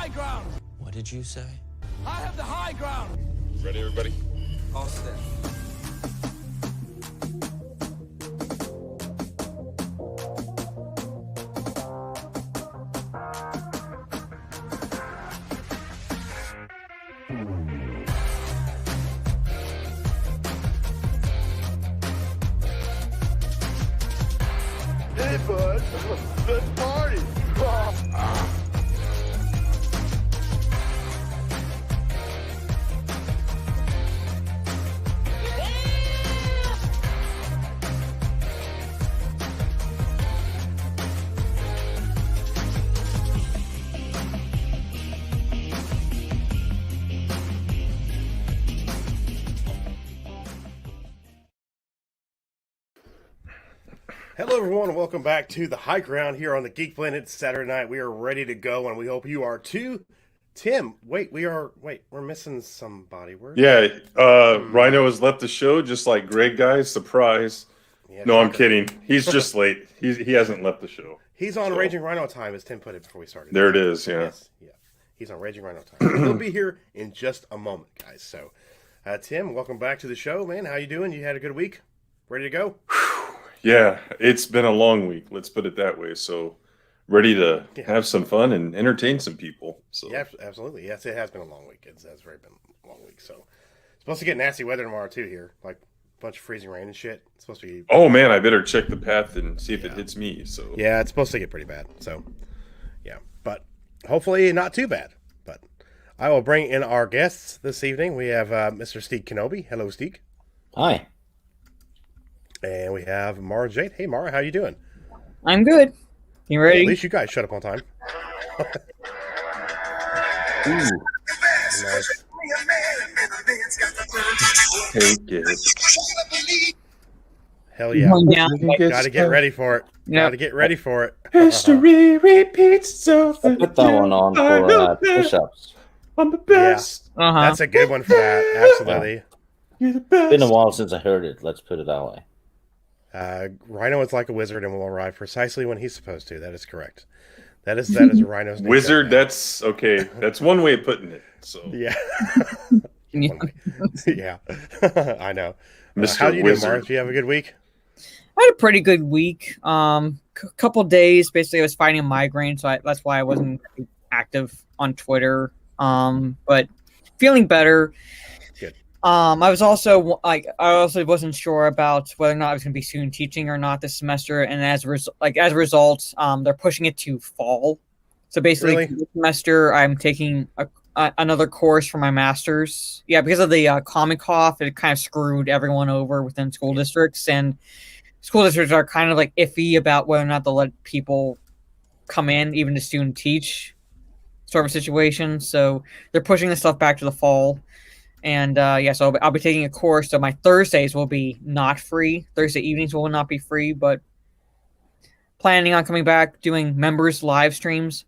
high ground. What did you say? I have the high ground. Ready, everybody? All set. Hey, bud. Let's party. Hello, everyone, and welcome back to the High Ground here on the Geek Planet. Saturday night. We are ready to go, and we hope you are too. Tim, we're missing somebody. Rhino has left the show just like Greg, guys. Surprise. Yeah, no, I'm kidding. He's just late. He hasn't left the show. He's on Raging Rhino time, as Tim put it before we started. There it is, yeah. Yes, yeah. He's on Raging Rhino time. He'll be here in just a moment, guys. So, Tim, welcome back to the show, man. How you doing? You had a good week? Ready to go? Yeah, it's been a long week. Let's put it that way. So, ready to have some fun and entertain some people. So, yeah, absolutely. Yes, it has been a long week. It has very been a long week. So, it's supposed to get nasty weather tomorrow too. Here, like a bunch of freezing rain and shit. It's supposed to be. Oh man, I better check the path and see if it hits me. So, yeah, it's supposed to get pretty bad. So, yeah, but hopefully not too bad. But I will bring in our guests this evening. We have Mr. Steve Kenobi. Hello, Steve. Hi. And we have Mara Jade. Hey, Mara, how you doing? I'm good. You ready? At least you guys shut up on time. Ooh. Nice. take it. Hell yeah. Gotta get ready for it. Yep. Gotta get ready for it. History repeats itself. I put that one on for push-ups. I'm the best. Uh-huh. That's a good one for that. Absolutely. You're the best. It's been a while since I heard it. Let's put it that way. Rhino is like a wizard and will arrive precisely when he's supposed to. That is correct. That is Rhino's name. Wizard, that's okay. That's one way of putting it. So Yeah. Yeah. Yeah. I know. Mr. How do you Wizard. do, Mark? Do you have a good week? I had a pretty good week. Couple days, basically, I was fighting a migraine, so that's why I wasn't active on Twitter. But feeling better. Good. I was also I wasn't sure about whether or not I was going to be student teaching or not this semester, and as a result, they're pushing it to fall. So basically, Really? this semester I'm taking another course for my master's. Yeah, because of the Common Cough, it kind of screwed everyone over within school districts, and school districts are kind of like iffy about whether or not they'll let people come in, even to student teach, sort of a situation. So they're pushing this stuff back to the fall. And so I'll be taking a course. So my Thursdays will be not free. Thursday evenings will not be free, but planning on coming back, doing members live streams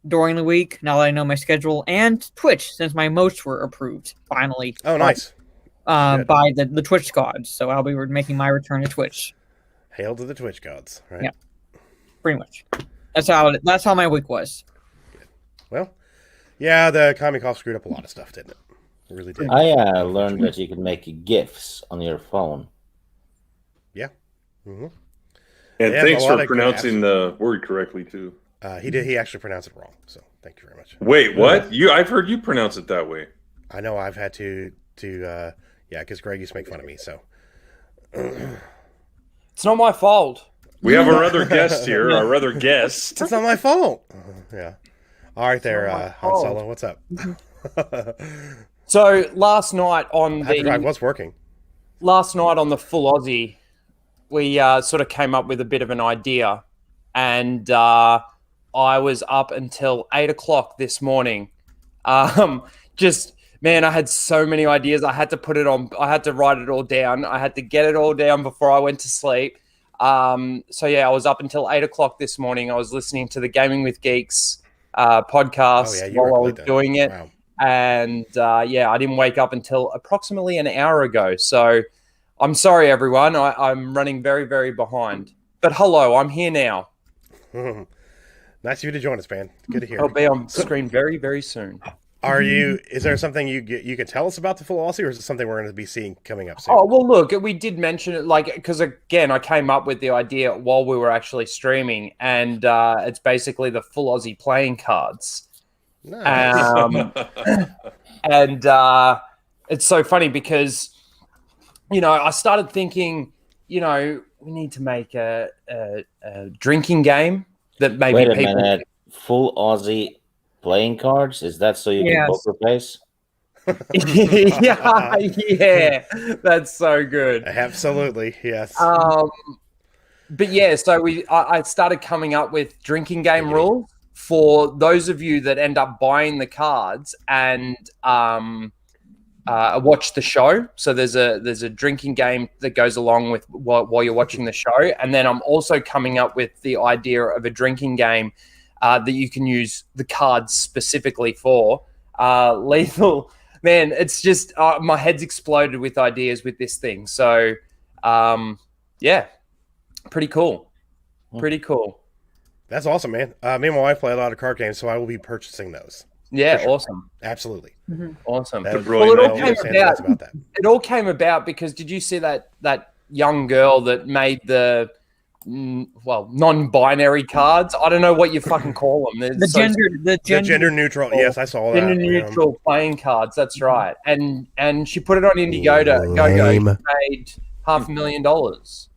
during the week, now that I know my schedule, and Twitch, since my emotes were approved, finally. Oh, nice. By the Twitch gods. So I'll be making my return to Twitch. Hail to the Twitch gods. Right? Yeah. Pretty much. That's how my week was. Well, yeah, the Comic Con screwed up a lot of stuff, didn't it? It really did. I learned that you can make GIFs on your phone. Yeah. Mm-hmm. And They have thanks a lot for of pronouncing the word correctly too. He actually pronounced it wrong, so thank you very much. Wait, what? I've heard you pronounce it that way. I know I've had to because Greg used to make fun of me, so. It's not my fault. We have our other guest here, our other guest. It's not my fault. Yeah. All right there, Han fault. Solo, what's up? So last night on Hyperdrive was working. the full Aussie, we sort of came up with a bit of an idea, and I was up until 8 o'clock this morning. Man, I had so many ideas. I had to write it all down. I had to get it all down before I went to sleep. I was up until 8 o'clock this morning. I was listening to the Gaming with Geeks podcast while I was doing it. Wow. And I didn't wake up until approximately an hour ago. So I'm sorry, everyone. I'm running very, very behind. But hello, I'm here now. Nice of you to join us, man. Good to hear. I'll be on screen very, very soon. Are you? Is there something you can tell us about the full Aussie, or is it something we're going to be seeing coming up soon? Oh, well, look, we did mention it, like, because, again, I came up with the idea while we were actually streaming, and it's basically the full Aussie playing cards. Nice. And it's so funny because, I started thinking, we need to make a drinking game that maybe Wait a people... minute. Full Aussie playing cards? Is that so you can poker face? yeah, that's so good. Absolutely, yes. But yeah, so I started coming up with drinking game rules for those of you that end up buying the cards and watch the show. So there's a drinking game that goes along with while you're watching the show, and then I'm also coming up with the idea of a drinking game that you can use the cards specifically for. Lethal, man, it's just my head's exploded with ideas with this thing. So, yeah, pretty cool. Pretty cool. That's awesome, man. Me and my wife play a lot of card games, so I will be purchasing those. Yeah, sure. awesome. Absolutely. Awesome. That is brilliant It all came about because did you see that young girl that made the non-binary cards? I don't know what you fucking call them. The gender neutral. Yes, I saw that. Gender neutral playing cards. That's right. And she put it on Indiegogo. Go made $500,000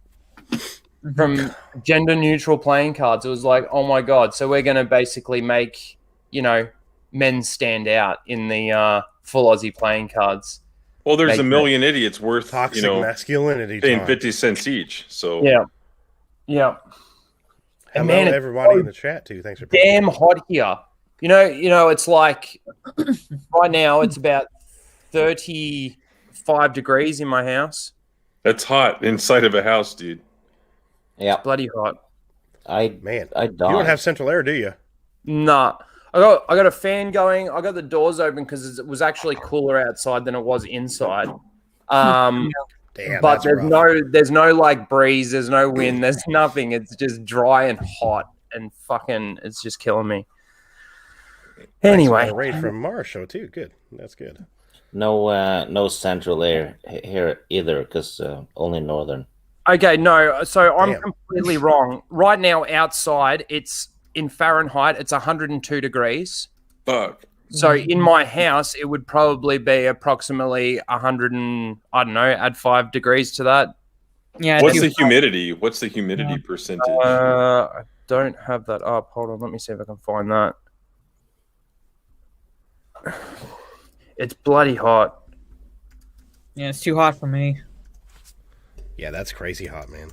from gender neutral playing cards. It was like, oh my god. So we're going to basically make men stand out in the full Aussie playing cards. Well, there's a million idiots worth toxic masculinity paying 50 cents each. So yeah. And man, everybody in the chat too. Thanks for damn hot here. It's like right now it's about 35 degrees in my house. That's hot inside of a house, dude. Yeah, bloody hot. I died. You don't have central air, do you? Nah. I got a fan going. I got the doors open because it was actually cooler outside than it was inside. Damn, but there's no like breeze, there's no wind, there's nothing. It's just dry and hot and fucking it's just killing me. Anyway, Raid from Mars show too. Good, that's good. No central air here either, because only northern. Okay, no. So I'm completely wrong. Right now outside, it's in Fahrenheit, it's 102 degrees. Fuck. So in my house, it would probably be approximately 100 and, I don't know, add 5 degrees to that. Yeah. What's the humidity? What's the humidity percentage? I don't have that up. Hold on. Let me see if I can find that. It's bloody hot. Yeah, it's too hot for me. Yeah, that's crazy hot, man.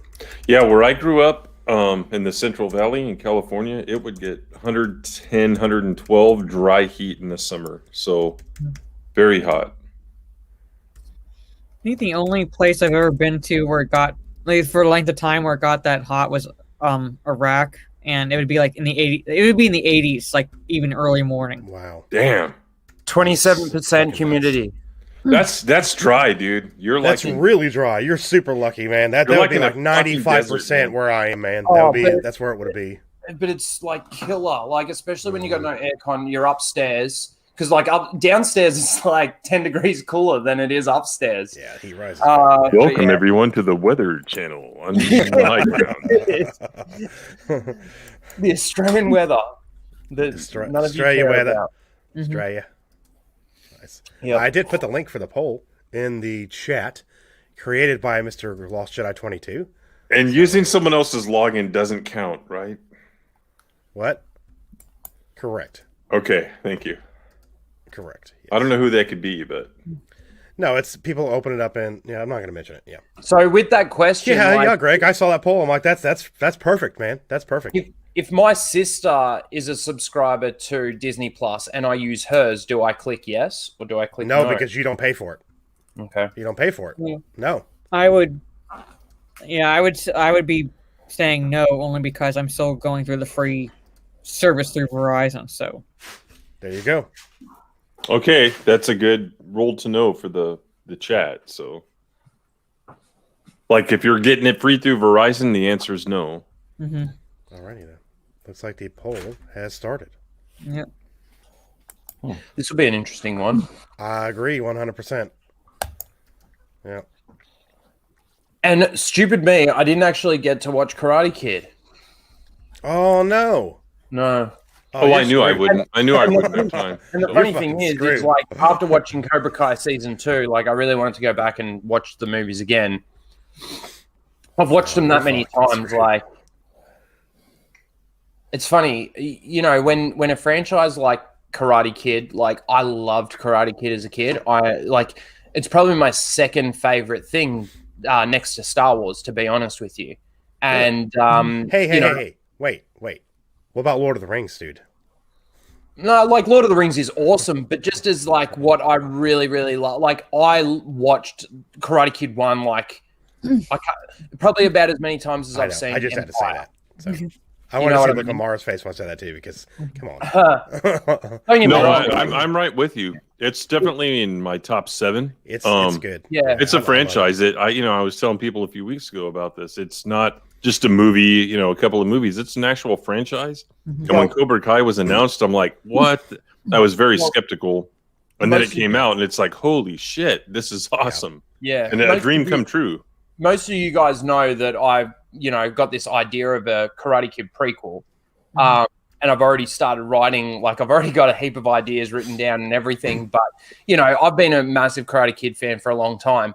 Yeah, where I grew up in the Central Valley in California, it would get 110, 112 dry heat in the summer. So very hot. I think the only place I've ever been to where it got, like, for a length of time where it got that hot was Iraq, and it would be like in the 80s. It would be in the 80s, like even early morning. Wow. Damn. 27% humidity. That's dry, dude. That's really dry. You're super lucky, man. That would be like 95% where I am, man. That's where it would be. But it's like killer, like especially when you got no aircon, you're upstairs. Because like downstairs it's like 10 degrees cooler than it is upstairs. Yeah, heat rises. Welcome everyone to the Weather Channel on the high ground. The Australian weather. Australia weather. Australia. Nice. Yep. I did put the link for the poll in the chat, created by Mr. Lost Jedi 22. And using someone else's login doesn't count, right? What? Correct. Okay, thank you. Correct. Yes. I don't know who that could be, but no, it's people open it up and I'm not going to mention it. Yeah. So with that question, yeah, Greg, I saw that poll. I'm like, that's perfect, man. That's perfect. If my sister is a subscriber to Disney Plus and I use hers, do I click yes or do I click no? No, because you don't pay for it. Okay. You don't pay for it. Yeah. No. I would be saying no only because I'm still going through the free service through Verizon. So there you go. Okay, that's a good rule to know for the chat. So, like, if you're getting it free through Verizon, the answer is no. Mm-hmm. Alrighty then. Looks like the poll has started. Yep. This will be an interesting one. I agree 100%. Yeah. And stupid me, I didn't actually get to watch Karate Kid. Oh, no. No. Oh, I you're knew I screwed. wouldn't. I knew I wouldn't have time. And the So- funny You're thing fucking is, screwed. like after watching Cobra Kai season 2, like I really wanted to go back and watch the movies again. I've watched them that many fucking times. screwed. Like, it's funny, you know, when a franchise like Karate Kid, like I loved Karate Kid as a kid. It's probably my second favorite thing next to Star Wars, to be honest with you. And Hey. Wait. What about Lord of the Rings, dude? No, like Lord of the Rings is awesome, but just as like what I really, really love, like I watched Karate Kid 1 like probably about as many times as I I've know. seen I just had to say Empire. that. So. I You want know to what see I look on mean? Mara's face when I say that too, because come on. Don't get me No, wrong. I'm right with you. It's definitely in my top 7. It's good. Yeah. It's I a love it. franchise that I was telling people a few weeks ago about this. It's not just a movie, a couple of movies. It's an actual franchise. And when Cobra Kai was announced, I'm like, what? I was very skeptical. And then it came out and it's like, holy shit, this is awesome. Yeah. And a dream come true. Most of you guys know that I've, got this idea of a Karate Kid prequel. And I've already started writing, like I've already got a heap of ideas written down and everything. But, I've been a massive Karate Kid fan for a long time,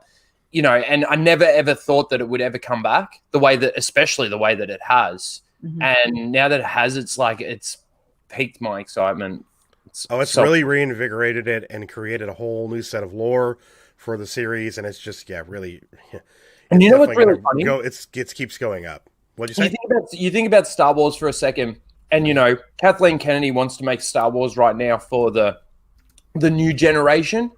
and I never ever thought that it would ever come back especially the way that it has. And now that it has, it's like, it's piqued my excitement. It's really reinvigorated it and created a whole new set of lore for the series. And it's just, really. And you know what's definitely really gonna funny? It keeps going up. What'd you say? You think about Star Wars for a second, and Kathleen Kennedy wants to make Star Wars right now for the new generation.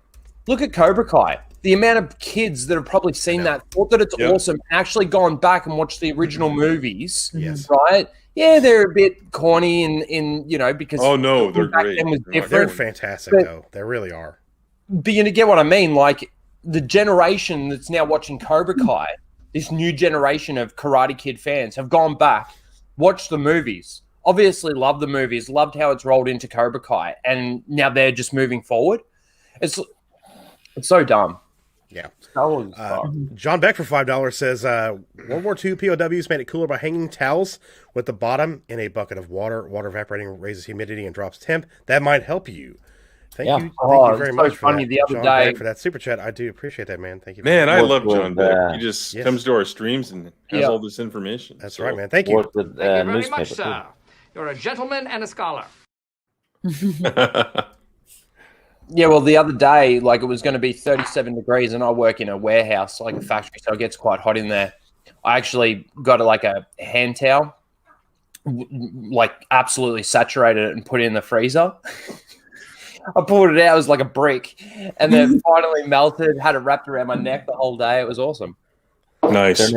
Look at Cobra Kai. The amount of kids that have probably seen that, thought that it's awesome, actually gone back and watched the original movies. Yes. Right? Yeah, they're a bit corny in because Oh, no, they're back great. then was They're They're different. fantastic, But- though. They really are. But you get what I mean? Like the generation that's now watching Cobra Kai, this new generation of Karate Kid fans have gone back, watched the movies, obviously loved the movies, loved how it's rolled into Cobra Kai, and now they're just moving forward. It's so dumb. Yeah. Star Wars is fun. John Beck for $5 says World War II POWs made it cooler by hanging towels with the bottom in a bucket of water. Water evaporating raises humidity and drops temp. That might help you. Thank you very it's much so for funny that, the other John day. Beck, for that super chat. I do appreciate that, man. Thank you. Man, I Work love with, John Beck. He just yes. comes to our streams and has Yeah. all this information. That's So- right, man. Thank you. Work with Thank you very newspaper much, too. sir. You're a gentleman and a scholar. Yeah, well, the other day, like it was going to be 37 degrees, and I work in a warehouse, like a factory, so it gets quite hot in there. I actually got a hand towel, like absolutely saturated it and put it in the freezer. I pulled it out, it was like a brick, and then finally melted, had it wrapped around my neck the whole day. It was awesome. Nice.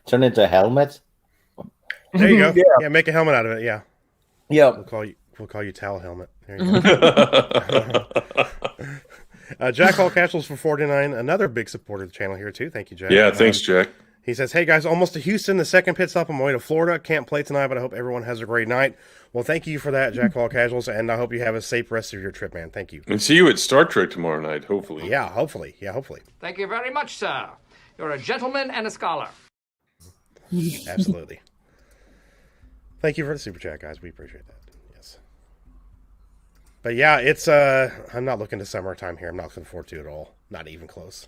Turn into a helmet. There you go. Yeah. Yeah, make a helmet out of it. Yeah. Yeah. We'll call you Towel Helmet. There you go. Jack Hall Casuals for 49. Another big supporter of the channel here, too. Thank you, Jack. Yeah, thanks, Jack. He says, hey, guys, almost to Houston. The second pit stop on my way to Florida. Can't play tonight, but I hope everyone has a great night. Well, thank you for that, Jack Hall Casuals, and I hope you have a safe rest of your trip, man. Thank you. And see you at Star Trek tomorrow night, hopefully. Yeah, hopefully. Thank you very much, sir. You're a gentleman and a scholar. Absolutely. Thank you for the super chat, guys. We appreciate that. Yes. But yeah, it's I'm not looking to summertime here. I'm not looking forward to it at all. Not even close.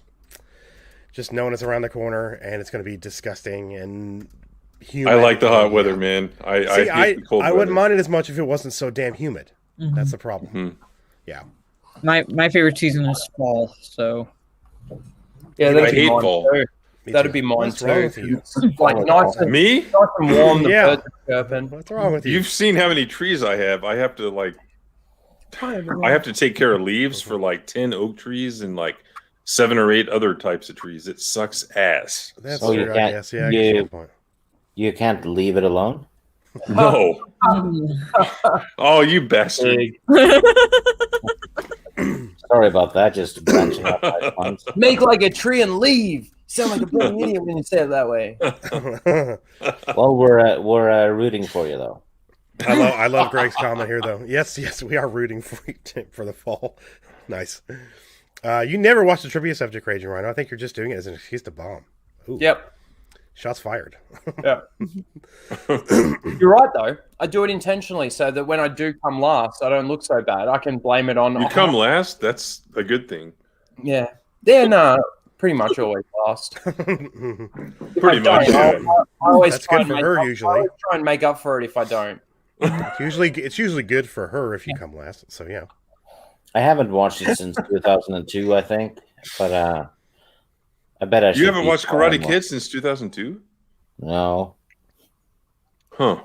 Just knowing it's around the corner and it's going to be disgusting and humid. I like the hot weather, man. I hate the cold I weather. wouldn't mind it as much if it wasn't so damn humid. That's the problem. Yeah. My favorite season is fall, so Yeah, I that'd be hate mine fall. too. Me That'd too. be mine What's wrong with too. you? Like nice and warm, the Yeah. birds are chirping. What's wrong with you? You've seen how many trees I have. I have to take care of leaves for like 10 oak trees and like 7 or 8 other types of trees. It sucks ass. That's So you true, I can't- guess. Yeah, I get your point. You can't leave it alone. No. Oh, you bastard. Sorry about that. Just branching out my funds. Make like a tree and leave. Sound like a bloody idiot when you say it that way. Well, we're rooting for you though. I love Greg's comment here, though. Yes, we are rooting for you, Tim, for the fall. Nice. You never watched the trivia subject, Raging Rhino. I think you're just doing it as an excuse to bomb. Ooh. Yep. Shots fired. Yeah. You're right, though. I do it intentionally so that when I do come last, I don't look so bad. I can blame it on... You come last? That's a good thing. Yeah. No, pretty much always last. Pretty much. I always That's try good and for her, make up- usually. I always try and make up for it if I don't. It's usually good for her if you come last. So, yeah. I haven't watched it since 2002, I think. But I bet I should. You haven't beat watched Brian Karate more. Kid since 2002? No. Huh.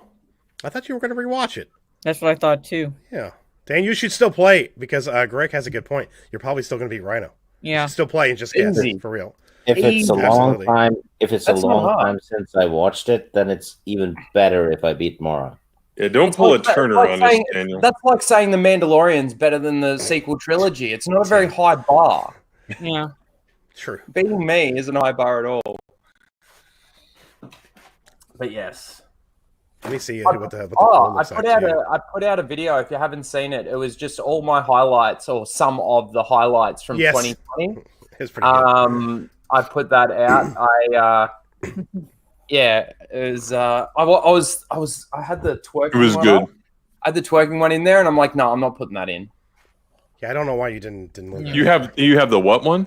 I thought you were going to rewatch it. That's what I thought too. Yeah. Dan, you should still play because Greg has a good point. You're probably still going to beat Rhino. Yeah. Still play and just guess Easy. for real. If it's a Absolutely. long time, That's not hard. since I watched it, then it's even better if I beat Mora. Yeah, don't It's pull a like- Turner like on this, saying- Daniel. That's like saying The Mandalorian's better than the sequel trilogy. It's not a very high bar. Yeah. True. Beating me isn't a high bar at all. But yes. Let me see what the poll I looks put like. out I put out a video. If you haven't seen it, it was just all my highlights or some of the highlights from Yes. 2020. It's pretty good. I put that out. Yeah, it was. I had the twerking. It was one good. up. I had the twerking one in there, and I'm like, no, I'm not putting that in. Yeah, I don't know why you didn't look at You it. have the what one?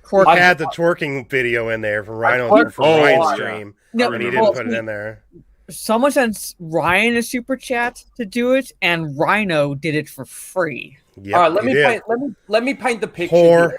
Cork. I had the twerking video in there for Rhino put- for Oh, Ryan's yeah. stream, No, and he remember. didn't put it in there. Someone sent Ryan a super chat to do it, and Rhino did it for free. Yep, All right, let he me did. let me paint the picture. Whore. Here.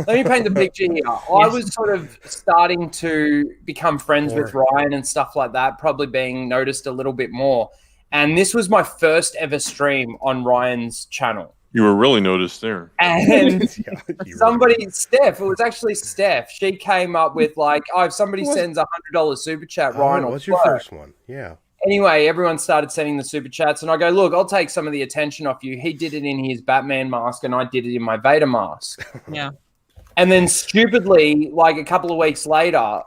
Let me paint the picture here. I was sort of starting to become friends with Ryan and stuff like that, probably being noticed a little bit more. And this was my first ever stream on Ryan's channel. You were really noticed there. And Yeah, you somebody, Steph, it was actually Steph. She came up with like, oh, if somebody What? sends $100 super chat, were. Ryan Oh, will what's your twerk. first one? Yeah. Anyway, everyone started sending the super chats, and I go, look, I'll take some of the attention off you. He did it in his Batman mask, and I did it in my Vader mask. Yeah. And then stupidly, like a couple of weeks later,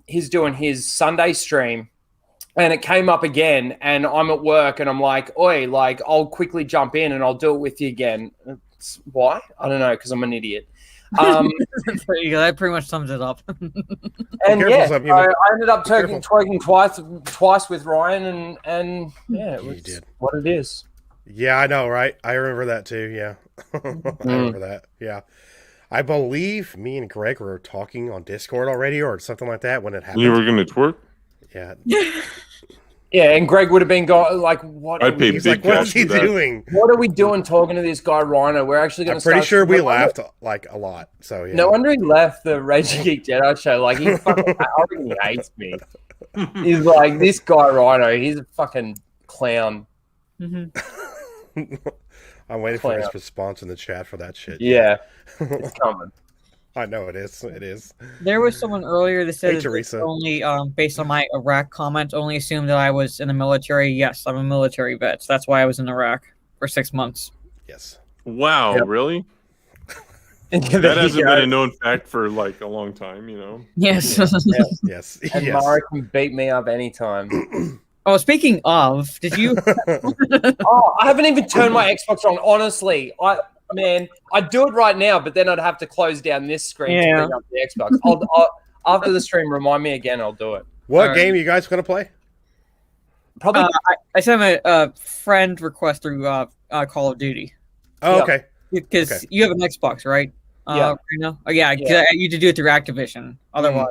he's doing his Sunday stream, and it came up again, and I'm at work, and I'm like, oi, like, I'll quickly jump in, and I'll do it with you again. Why? I don't know, because I'm an idiot. There you go. That pretty much sums it up. And careful, yeah, Zeb, you so know. I ended up careful. twerking twice with Ryan, and yeah, it You was did. what it is. Yeah, I know, right? I remember that too. Yeah, I remember that. Yeah, I believe me and Greg were talking on Discord already, or something like that when it happened. You were going to twerk? Yeah, Yeah, and Greg would have been going like, "What? I'd pay he's big like, "What cash is he for that. doing?" What are we doing talking to this guy Rhino? We're actually going I'm to." pretty sure we laughed like a lot. So yeah. No wonder he left the Raging Geek Jedi show. Like he fucking, I reckon he hates me. He's like, this guy Rhino. He's a fucking clown. Mhm. I'm waiting for his Clown. response in the chat for that shit. Yeah, it's coming. I know it is. It is. There was someone earlier that said Hey, that Teresa. only based on my Iraq comment, only assumed that I was in the military. Yes, I'm a military vet. So that's why I was in Iraq for 6 months. Yes. Wow, Yep. really? There That you hasn't go. been a known fact for like a long time, you know? Yes. Yes. And yes. Mara can beat me up anytime. Oh, speaking of, did you? Oh, I haven't even turned my Xbox on. Honestly, I'd do it right now, but then I'd have to close down this screen to Yeah. bring up the Xbox. I'll after the stream, remind me again. I'll do it. What Alright. game are you guys gonna play? Probably. I sent him a friend request through Call of Duty Oh, Yeah. okay. because Okay. you have an Xbox, right? Yeah. Right now? Oh, yeah. 'Cause Yeah. I need to do it through Activision. Otherwise,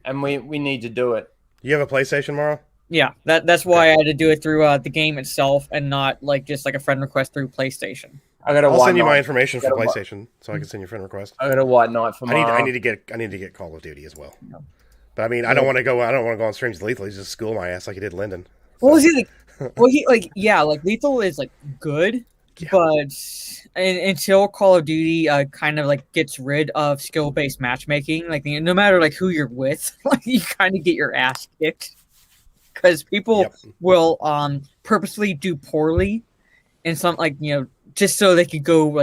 and we need to do it. You have a PlayStation, Mara? yeah. That's why I had to do it through the game itself and not like just like a friend request through PlayStation. I got a I'll white send you my knight. information for Gotta wa- PlayStation, so I can send you a friend request. I got a white knight for I need Mara. to get Call of Duty as well. But I mean, I don't want to go on streams lethally. Just school my ass like you did Lyndon. What was he like? Well, he like Lethal is like good, Yeah. but until Call of Duty kind of like gets rid of skill based matchmaking, like no matter like who you're with, like you kind of get your ass kicked because people Yep. will purposely do poorly in some just so they could go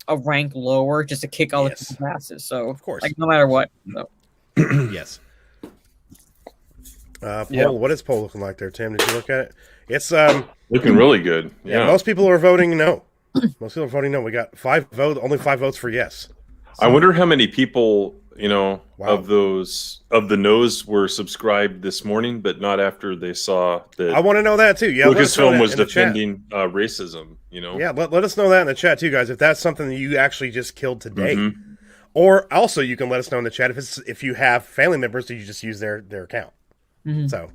a rank lower just to kick all Yes. the people's asses. So Of course. like no matter what. So. Yes. Poll. Yeah. What is poll looking like there, Tim? Did you look at it? It's Looking really good. yeah. Yeah. Most people are voting no. Most people are voting no. We got 5 votes. Only 5 votes for yes. I wonder how many people, Wow. of the no's were subscribed this morning, but not after they saw that I want to know that too. Yeah, let us know Lucasfilm that was in the chat. defending racism. Yeah, let us know that in the chat too, guys. If that's something that you actually just killed today, Mhm. or also you can let us know in the chat if you have family members that you just use their account. Mm-hmm. So,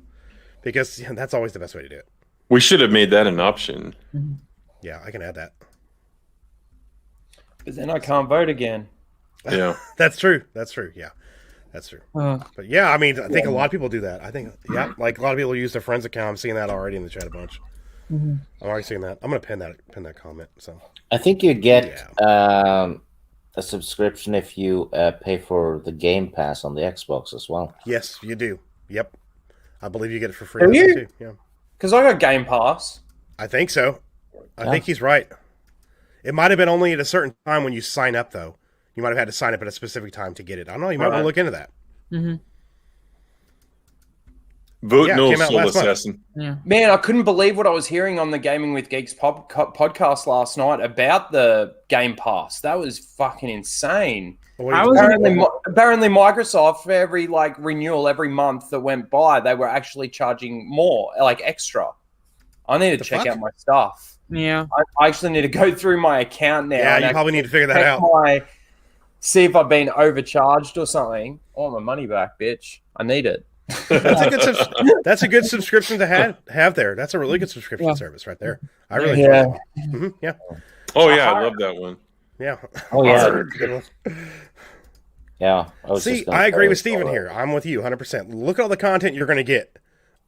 because that's always the best way to do it. We should have made that an option. Yeah, I can add that. But then I can't vote again. Yeah. That's true. That's true. Yeah, that's true. Uh, But yeah, I mean, I think a lot of people do that. I think, yeah, like a lot of people use their friend's account. I'm seeing that already in the chat a bunch. Mhm. I'm already seeing that. I'm gonna pin that comment. So I think you get a subscription if you pay for the Game Pass on the Xbox as well. yes, you do. Yep, I believe you get it for free. Do on there, you? too. Yeah, Because I got Game Pass. I think so. I Yeah. think he's right. It might have been only at a certain time when you sign up, though. You might have had to sign up at a specific time to get it. I don't know. You might want to look into that. mhm. Vote Yeah, it no, came out Soul last month. Assassin. Yeah. Man, I couldn't believe what I was hearing on the Gaming with Geeks podcast last night about the Game Pass. That was fucking insane. What I do you was- think? Apparently, Microsoft, for every renewal every month that went by, they were actually charging more, like extra. I need to check fuck? out my stuff. Yeah. I actually need to go through my account now. Yeah, and you probably need to figure that check out. see if I've been overcharged or something. I want my money back, bitch. I need it. That's a good subscription to have there. That's a really good subscription Yeah. service right there. I really Yeah. enjoy it. Mhm, yeah, Oh yeah, I love that one. yeah. Oh yeah, That's a good one. yeah. I was See, just gonna I agree say with it's Steven all here. I'm with you 100%. Look at all the content you're going to get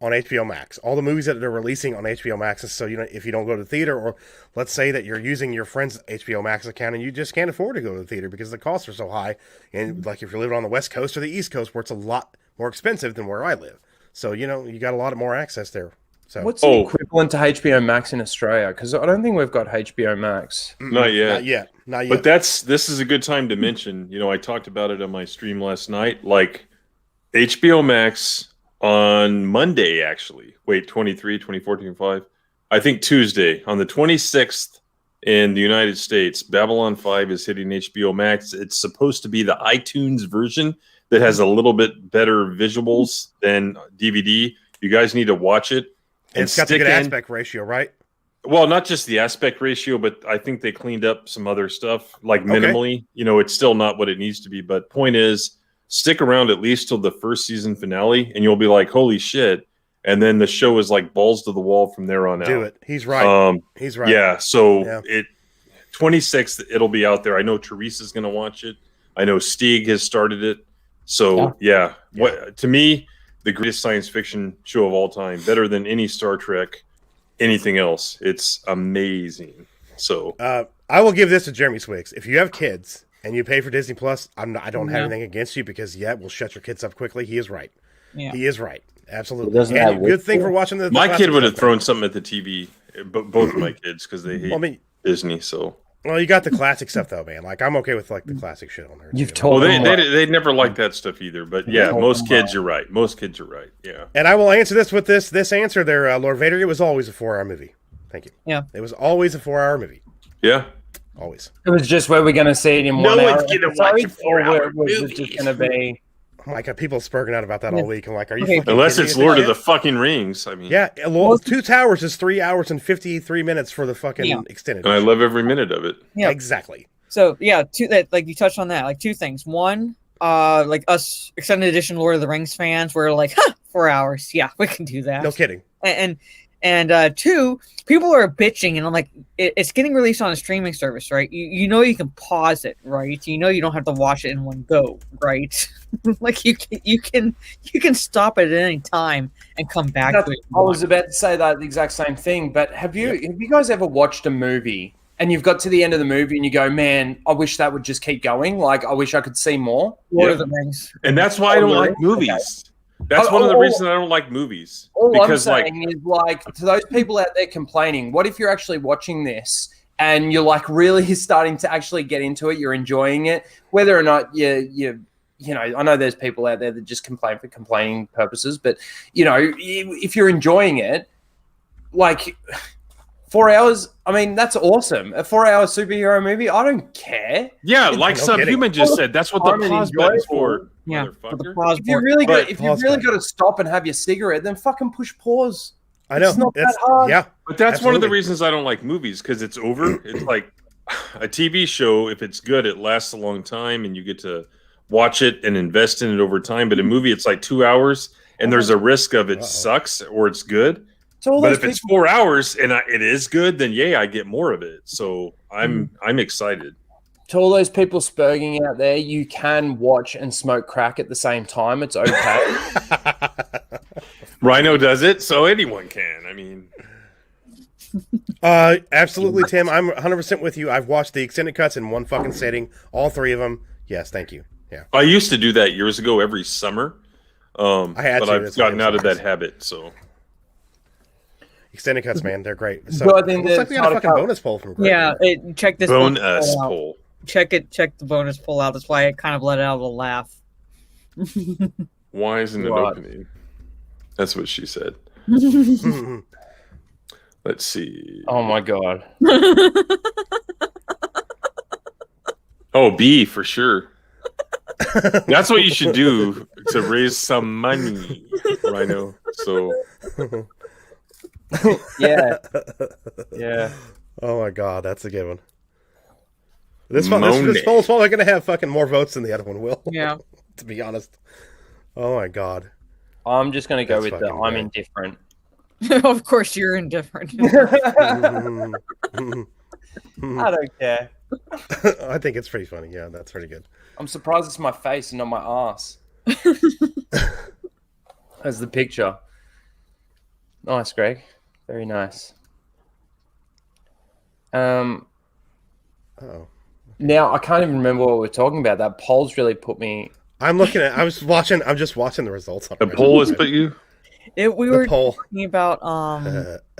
on HBO Max. All the movies that they're releasing on HBO Max. And so, if you don't go to the theater, or let's say that you're using your friend's HBO Max account and you just can't afford to go to the theater because the costs are so high. And like if you're living on the West Coast or the East Coast, where it's a lot more expensive than where I live. So, you got a lot more access there. So What's the equivalent to HBO Max in Australia? Because I don't think we've got HBO Max. Not yet. Not yet. But this is a good time to mention. I talked about it on my stream last night. Like HBO Max on Monday, actually. Wait, 23, 24, 25. I think Tuesday on the 26th in the United States, Babylon 5 is hitting HBO Max. It's supposed to be the iTunes version that has a little bit better visuals than DVD. You guys need to watch it. And it's got the good aspect ratio, right? Well, not just the aspect ratio, but I think they cleaned up some other stuff, like minimally. It's still not what it needs to be. But point is, stick around at least till the first season finale, and you'll be like, holy shit. And then the show is like balls to the wall from there on out. Do it. He's right. He's right. Yeah, so 26th, it'll be out there. I know Teresa's going to watch it. I know Stieg has started it. So, yeah. To me, the greatest science fiction show of all time, better than any Star Trek, anything else. It's amazing. So I will give this to Jeremy Swiggs. If you have kids and you pay for Disney Plus, I don't have anything against you because we'll shut your kids up quickly. He is right. Yeah. He is right. Absolutely. He doesn't And have good thing for watching the my classic kid would have stuff. thrown something at the TV, both of my kids, because they hate Disney. So, well, you got the classic stuff though, man. Like I'm okay with like the classic shit on there. You've too. told well, them they never liked that stuff either. But yeah, most kids are right. Most kids are right. Yeah. And I will answer this with this answer there, Lord Vader. It was always a 4-hour movie. Thank you. Yeah. It was always a 4-hour movie. Yeah. Always. It was just where we're going to see it in 1 hour. one's gonna watch a 4-hour was it just going to be? Oh my God, people spurging out about that all week. I'm like, are you fucking Unless kidding it's me? Lord of the fucking Rings. I mean, Yeah, well, 2 Towers is 3 hours and 53 minutes for the fucking extended. and I love every minute of it. Yeah. Exactly. So like you touched on that, like 2 things. One, like us extended edition Lord of the Rings fans, we're like, 4 hours. Yeah, we can do that. No kidding. And 2, people are bitching, and I'm like, it's getting released on a streaming service, right? You know you can pause it, right? You know you don't have to watch it in one go, right? Like you can stop it at any time and come back to it. I was about to say that exact same thing, but have you guys ever watched a movie and you've got to the end of the movie and you go, man, I wish that would just keep going. Like, I wish I could see more. Lord of the Rings. And that's why I don't like movies. That's one of the reasons I don't like movies. All Because I'm saying is, like, to those people out there complaining, what if you're actually watching this and you're like really starting to actually get into it, you're enjoying it, whether or not you know, I know there's people out there that just complain for complaining purposes, but if you're enjoying it, like 4 hours. I mean, that's awesome. A 4-hour superhero movie. I don't care. Yeah, like Subhuman just said, that's what the pause button's for. Yeah, motherfucker. pause If you button. really got, Right, if you pause really button. got to stop and have your cigarette, then fucking push pause. I know. It's not that hard. Yeah. But that's one of the Absolutely. reasons I don't like movies, because it's over. It's like a TV show. If it's good, it lasts a long time, and you get to watch it and invest in it over time. But a movie, it's like 2 hours, and there's a risk of it sucks or it's good. So But if it's 4 hours and it is good, then I get more of it. So I'm excited. to all those people spurging out there, you can watch and smoke crack at the same time. It's okay. Rhino does it, so anyone can. I mean, absolutely, Tim. I'm 100% with you. I've watched the extended cuts in one fucking sitting, all three of them. Yes, thank you. Yeah, I used to do that years ago every summer. I had but to. I've That's why gotten it out of was that habit. So extended cuts, man, they're great. So Good thing looks like that we got a it's fucking not a bonus poll from Greg. Yeah, check this bone one us out. pull. Check the bonus pull out. That's why I kind of let out a laugh. Why isn't it What? opening? That's what she said. Let's see. Oh my god. Oh, B for sure. That's what you should do to raise some money, Rhino. So Yeah. Yeah. Oh my god, that's a good one. This poll's probably going to have fucking more votes than the other one will. Yeah. To be honest. Oh my god. I'm just gonna go That's with the fucking I'm great. indifferent. Of course, you're indifferent. I don't care. I think it's pretty funny. Yeah, that's pretty good. I'm surprised it's my face and not my ass. As the picture. Nice, Greg. Very nice. Oh. Now I can't even remember what we're talking about. That poll's really put me. I'm just watching the results. On the poll has put you. We were poll. talking about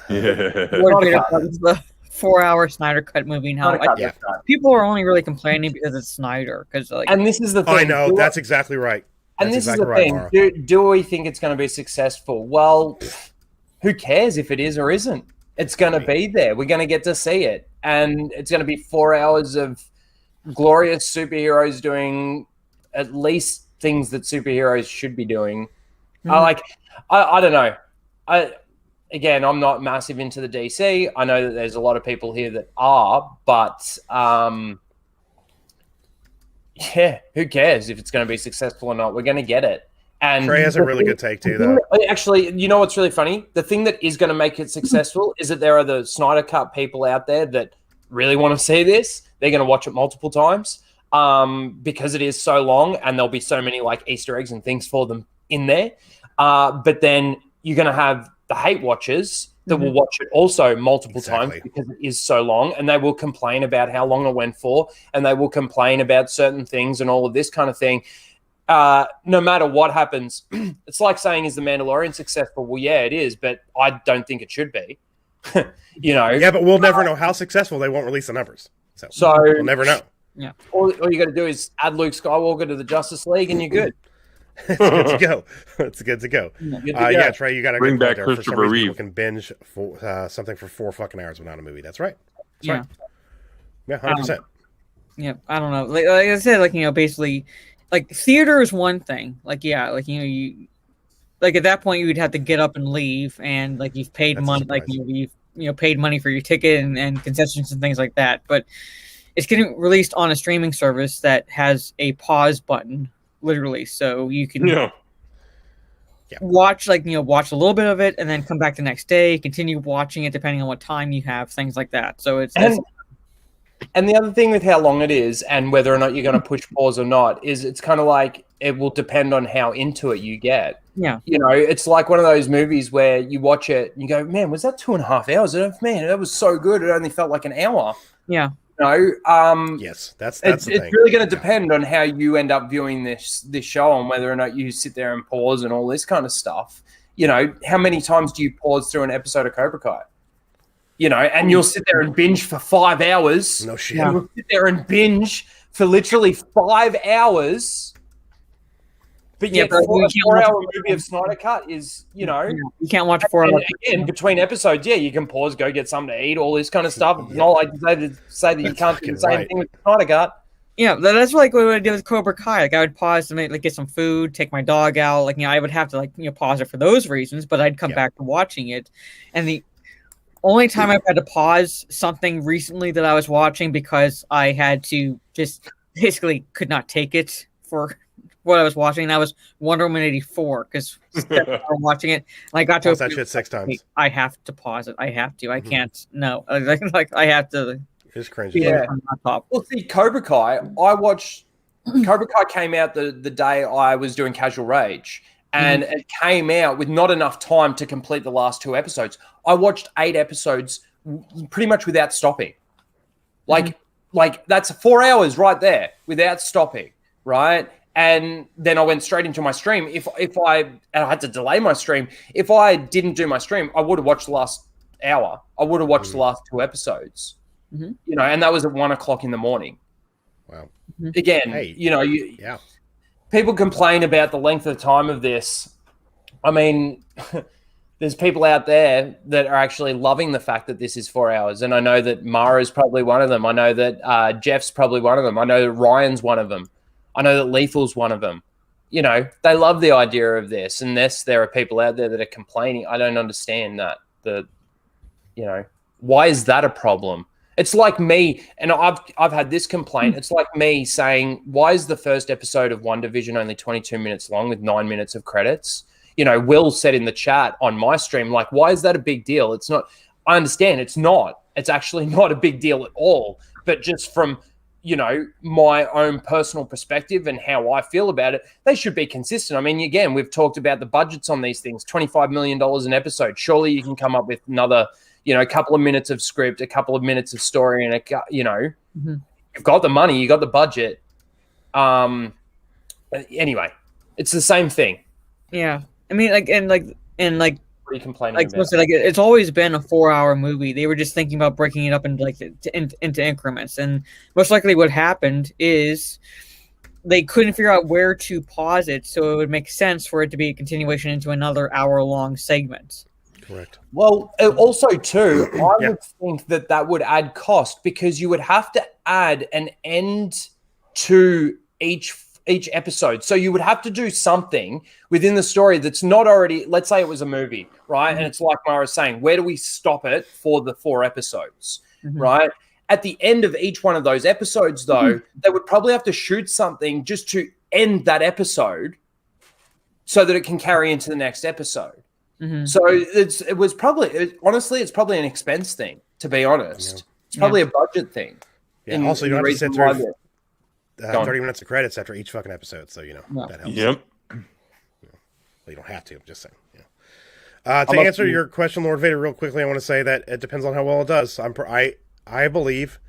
Yeah. what did about the 4-hour Snyder Cut movie and how Yeah. people are only really complaining because it's Snyder. Because like, And this is the thing. I know, that's exactly right. And That's this exactly is the right, thing. Mara. Do we think it's going to be successful? Well, who cares if it is or isn't? It's going to be there. We're going to get to see it. And it's going to be 4 hours of glorious superheroes doing at least things that superheroes should be doing. I don't know. I'm not massive into the DC. I know that there's a lot of people here that are, but yeah, who cares if it's going to be successful or not? We're going to get it. And Trey has a really good take too, though. Actually, you know what's really funny? The thing that is going to make it successful is that there are the Snyder Cut people out there that really want to see this. They're going to watch it multiple times because it is so long, and there'll be so many like Easter eggs and things for them in there. But then you're going to have the hate watchers that will watch it also multiple times because it is so long, and they will complain about how long it went for, and they will complain about certain things and all of this kind of thing. No matter what happens, it's like saying, is The Mandalorian successful? Well, yeah, it is, but I don't think it should be. You know? Yeah, but we'll never know how successful. They won't release the numbers. So we'll never know. Yeah. All you got to do is add Luke Skywalker to the Justice League, and you're good. It's good to go. It's good to go. Good to go. Yeah, Trey, you got to Bring back For some Christopher reason, Reeve. people can binge for something for 4 fucking hours without a movie. That's right. That's yeah. right. Yeah, 100%. Yeah, I don't know. Like I said, basically, like theater is one thing. Like, yeah, you like at that point you would have to get up and leave, and like you've paid That's a money, surprise. you've paid money for your ticket and concessions and things like that. But it's getting released on a streaming service that has a pause button, literally, so you can watch watch a little bit of it and then come back the next day, continue watching it depending on what time you have, things like that. So And the other thing with how long it is and whether or not you're going to push pause or not is it's kind of like it will depend on how into it you get. Yeah. You know, it's like one of those movies where you watch it and you go, man, was that 2.5 hours? Man, that was so good. It only felt like an hour. Yeah. You know, Yes, that's it's the thing. really going to depend on how you end up viewing this show and whether or not you sit there and pause and all this kind of stuff. You know, how many times do you pause through an episode of Cobra Kai? You know, and you'll sit there and binge for 5 hours. No shit. You'll sit there and binge for literally 5 hours. But Yeah, yet, but for you a can't 4-hour watch- movie of Snyder Cut is, you know, You can't watch 4 and hours. again, between episodes, yeah, you can pause, go get something to eat, all this kind of stuff. It's not like to say that you That's can't do the same fucking right. thing with Snyder Cut. Yeah, that's like what I did with Cobra Kai. Like I would pause to like get some food, take my dog out. Like I would have to pause it for those reasons, but I'd come back to watching it. And the only time I've had to pause something recently that I was watching because I had to just basically could not take it for what I was watching. And that was Wonder Woman 84 because I'm watching it. And I got to that shit 6 times. I have to pause it. I have to. I can't. No, like I have to. It's cringe. Yeah. Well, see, Cobra Kai, I watched Cobra Kai came out the day I was doing Casual Rage, and it came out with not enough time to complete the last 2 episodes. I watched 8 episodes pretty much without stopping. Like that's 4 hours right there without stopping, right? And then I went straight into my stream. If I had to delay my stream, if I didn't do my stream, I would have watched the last hour. I would have watched the last 2 episodes. You know, and that was at 1 o'clock in the morning. Wow. Again, Hey. you know, people complain about the length of time of this. I mean, there's people out there that are actually loving the fact that this is 4 hours. And I know that Mara's probably one of them. I know that Jeff's probably one of them. I know that Ryan's one of them. I know that Lethal's one of them. You know, they love the idea of this. Unless there are people out there that are complaining, I don't understand that. Why is that a problem? It's like me, and I've had this complaint. It's like me saying, why is the first episode of WandaVision only 22 minutes long with 9 minutes of credits? You know, Will said in the chat on my stream, like, why is that a big deal? It's not. I understand it's not. It's actually not a big deal at all. But just from, my own personal perspective and how I feel about it, they should be consistent. I mean, again, we've talked about the budgets on these things, $25 million an episode. Surely you can come up with another a couple of minutes of script, a couple of minutes of story, and you've got the money, you got the budget. Anyway, it's the same thing. Yeah, I mean, what are you complaining about? It's always been a 4-hour movie. They were just thinking about breaking it up into into increments, and most likely what happened is they couldn't figure out where to pause it, so it would make sense for it to be a continuation into another hour-long segment. Correct. Well, also too, I would think that would add cost because you would have to add an end to each episode. So you would have to do something within the story that's not already, let's say it was a movie, right? And it's like Mara was saying, where do we stop it for the 4 episodes, right? At the end of each one of those episodes, though, they would probably have to shoot something just to end that episode so that it can carry into the next episode. So honestly, it's probably an expense thing, to be honest. It's probably a budget thing. Yeah. Also, you don't have to sit through 30 minutes of credits after each fucking episode, so that helps. Yep. Well, you don't have to. I'm just saying. To answer your question, Lord Vader, real quickly, I want to say that it depends on how well it does. I believe,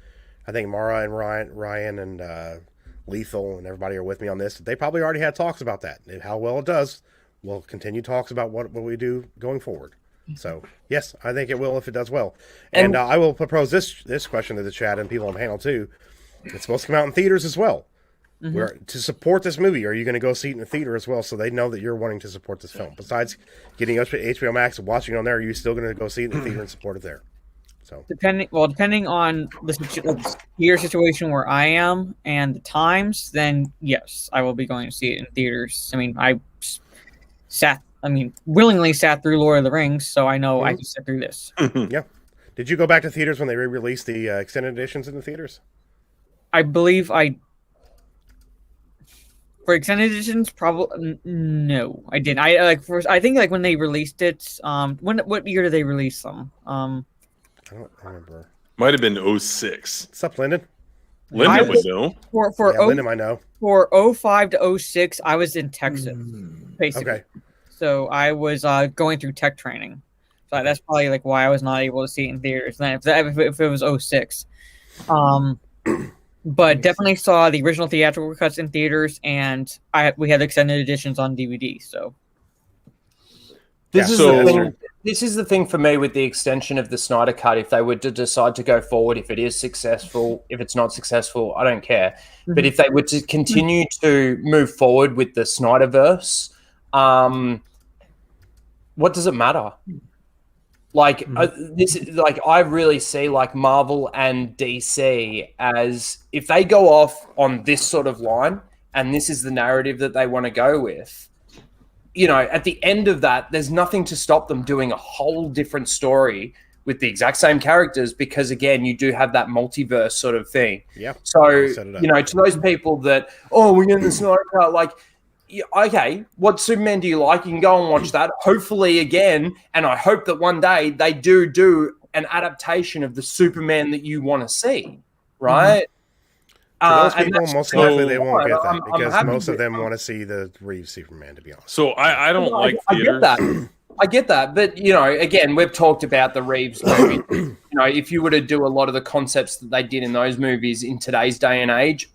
I think Mara and Ryan and Lethal and everybody are with me on this. They probably already had talks about that and how well it does. We'll continue talks about what we do going forward. So, yes, I think it will if it does well. And I will propose this question to the chat and people on the panel, too. It's supposed to come out in theaters as well. To support this movie, are you going to go see it in the theater as well so they know that you're wanting to support this film? Besides getting HBO Max and watching it on there, are you still going to go see it in the theater and support it there? So depending on the theater situation where I am and the times, then yes, I will be going to see it in theaters. I mean, willingly sat through Lord of the Rings, so I know I can sit through this. Yeah. Did you go back to theaters when they re-released the extended editions in the theaters? I believe for extended editions, probably no, I didn't. I think when they released it. What year did they release them? I don't remember. Might have been 06. What's up, Lyndon? Lyndon would know. Lyndon might know. For 05 to 06, I was in Texas, basically. Okay. So I was going through tech training. So that's probably why I was not able to see it in theaters. Then if it was 06. But definitely saw the original theatrical cuts in theaters, and we had extended editions on DVD. So this is the thing. this is the thing for me with the extension of the Snyder Cut. If they were to decide to go forward, if it is successful, if it's not successful, I don't care. But if they were to continue to move forward with the Snyderverse, what does it matter? Like I really see like Marvel and DC as if they go off on this sort of line and this is the narrative that they want to go with, you know, at the end of that, there's nothing to stop them doing a whole different story with the exact same characters because, again, you do have that multiverse sort of thing. Yeah. So, you know, to those people that, oh, we're getting the Snyder Cut, like, yeah, okay, what Superman do you like? You can go and watch that. Hopefully, again, and I hope that one day they do an adaptation of the Superman that you want to see, right? For those people, most likely they won't get that because most of them want to see the Reeves Superman, to be honest. So I don't like theater. I get that. But, you know, again, we've talked about the Reeves movie. You know, if you were to do a lot of the concepts that they did in those movies in today's day and age,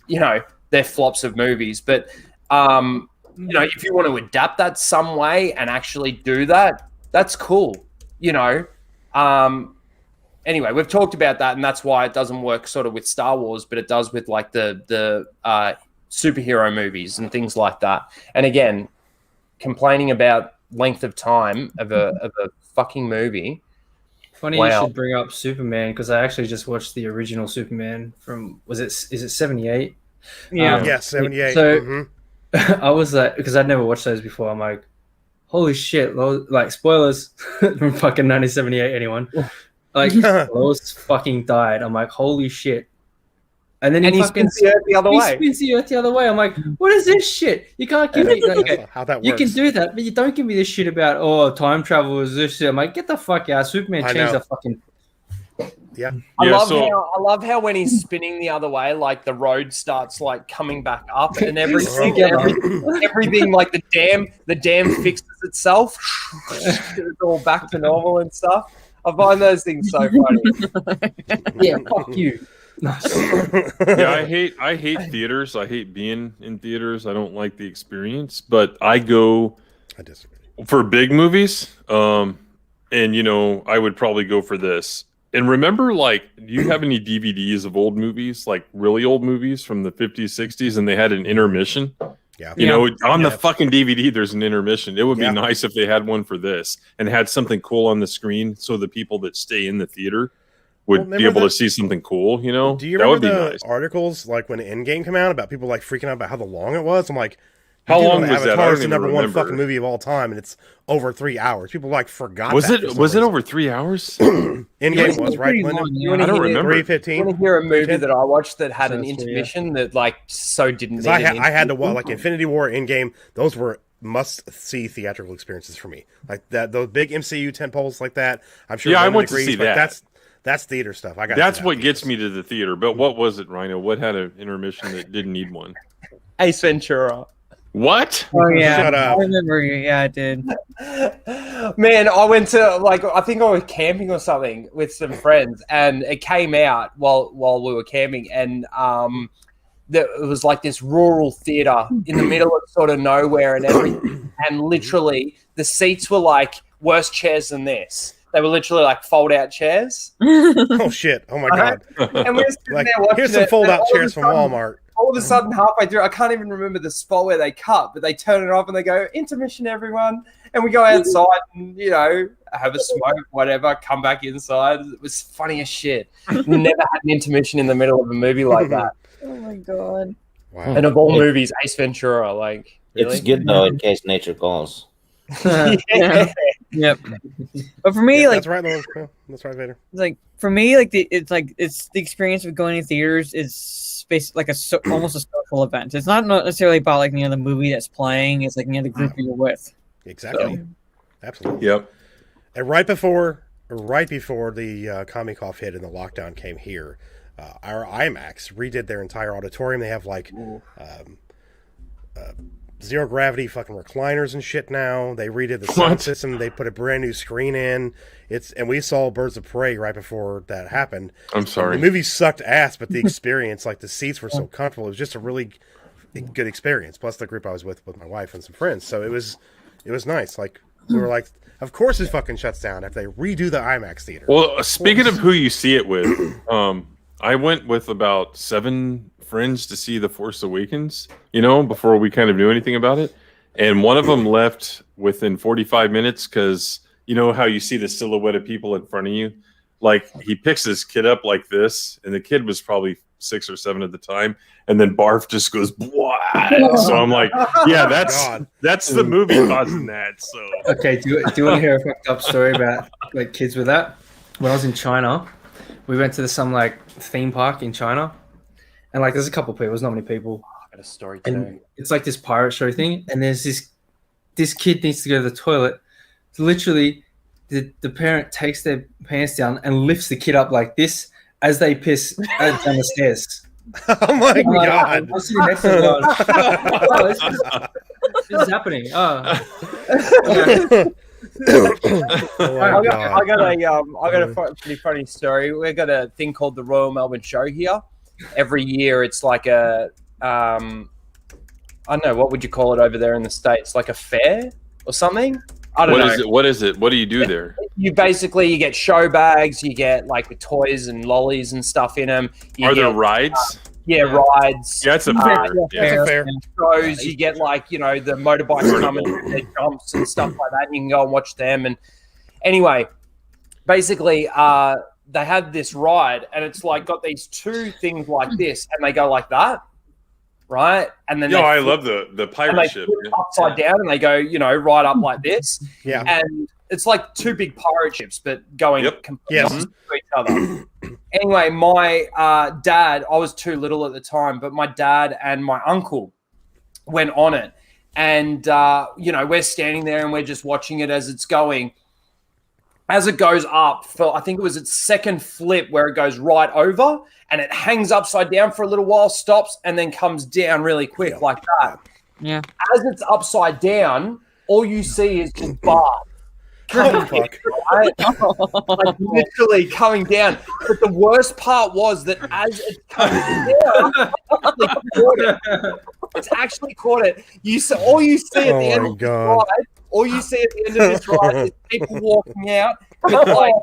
you know, they're flops of movies. But, you know, if you want to adapt that some way and actually do that, that's cool, you know. Anyway, we've talked about that, and that's why it doesn't work sort of with Star Wars, but it does with like the superhero movies and things like that. And again, complaining about length of time of a fucking movie. Funny you should bring up Superman because I actually just watched the original Superman from is it 78? Yeah, 78. So I was like, because I'd never watched those before. I'm like, holy shit! Like spoilers from fucking 1978. Anyone? Like Lois fucking died. I'm like, holy shit! And then he spins the earth the other way. He spins the earth the other way. I'm like, what is this shit? You can't give me like, how that works. You can do that, but you don't give me this shit about time travel is this shit. I'm like, get the fuck out. Superman changed the fucking. Yeah. I love how when he's spinning the other way, like the road starts like coming back up and everything like the dam fixes itself. It's all back to normal and stuff. I find those things so funny. Yeah, fuck you. Yeah, I hate theaters. I hate being in theaters. I don't like the experience, but I disagree. For big movies. And you know, I would probably go for this. And remember, like, do you have any DVDs of old movies, like really old movies from the 50s, 60s, and they had an intermission? Yeah. You know, on the fucking DVD, there's an intermission. It would be nice if they had one for this and had something cool on the screen so the people that stay in the theater would be able to see something cool, you know? Do you remember the articles, like, when Endgame came out about people, like, freaking out about how long it was? I'm like, how long was that? Avatar is the number one fucking movie of all time, and it's over 3 hours. People, like, forgot Was it over 3 hours? Endgame was, right, Lyndon? I don't remember. 3:15? You want to hear a movie that I watched that had an intermission that, like, so didn't need I had to watch, like, Infinity War, Endgame, those were must-see theatrical experiences for me. Like, those big MCU tentpoles like that, I'm sure I went to see that. That's theater stuff. That's what gets me to the theater. But what was it, Rhino? What had an intermission that didn't need one? Ace Ventura. What? Oh yeah, Shut up. I remember. Yeah, I did. Man, I went to I think I was camping or something with some friends, and it came out while we were camping, and it was like this rural theater in the middle of sort of nowhere and everything, and literally the seats were like worse chairs than this. They were literally like fold-out chairs. Oh shit! Oh my god! And we were sitting there watching. Here's some fold-out chairs from Walmart. All of a sudden, halfway through, I can't even remember the spot where they cut, but they turn it off and they go, intermission, everyone. And we go outside and, you know, have a smoke, whatever, come back inside. It was funny as shit. Never had an intermission in the middle of a movie like that. Oh, my God. Wow. And of all movies, Ace Ventura, like, really? It's good, though, in case nature calls. Yeah. Yep. But for me, that's right, Lord. Yeah, that's right, Vader. It's like, for me, like, it's the experience of going to theaters is basically like almost a social event. It's not necessarily about like the movie that's playing. It's like the group you're with. Exactly. So. Absolutely. Yep. And right before the Comic-Con hit and the lockdown came here, our IMAX redid their entire auditorium. They have like zero gravity fucking recliners and shit now. They redid the sound system. They put a brand new screen in. And we saw Birds of Prey right before that happened. I'm sorry. The movie sucked ass, but the experience, like the seats were so comfortable. It was just a really good experience. Plus the group I was with my wife and some friends. So it was nice. Like we were like, of course it fucking shuts down if they redo the IMAX theater. Well, speaking of who you see it with, I went with about 7 friends to see The Force Awakens, before we kind of knew anything about it. And one of them left within 45 minutes because you know how you see the silhouette of people in front of you? Like, he picks his kid up like this, and the kid was probably 6 or 7 at the time, and then barf just goes, "Blah." So I'm like, yeah, that's the movie causing that. So okay, do you want to hear a fucked up story about like kids with that? When I was in China, we went to some like theme park in China, and like there's a couple of people, there's not many people. I got a story And today. it's like this pirate show thing, and there's this kid needs to go to the toilet. So literally, the parent takes their pants down and lifts the kid up like this as they piss down the stairs. Oh my god! I'm sitting next to them going, oh, this is happening. Oh. Oh, I got a pretty funny story. We got a thing called the Royal Melbourne Show here. Every year, it's like a I don't know, what would you call it over there in the States? Like a fair or something? I don't know. What is it? What do you do there? You get show bags, you get like with toys and lollies and stuff in them. Are there rides? Rides. Yeah, it's a fair. That's a fair. Shows, you get like, the motorbikes coming, their jumps and stuff like that, and you can go and watch them. And anyway, basically, they have this ride, and it's like got these 2 things like this, and they go like that, right? And then I love the pirate ship. Upside down, and they go, right up like this. Yeah. And it's like 2 big pirate ships, but going completely Yes. to each other. Anyway, my dad, I was too little at the time, but my dad and my uncle went on it. And, we're standing there and we're just watching it as it's going. As it goes up, for I think it was its second flip where it goes right over and it hangs upside down for a little while, stops, and then comes down really quick like that. Yeah. As it's upside down, all you see is just bars. Oh, fuck. Right? Like literally coming down. But the worst part was that as it's coming down, it's actually caught it. All you see at the end of this ride, all you see at the end of this ride is people walking out with like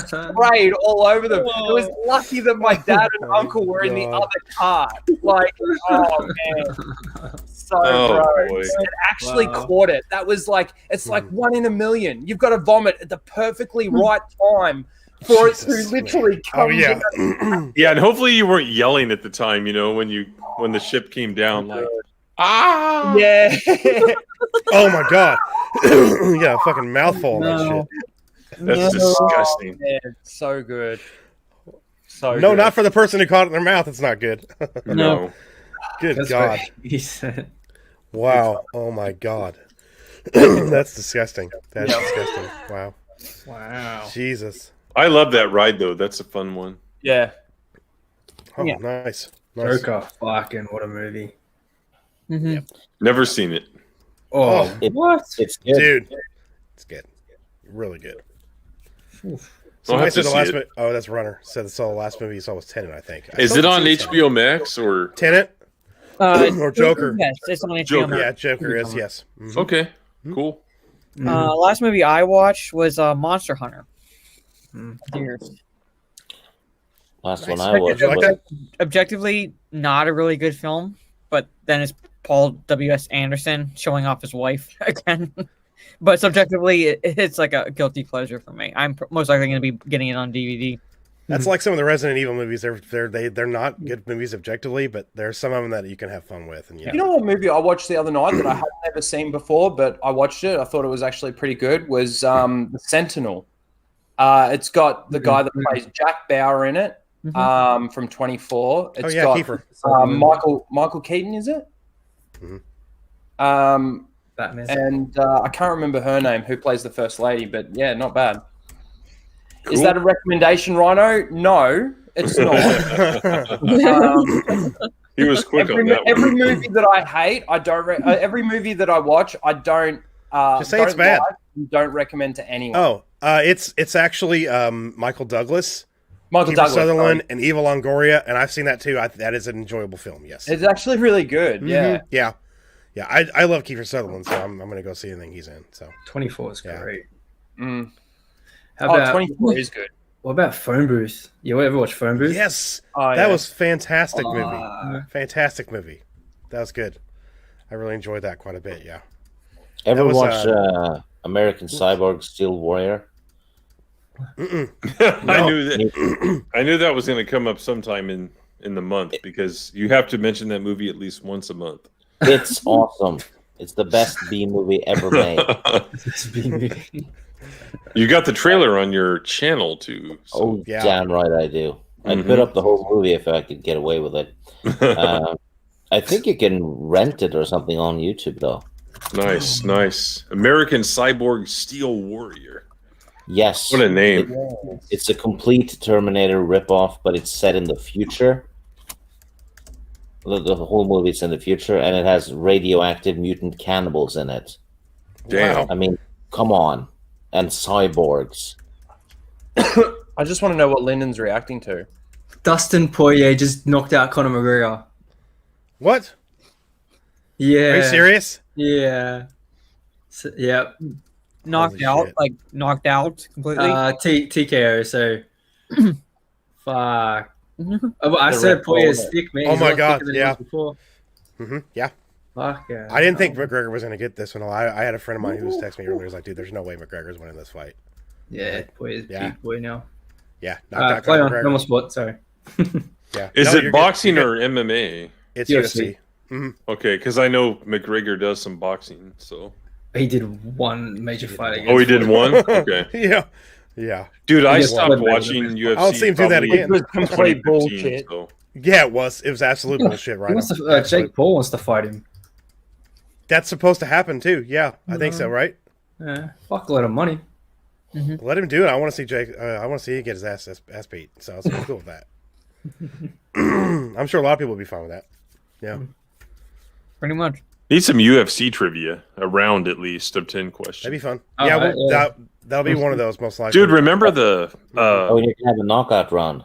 sprayed all over them. It was lucky that my dad and uncle were in the other car. Like, oh man. So gross. It actually caught it. That was like, it's like 1 in a million. You've got to vomit at the perfectly right time for it to literally come down. Yeah, and hopefully you weren't yelling at the time, when the ship came down, like, ah! Yeah. Oh my god! You got a fucking mouthful of that shit. That's disgusting. Man, so good. So No, good. not for the person who caught it in their mouth. It's not good. No. Good That's god! what he said. Wow! Oh my god! That's disgusting. That's disgusting. Wow! Wow. Jesus! I love that ride though. That's a fun one. Yeah. Oh, Yeah. nice. Joker, fucking what a movie. Mm-hmm. Never seen it. Oh, What? It's good. Dude, it's good. Really good. I'll Somebody have said to the see last it. Oh, that's Runner. Said the last movie he saw was Tenet, I think. I Is still it on haven't seen HBO Max or? Tenet? Or Joker? Yes, it's on HBO Joker. Max. Yeah, Joker is, yes. Mhm. Okay, cool. Last movie I watched was Monster Hunter. Years. Last Nice. one I watched. Did you like that? Objectively, not a really good film, but then it's Paul W.S. Anderson showing off his wife again. But subjectively, it's like a guilty pleasure for me. I'm most likely going to be getting it on DVD. That's like some of the Resident Evil movies. They're not good movies objectively, but there's some of them that you can have fun with. And You know what movie I watched the other night that I had never seen before, but I watched it. I thought it was actually pretty good. Was The Sentinel. It's got the guy that plays Jack Bauer in it. From 24. It's got Kiefer. Michael Keaton, is it? Batman. And I can't remember her name, who plays the First Lady, but yeah, not bad. Cool. Is that a recommendation, Rhino? No, it's not. He was quick on that every one. movie that I hate, I don't. Every movie that I watch, I don't. Just say it's bad. Don't recommend to anyone. Oh, it's actually Michael Douglas, Michael Kiefer Douglas, Sutherland, and Eva Longoria, and I've seen that too. That is an enjoyable film. Yes, It's actually really good. Yeah. yeah, Yeah, I love Kiefer Sutherland, so I'm going to go see anything he's in. So 24 is Yeah. great. Mm. How about 24 is good. what about Phone Booth? You ever watch Phone Booth? yes, Oh, that yeah. was fantastic movie. Fantastic movie. That was good. I really enjoyed that quite a bit. Yeah. Ever was, watch American Cyborg Steel Warrior? I knew that was going to come up sometime in the month because you have to mention that movie at least once a month. It's awesome. It's the best B movie ever made. You got the trailer on your channel too. So. Oh, Yeah. damn right I do. I'd put up the whole movie if I could get away with it. I think you can rent it or something on YouTube, though. Nice. American Cyborg Steel Warrior. Yes. What a name. It's a complete Terminator ripoff, but it's set in the future. The whole movie's in the future, and it has radioactive mutant cannibals in it. Damn. I mean, come on. And cyborgs. I just want to know what Lyndon's reacting to. Dustin Poirier just knocked out Conor McGregor. What? Yeah. Are you serious? Yeah. So, yeah. Knocked Holy out, shit. like knocked out completely. TKO. So, fuck. I The said Red Poirier's Bull. thick, man. Oh He's my a lot God, thicker than he yeah. was before. Yeah. Fuck yeah. I didn't think McGregor was going to get this one. I had a friend of mine who was texting me earlier. He was like, dude, there's no way McGregor's winning this fight. Yeah, Poirier's Yeah. big boy now. Yeah. Knocked out Play Conor on McGregor. normal sport. Sorry. Yeah. Is No, it you're good. boxing You're good. or MMA? It's UFC? UFC. Okay, because I know McGregor does some boxing. So. He did one major fight against. Oh, he did one. Okay, Yeah. Yeah. dude, I He stopped just- watching UFC. I'll see him do that probably again. in It was complete 2015, bullshit. So. Yeah, it was. It was absolute bullshit, right? He wants to, Jake Paul wants to fight him. That's supposed to happen too. Yeah, I think so, right? Yeah, fuck a lot of money. Let him do it. I want to see Jake. I want to see him get his ass beat. So I was cool with that. I'm sure a lot of people would be fine with that. Yeah. Pretty much. Need some UFC trivia, a round at least of 10 questions. That'd be fun. Oh, Yeah, right, yeah. that'll be one of those most likely. Dude, remember the Oh, you can have a knockout round.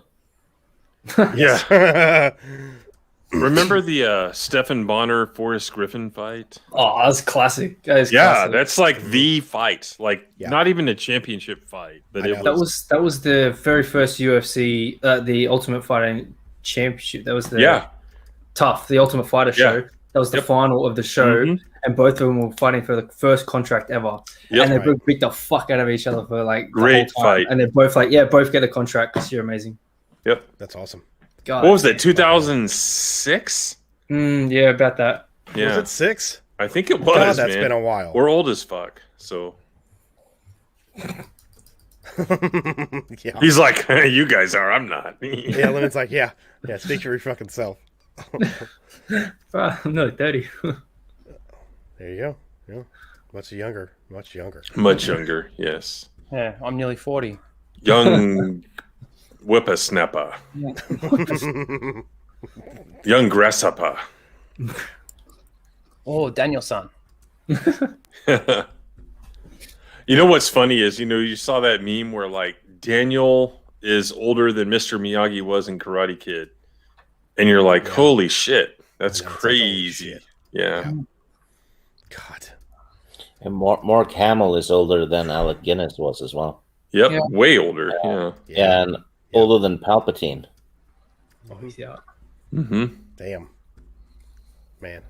yeah. Remember the Stephen Bonner Forrest Griffin fight? Oh, that's classic. That is Yeah, classic. that's like the fight. Like Yeah. not even a championship fight, but I it know. was, that was the very first UFC, the Ultimate Fighting Championship. That was the the Ultimate Fighter show. That was the final of the show, Mhm. and both of them were fighting for the first contract ever. Yep. And they both beat the fuck out of each other for like the Great whole time. fight. And they're both like, yeah, both get the contract this year. Amazing. Yep. That's awesome. God. What was that? 2006? Yeah, about that. Yeah, Was it 6? I think it was. God, that's man. been a while. We're old as fuck, so Yeah. he's like, "You guys are. I'm not." Yeah, Lemon's like, yeah, speak for your fucking self. I'm not 30. There you go. Yeah. Much younger. Much younger. Yes, Yeah, I'm nearly 40. young whippersnapper, young grasshopper. Oh, Daniel-san. You know what's funny is, you saw that meme where like Daniel is older than Mr. Miyagi was in Karate Kid, and you're like, holy shit, that's I know, it's like, holy crazy. shit. Yeah. God. And Mark Hamill is older than Alec Guinness was as well. Yep. Yeah. Way older. Yeah. And older than Palpatine. Oh, he's out. Mm-hmm. Damn. Man.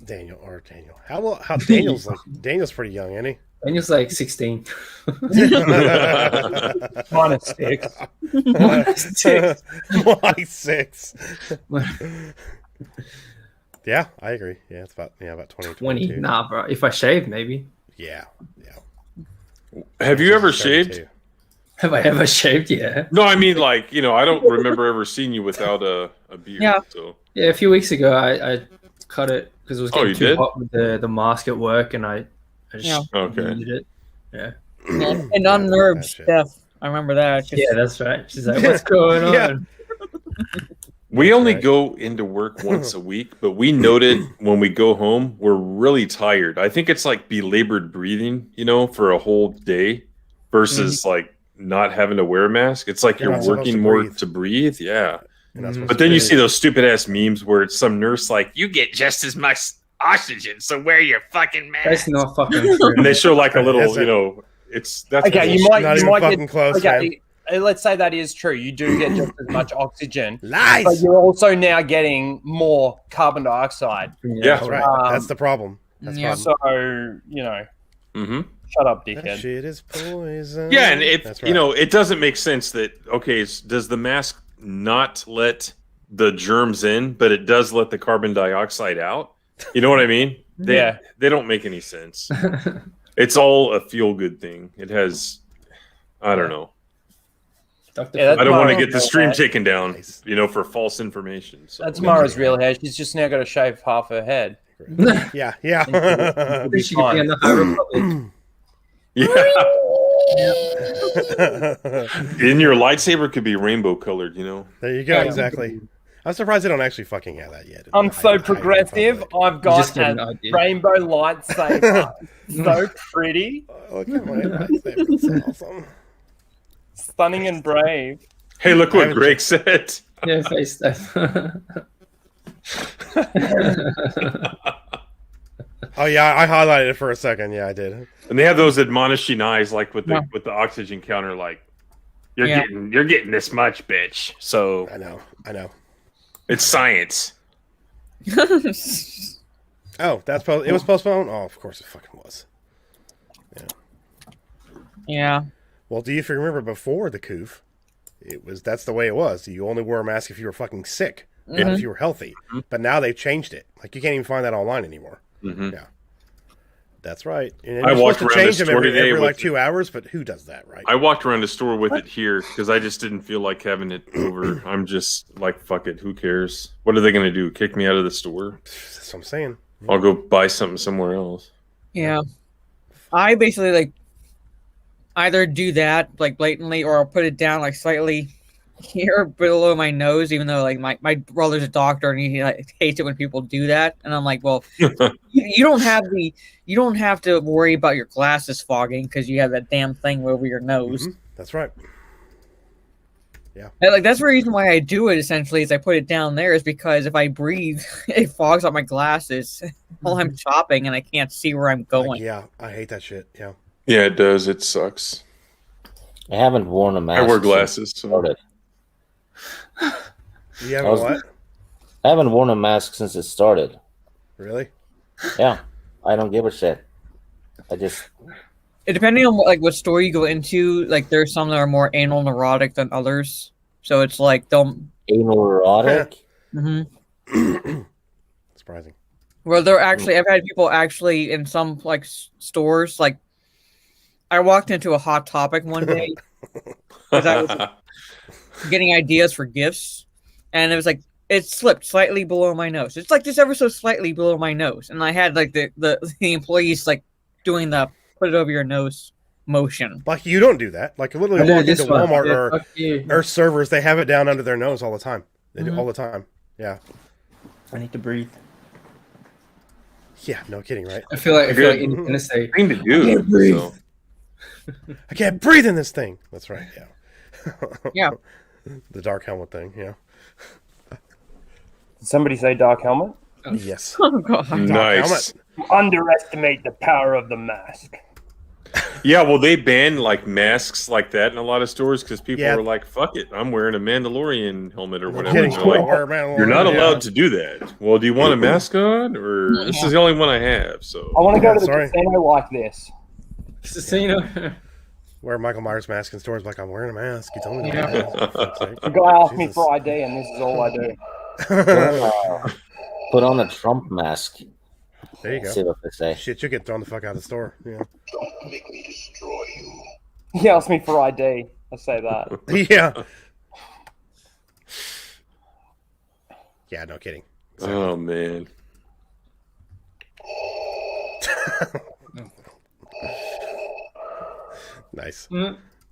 Daniel. How Daniel's Daniel's pretty young, isn't he? Daniel's like 16. Minus 6. More like 6. Yeah, I agree. Yeah, it's about 20. 20. Nah, bro. If I shave, maybe. Yeah. Have you ever 32. shaved? Have I ever shaved? Yeah. No, I mean, like, I don't remember ever seeing you without a beard. Yeah. So. Yeah, a few weeks ago, I cut it because it was getting you too did? hot with the mask at work, and I just Okay. needed it. Yeah. And unnerved That shit. Steph. I remember that. Just- Yeah, that's right. She's like, what's going on? Yeah. We only right. go into work once a week, but we noted when we go home, we're really tired. I think it's like belabored breathing, for a whole day versus like not having to wear a mask. It's like You're you're not supposed working to more breathe. to breathe. Yeah. You're not supposed But to then you breathe. see those stupid ass memes where it's some nurse like, you get just as much oxygen, so wear your fucking mask. That's not fucking true. And they show like a little, That's it. you know, that's Okay, you bullshit. Not might even fucking get close, okay. Let's say that is true. You do get just as much oxygen, Lies. but you're also now getting more carbon dioxide. Yeah. That's right. That's the problem. That's the Yeah. problem. So you know, Mm-hmm. shut up, That dickhead. shit is poison. Yeah, and if That's right. you know, it doesn't make sense that does the mask not let the germs in, but it does let the carbon dioxide out? You know what I mean? They don't make any sense. It's all a feel good thing. It has, I don't know. Yeah, I don't want to Mara's get the real stream hair. taken down, Nice. you know, for false information. So That's Mara's real hair. She's just now got to shave half her head. Yeah, yeah. She could be on the High Republic. yeah. And your lightsaber could be rainbow colored, you know. There you go. Exactly. I'm surprised they don't actually fucking have that yet. I'm so progressive. I've just got get an a idea. rainbow lightsaber. So pretty, Look at my lightsaber. It's awesome. stunning, and brave. Hey, look I what haven't Greg said. Yeah, face that. Oh yeah, I highlighted it for a second. Yeah, I did. And they have those admonishing eyes, like with the oxygen counter, like you're getting this much, bitch. So I know. it's science. Oh, it was postponed. Oh, of course it fucking was. Yeah. Well, do you remember before the coof? That's the way it was. You only wore a mask if you were fucking sick, not if you were healthy. But now they've changed it. Like you can't even find that online anymore. Mm-hmm. Yeah, that's right. And I you're walked supposed to around change the them store today every with like 2 hours, but who does that, right? I walked around the store with it here because I just didn't feel like having it over. I'm just like, fuck it, who cares? What are they going to do? Kick me out of the store? That's what I'm saying. I'll go buy something somewhere else. Yeah. I basically like either do that like blatantly or I'll put it down like slightly here below my nose, even though like my brother's a doctor and he like, hates it when people do that. And I'm like, well, you don't have to worry about your glasses fogging because you have that damn thing over your nose. Mm-hmm. That's right. Yeah. And, like that's the reason why I do it essentially is I put it down there is because if I breathe, it fogs up my glasses while I'm shopping and I can't see where I'm going. Yeah, I hate that shit. Yeah. Yeah, it does. It sucks. I haven't worn a mask. I wear since glasses. it So. started. You have what? I haven't worn a mask since it started. Really? Yeah, I don't give a shit. I just Depending on what store you go into, like there's some that are more anal neurotic than others. So it's like don't. anal erotic. Surprising. Well, they're actually I've had people actually in some like stores like I walked into a Hot Topic one day because I was getting ideas for gifts, and it was like it slipped slightly below my nose. It's like just ever so slightly below my nose, and I had like the employees like doing the put it over your nose motion. Like you don't do that. Like literally walk into Walmart or servers, they have it down under their nose all the time. They do all the time. Yeah. I need to breathe. Yeah, no kidding, right? I feel like Independence Day. Thing to do. So. I can't breathe in this thing. That's right. Yeah. Yeah. The dark helmet thing. Yeah. Did somebody say dark helmet? Yes. Oh god. Nice. You underestimate the power of the mask. Yeah, well, they banned like masks like that in a lot of stores because people Yeah. were like, "Fuck it, I'm wearing a Mandalorian helmet or No whatever." kidding. And they're like, Wear a Mandalorian, you're not allowed yeah. to do that. Well, do you want a mask on, or this is the only one I have? So I want to go to the Sorry. casino like this. Wear Michael Myers mask in stores like I'm wearing a mask. You told me to. The guy asked me for ID, and this is all I do. Put on a Trump mask. There you See go. what they say. Shit, you get thrown the fuck out of the store. Yeah. He asked me for ID. I say that. Yeah. Yeah, no kidding. oh man, Nice.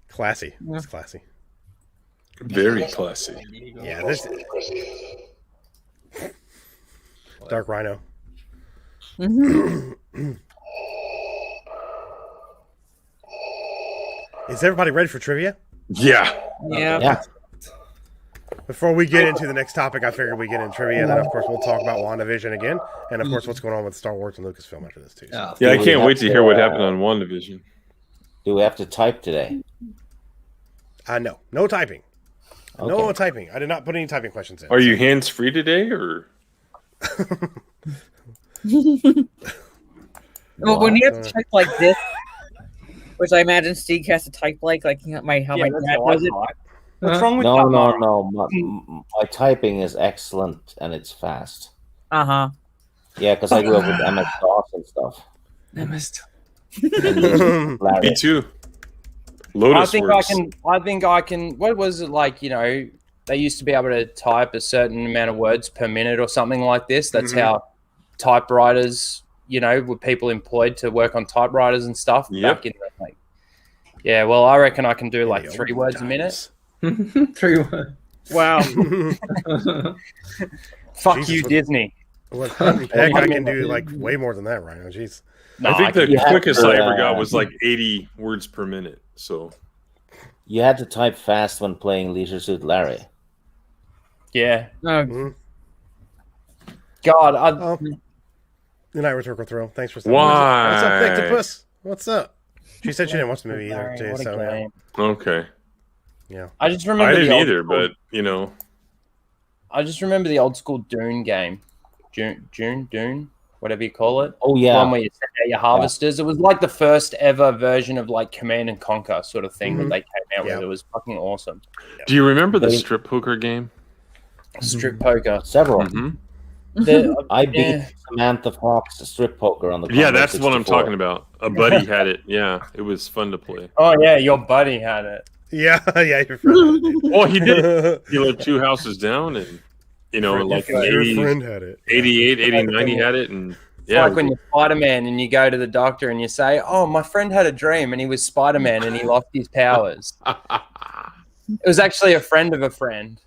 Classy. It's classy. very classy. Yeah, this Dark Rhino. Is everybody ready for trivia? Yeah, Yeah. Yeah. Before we get into the next topic, I figured we get in trivia, and then of course we'll talk about WandaVision again, and of course what's going on with Star Wars and Lucasfilm after this too. So. Yeah, I can't wait to hear what happened on WandaVision. Do we have to type today? No typing. Okay. No typing. I did not put any typing questions in. Are you hands free today, or? Well, when you have to type like this, which I imagine Steve has to type like my dad does it. What's wrong with No. My typing is excellent and it's fast. Uh-huh. Yeah, because I grew up with MS-DOS and stuff. Me too. Lotus I think I can. What was it like? You know, they used to be able to type a certain amount of words per minute or something like this. That's how typewriters, were people employed to work on typewriters and stuff back in the, yeah, well, I reckon I can do like 3 words a minute. 3 words. Wow. Fuck Jesus, you, Disney. What heck, I can do like way more than that, Rhino. Jeez. I think the quickest I ever got was like 80 words per minute. So you had to type fast when playing Leisure Suit Larry. Yeah. Oh, God, Good night, Rhetorical Throw. Thanks for Why? What's up, Victopus? What's up? She said she didn't watch the movie either, too. What a So game. okay, yeah. I just remember I the didn't old either, school- but I just remember the old school Dune game. Dune, whatever you call it. Oh, The yeah. one where you send out your harvesters. It was like the first ever version of like Command and Conquer sort of thing that they came out with. It was fucking awesome. do you remember the strip poker game? Strip poker. Several. I beat Yeah. Samantha Fox strip poker on the Yeah, Commodore that's what I'm 64. talking about. A buddy had it. Yeah, it was fun to play. Oh yeah, your buddy had it. Yeah, your friend had Well, he did. He lived 2 houses down, and like in Your 80, friend had it. 88, 89, he had it, and It's like when you're Spider-Man and you go to the doctor and you say, "Oh, my friend had a dream and he was Spider-Man and he lost his powers." It was actually a friend of a friend.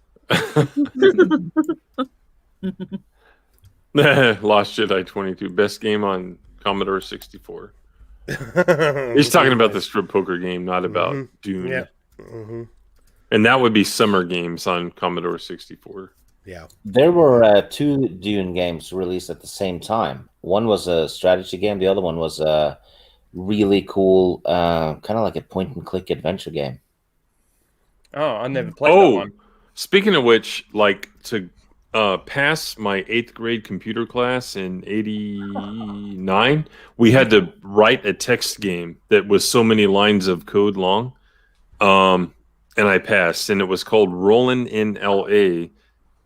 Lost Jedi 22, best game on Commodore 64. He's talking about the strip poker game, not about Dune. Yeah. And that would be summer games on Commodore 64. Yeah. There were 2 Dune games released at the same time. One was a strategy game. The other one was a really cool, kind of like a point-and-click adventure game. Oh, I never played that one. Speaking of which, like to pass my 8th grade computer class in 89, we had to write a text game that was so many lines of code long. And I passed, and it was called Rollin' in LA.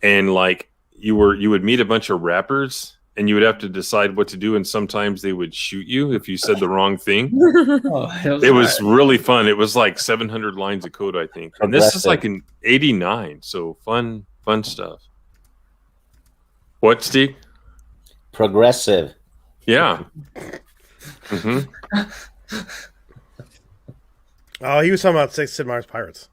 And like you would meet a bunch of rappers, and you would have to decide what to do, and sometimes they would shoot you if you said the wrong thing. It was really fun. It was like 700 lines of code, I think. And this is like in 89, so fun stuff. What, Steve? Progressive. Yeah. Oh, he was talking about Sid Meier's Pirates.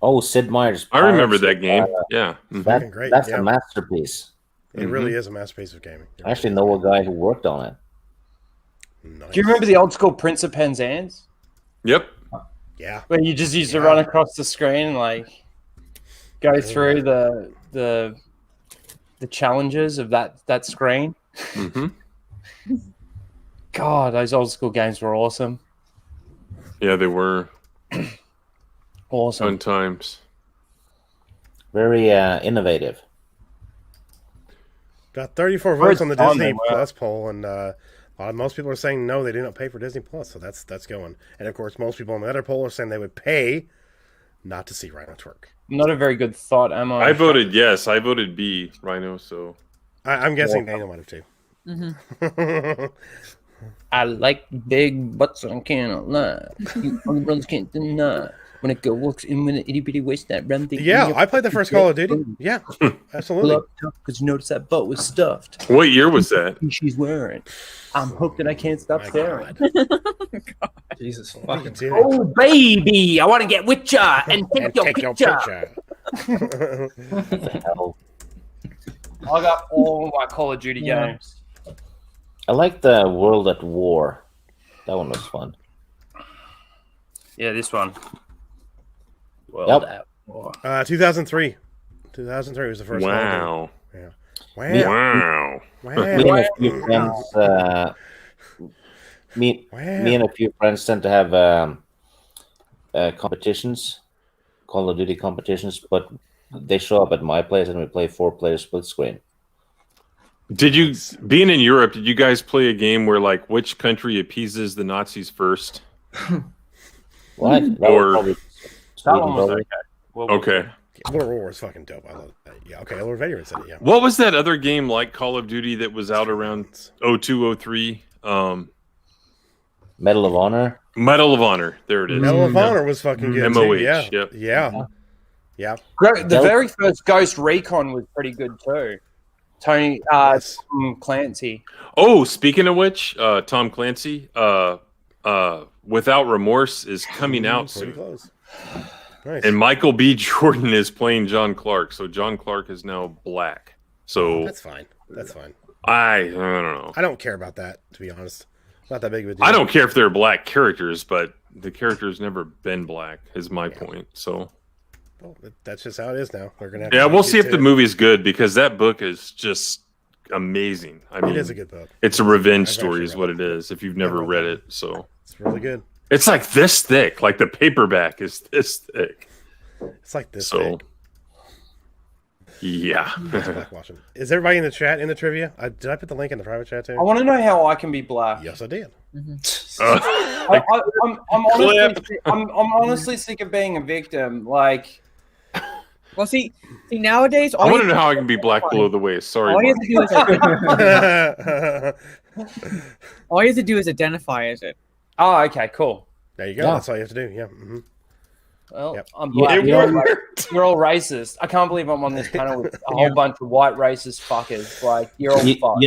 Oh, Sid Meier's I remember Pirates. that game. Yeah. Fucking great. That's Yeah. a masterpiece. It really is a masterpiece of gaming. I actually know a guy who worked on it. Nice. Do you remember the old school Prince of Penzance? Yep. Yeah. Where you just used to run across the screen and like go through the challenges of that screen. God, those old school games were awesome. Yeah, they were Awesome. fun times. Very innovative. Got 34 Where's votes on the Tom Disney then? Wow. Plus poll, and most people are saying no, they do not pay for Disney Plus, so that's going. And of course, most people in the other poll are saying they would pay not to see Rhino twerk. Not a very good thought, am I? I voted yes. I voted B, Rhino, so. I'm guessing Daniel might have too. I like big butts, I cannot lie. You other brothers can't deny. When a girl walks in with an itty bitty waist, that run thing. Yeah, I played the first Call of Duty. Yeah, absolutely. Because you notice that butt was stuffed. What year was that? She's wearing. I'm hooked and I can't stop staring. Jesus fucking. Oh baby, I want to get with ya and take your picture. Hell. I got all my Call of Duty games. I like the World at War. That one was fun. Yeah, this one. World at 2003. 2003 was the first. Wow. Yeah. Wow. Wow. Me and a few friends. Me and a few friends tend to have competitions, Call of Duty competitions, but they show up at my place and we play 4-player split screen. Did you, being in Europe, did you guys play a game where, like, which country appeases the Nazis first? What? Or- That That one was probably. okay. Well, Okay. World War is fucking dope. I love that. Yeah. Okay. Lord Vader said it. Yeah. What was that other game like Call of Duty that was out around 02, 03? Medal of Honor. Medal of Honor. There it is. Medal of Honor was fucking good. MOH, Too. Yeah. yep. Yeah. The very first Ghost Recon was pretty good too. Tony Yes. Clancy. Oh, speaking of which, Tom Clancy, Without Remorse is coming out Pretty soon. close. Nice. And Michael B. Jordan is playing John Clark. So John Clark is now black. So That's fine. That's fine. I don't know. I don't care about that, to be honest. Not that big of a deal. I don't care if they're black characters, but the character's never been black, is my point. So Well, that's just how it is now. They're gonna have yeah, to we'll get see if to the it. movie's good because that book is just amazing. I mean, It is a good book. it's a revenge I've story, actually is read what it. it is. If you've never read read that. it, so It's really good. it's like this thick. Like the paperback is this thick. It's like this. So Big. yeah. Black watching. Is everybody in the chat in the trivia? Did I put the link in the private chat too? I want to know how I can be black. Yes, I did. I'm honestly sick of being a victim. Like, Well, see, nowadays, I want to know how I can be black below the waist. Sorry, all you Mark. have to do is all you have to do is identify as it. oh, okay, cool. There you go. Yeah. That's all you have to do. Yeah. hmm Well, Yep. I'm Yeah, black. It you're worked. You're all racist. I can't believe I'm on this panel with a whole bunch of white racist fuckers. Like, you're all fucked.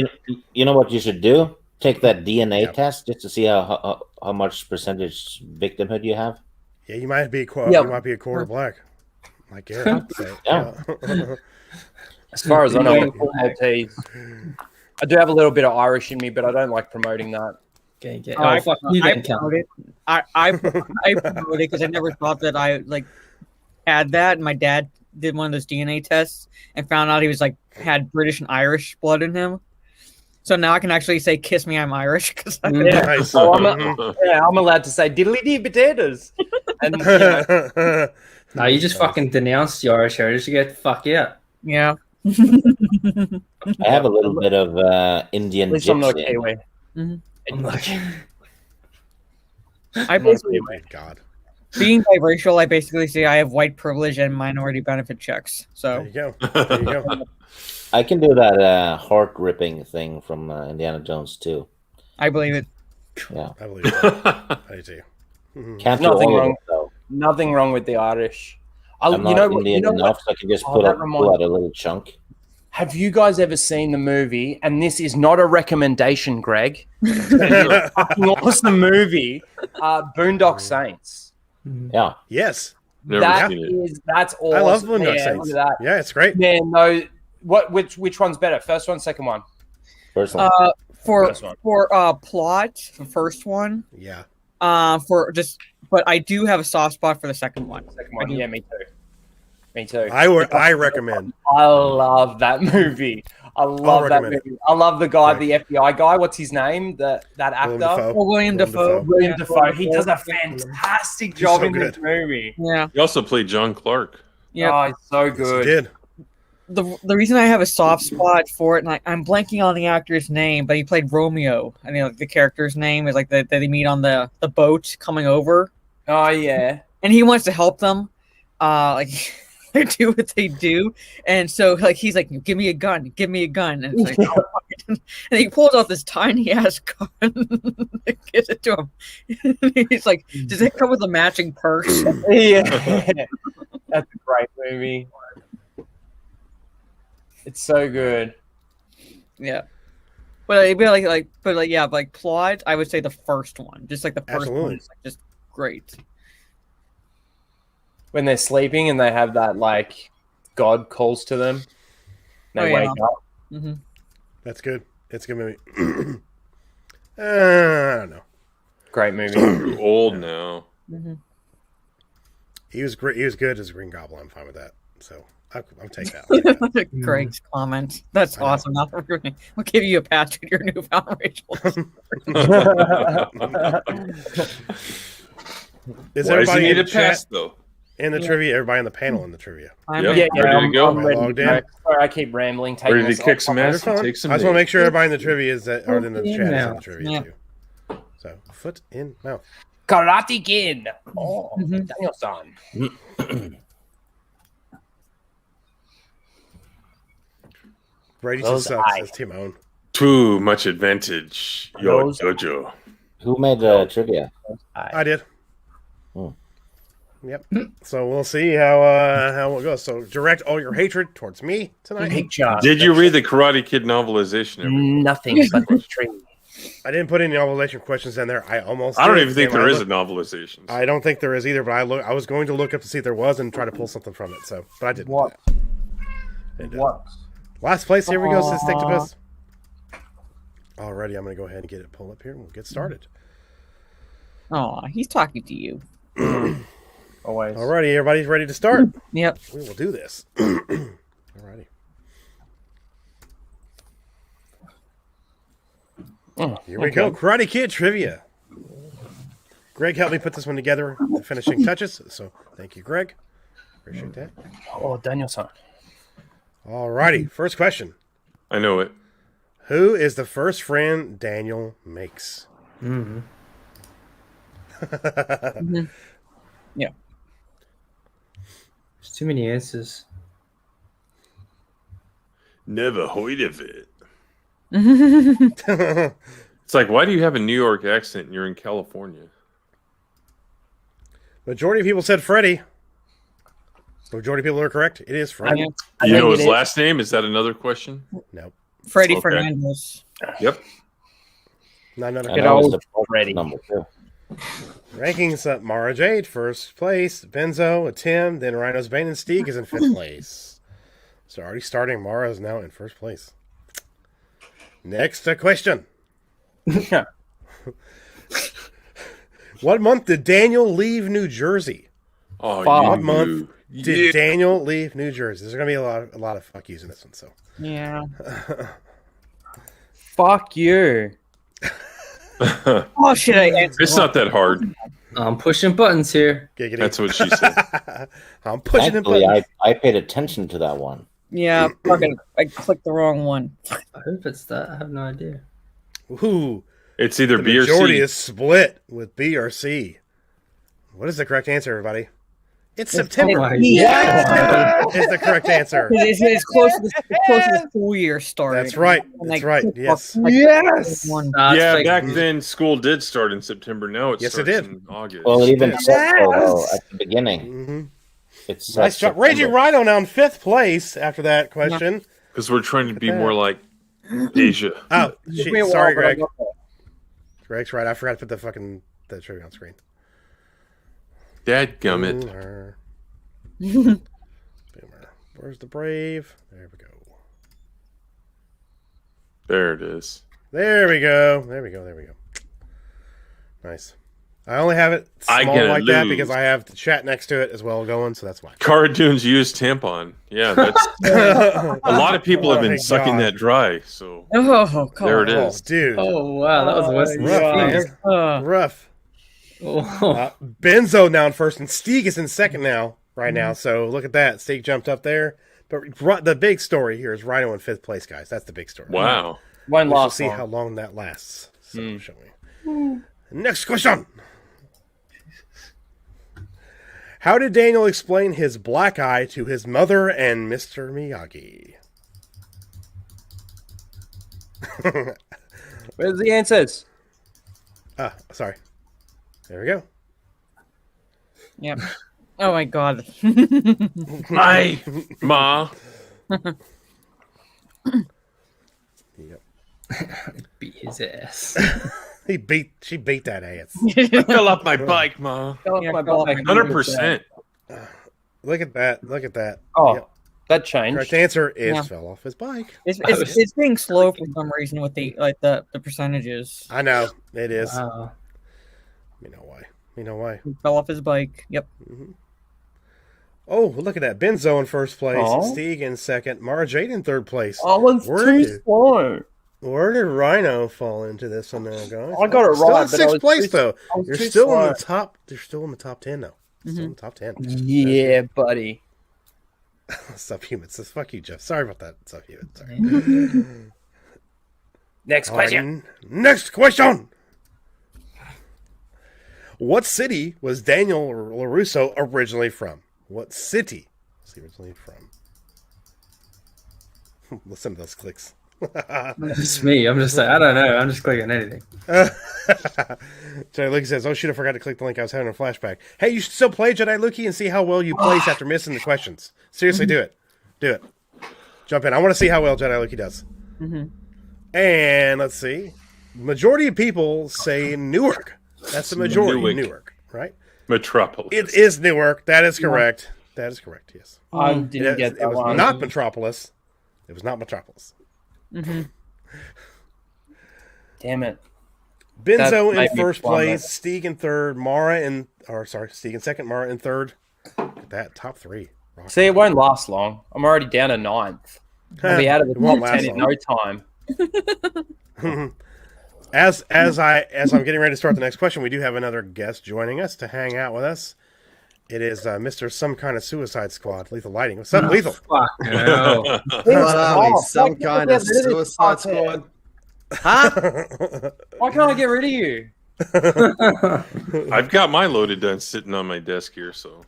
You know what you should do? Take that DNA Yep. test just to see how much percentage victimhood you have. Yeah, you might be Yep. you might be a quarter black. Like Garrett. So, Yeah. As far as I know, I'm full Maltese. I do have a little bit of Irish in me, but I don't like promoting that. Okay. I, fuck you, I then, Cal. promote it. I promote it because I never thought that I like had that. And my dad did one of those DNA tests and found out he was like had British and Irish blood in him. So now I can actually say "Kiss me, I'm Irish." Because Nice. So I'm allowed to say diddly dee potatoes. And you know, No, you just fucking denounced your Irish heritage. You get fuck yeah. yeah. I have a little bit of Indian at least I'm not gypsy. Kiwi. I'm like, I basically God. being biracial. I basically say I have white privilege and minority benefit checks. There you So go. There you go. I can do that heart ripping thing from Indiana Jones too. I believe it. Yeah, I believe it. I do too. can't do Nothing all of wrong. it though. Nothing wrong with the Irish. I'm You not know what? Indian You know enough, what? so I can just Oh, pull that out a little chunk. Have you guys ever seen the movie? And this is not a recommendation, Greg. It's a fucking awesome movie, Boondock Saints. Yeah, Yes. Never That seen it. is that's awesome. I love Boondock Yeah, Saints. look at that. Yeah, it's great. Man, no. Which one's better? First one, second one? first one. For First one. plot, the first one. Yeah. But I do have a soft spot for the second one. Second one. Yeah, me too. Me too. I recommend. I love that movie. I love that recommend it. movie. I love the guy, Right. the FBI guy. What's his name? That actor. Willem Dafoe. Well, William Dafoe. William Dafoe. He does a fantastic job so in this good. movie. Yeah, He also played John Clark. yeah. Oh, he's so Yes, he good. did. The reason I have a soft spot for it, and I'm blanking on the actor's name, but he played Romeo. I mean, like, the character's name is like that they meet on the boat coming over, Oh yeah. and he wants to help them. Like they do what they do, and so like he's like, "Give me a gun, give me a gun," and it's like, "Oh, fuck." And he pulls out this tiny ass gun, and gives it to him. He's like, "Does it come with a matching purse?" Yeah. That's a great movie. It's so good. Yeah. But it'd be like plot, I would say the first one. Just like the first one Absolutely. is like just great. When they're sleeping and they have that like God calls to them. They Oh, yeah. wake up. Hmm. That's good. It's a good movie. I don't know. Great movie. You're old now. Hmm. He was great. He was good as a Green Goblin. I'm fine with that. So I'll take that. I'll take that. Greg's comment. That's awesome. Now we'll give you a patch with your newfound racial. Is Why does he everybody need in a the chat pass though? in the trivia? Everybody in the panel in the trivia. Yep. Yeah, Ready to go? I'm ready. Logged in. Sorry, I keep rambling. Taking Ready to us kick off some topic. ass and take some. I just want to names. make sure everybody in the trivia is that, or in the chat is in Now. the trivia Yeah. too. Yeah. So foot in mouth. Karate Kid. Oh, Daniel-san. Brady Those sucks, eyes. says Timon. Too much advantage. Yo, Those- Dojo. Who made the trivia? I did. Hmm. Yep. So we'll see how it goes. So direct all your hatred towards me tonight. Big job. Did you read the Karate Kid novelization? everyone? Nothing but the tree. I didn't put any novelization questions in there. I almost. I don't did. even think And there I is a looked- novelization. I don't think there is either. But I was going to look up to see if there was and try to pull something from it. So, but I didn't. What? do that. And, What? Last place. Here we go. So stick to this. Alrighty, I'm going to go ahead and get it pulled up here, and we'll get started. Oh, he's talking to you. Always. Alrighty, everybody's ready to start. Yep. We will do this. Alrighty. Here we go. Karate Kid trivia. Greg helped me put this one together, the finishing touches. So thank you, Greg. Appreciate that. Oh, Daniel-san. Alrighty. First question. I know it. Who is the first friend Daniel makes? Mm-hmm. Yeah. There's too many answers. Never heard of it. It's like, why do you have a New York accent and you're in California? Majority of people said Freddie. Majority of people are correct. It is Freddie. I You think know it his is. last name? Is that another question? Nope. Freddie Okay. Fernandez. Yep. Not another And Good that was old the first Freddy. number two. rankings. Mara Jade first place. Benzo, Tim, then Rhino's Bane and Steeg is in fifth place. So already starting. Mara is now in first place. Next question. What month did Daniel leave New Jersey? Oh, What you month knew. Did Daniel leave New Jersey? There's going to be a lot of fuck yous in this one. So Yeah. Fuck you. Oh shit! I answered It's not that hard. I'm pushing buttons here. giggity. That's what she said. I'm pushing him. Thankfully, I paid attention to that one. Yeah, fucking, I clicked the wrong one. I hope it's that. I have no idea. Ooh, It's either the B or majority C. is split with B or C. What is the correct answer, everybody? It's September. my Yeah. Is the correct answer. It's close to the school year starting. That's right. And That's I right. clicked Yes. Yes. one. Yeah, back then school did start in September. Now it Yes, it starts did. in August. Well, it even said so though, Yes! at the beginning. Mm-hmm. It said Nice job. September. Raging Rhino now in fifth place after that question. Because we're trying to be that. more like Asia. Oh, Took shit. me a while, Sorry, but I Greg. got there. Greg's right. I forgot to put the trivia on screen. Dadgummit. Boomer. Boomer. Where's the brave? There we go. There it is. There we go. There we go. There we go. Nice. I only have it I small gotta like that lose. because I have the chat next to it as well going, so that's why. Cara Dune's used tampon. Yeah, that's a lot of people have Oh been my sucking God. that dry. So Oh, God. there it Oh, is. dude. Oh wow, that was the worst. Rough, man. Rough. Oh. Benzo now in first, and Steeg is in second now, right now. So look at that. Steeg jumped up there. But the big story here is Rhino in fifth place, guys. That's the big story. Wow. Won't We'll last see long. how long that lasts. So, shall we? Next question. How did Daniel explain his black eye to his mother and Mr. Miyagi? Where's the answers? Sorry. There we go. Yep. Oh my God. Hi, Ma. Yep. Beat his ass. She beat that ass. I fell off my bike, Ma. Yeah, My fell off bike. my 100%. Look at that. Look at that. Oh, Yep. that changed. Correct answer is Yeah. fell off his bike. It's being slow for some reason with the percentages. I know. It is. Wow. You know why. You know why. He fell off his bike. Yep. Oh, look at that. Benzo in first place. Oh. Stieg in second. Mara Jade in third place. I was Where too did- slow. Where did Rhino fall into this one now, guys? I got it Still right, in but I sixth was place, too- though. I was You're too still in slow. the top. You're still in the top 10, though. Still in the top 10. Yeah, buddy. Subhumans. So fuck you, Jeff. Sorry about that. Subhumans. Sorry. Next All right, question. next question. What city was Daniel LaRusso originally from? What city was he originally from? Listen to those clicks. It's me. I'm just like, I don't know. I'm just clicking anything. Jedi Luki says, "Oh shit, I forgot to click the link. I was having a flashback." Hey, you should still play Jedi Luki and see how well you place after missing the questions. Seriously, do it. Do it. Jump in. I want to see how well Jedi Luki does. And let's see. Majority of people say Newark. That's the majority. Newark, right? Metropolis. It is Newark. That is correct. That is correct. Yes. I didn't get It that was one. not Metropolis. It was not Metropolis. Damn it. Benzo That in made me first plummet. place, Stieg in third, Stieg in second, Mara in third. Look at that, top three. Rock. See, it won't last long. I'm already down to 9th. I'll be out of the It won't top 10 last in long. no time. As I'm getting ready to start the next question, we do have another guest joining us to hang out with us. It is Mr. Some Kind of Suicide Squad, Lethal Lighting. What's up, Lethal? Fuck no. What are we, some why can't kind I of get rid of this Suicide podcast? Squad? Why can't I get rid of you? I've got my loaded gun sitting on my desk here, so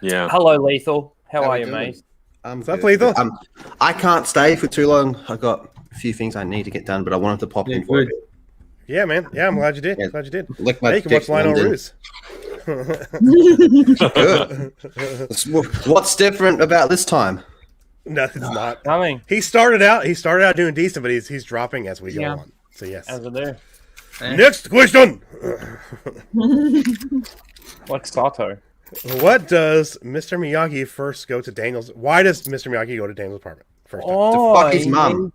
yeah. Hello, Lethal. How How are we you, doing? mate? What's up, Lethal? I can't stay for too long. I got a few things I need to get done, but I wanted to pop Yeah, in for a good. bit. Yeah, man. Yeah, I'm glad you did. Yeah. Glad you did. Lick my Hey, you can dick, watch Lionel London. Ruse. Good. What's different about this time? No, it's not. Coming. He started out doing decent, but he's dropping as we go Yeah. on. So yes. As I do. Next question. Like Sato. What does Mr. Miyagi first go to Daniel's? Why does Mr. Miyagi go to Daniel's apartment first? Oh, fuck his mum.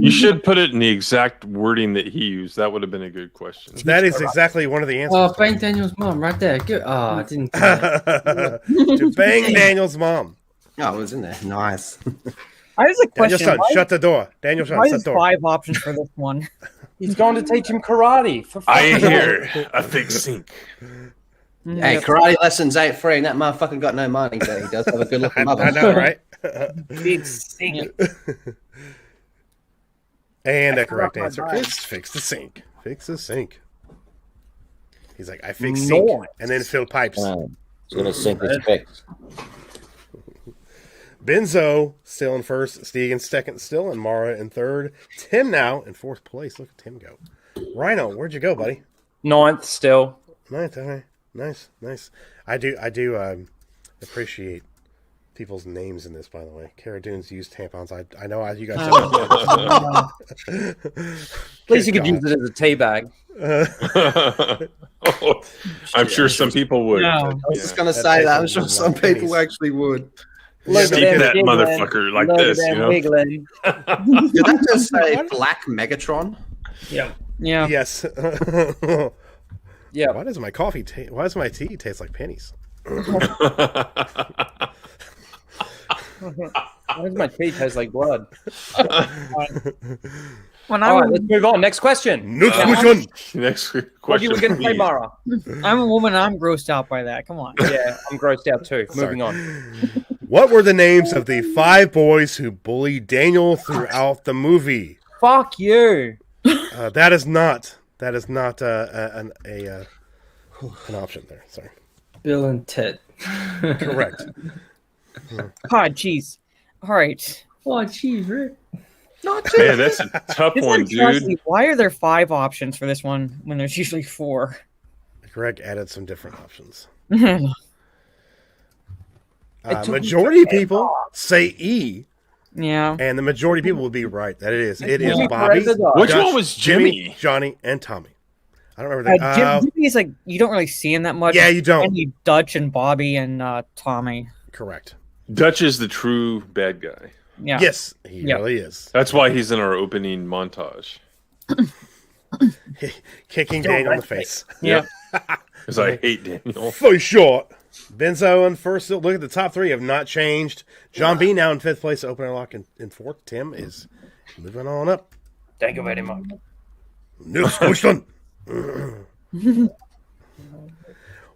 You should put it in the exact wording that he used. That would have been a good question. That is exactly one of the answers. Oh, bang Daniel's mom right there. Good. Oh, I didn't. Get it. To bang Daniel's mom. Oh, it was in there. Nice. I have a Daniel question. son, Why, shut the door. Daniel son, why shut is the door. 5 options for this one? He's going to teach him karate. For I fuck's sake. hear a big sink. Hey, karate lessons ain't free, and that motherfucker got no money, but he does have a good looking mother. I know, right? Big sink. And the correct my answer mind. is fix the sink. Fix the sink. He's like, I fix sink. Nice. And then fill pipes. It's gonna sink its fixed. Benzo still in first, Stieg in second still, and Mara in third. Tim now in fourth place. Look at Tim go. Rhino, where'd you go, buddy? 9th still. Nice, okay. Nice. I do appreciate people's names in this, by the way. Cara Dune's used tampons. I know you guys said At least you could use it as a tea bag. Oh, I'm sure some people would. No. but, I was just yeah. gonna say that. I'm sure some people actually would. Look Keep at them that giggling. motherfucker like Look at this, them you know? wiggling. Did that just say Black Megatron? Yeah. Yes. Yeah. Why does my why does my tea taste like pennies? Why does my tea taste like blood? When All right, I'm, let's move on. Next question. Next question. Next What question. you were going to say, please. Mara? I'm a woman, I'm grossed out by that. Come on. Yeah, I'm grossed out too. Sorry. Moving on. What were the names of the 5 boys who bullied Daniel throughout the movie? Fuck you. That is not an option there. Sorry. Bill and Ted. Correct. God, jeez. All right. Oh, geez, Rick. Man, that's a tough It's one, like, trust dude. me, why are there 5 options for this one when there's usually 4? Greg added some different options. Yeah. Majority of people say E, Yeah. and the majority of people will be right. That it is. It is Jimmy Bobby, Perez is up. Which Dutch, one was Jimmy? Johnny, and Tommy. I don't remember that. Jimmy is like, you don't really see him that much. Yeah, you don't. And you Dutch and Bobby and Tommy. Correct. Dutch is the true bad guy. Yeah. Yes, he Yeah. really is. That's why he's in our opening montage. Kicking Daniel in the face. Yeah. Because I hate Daniel. For short. Benzo in first. Look at the top three have not changed. John B now in fifth place. Opener lock in fourth. Tim is moving on up. Thank you very much. Next question.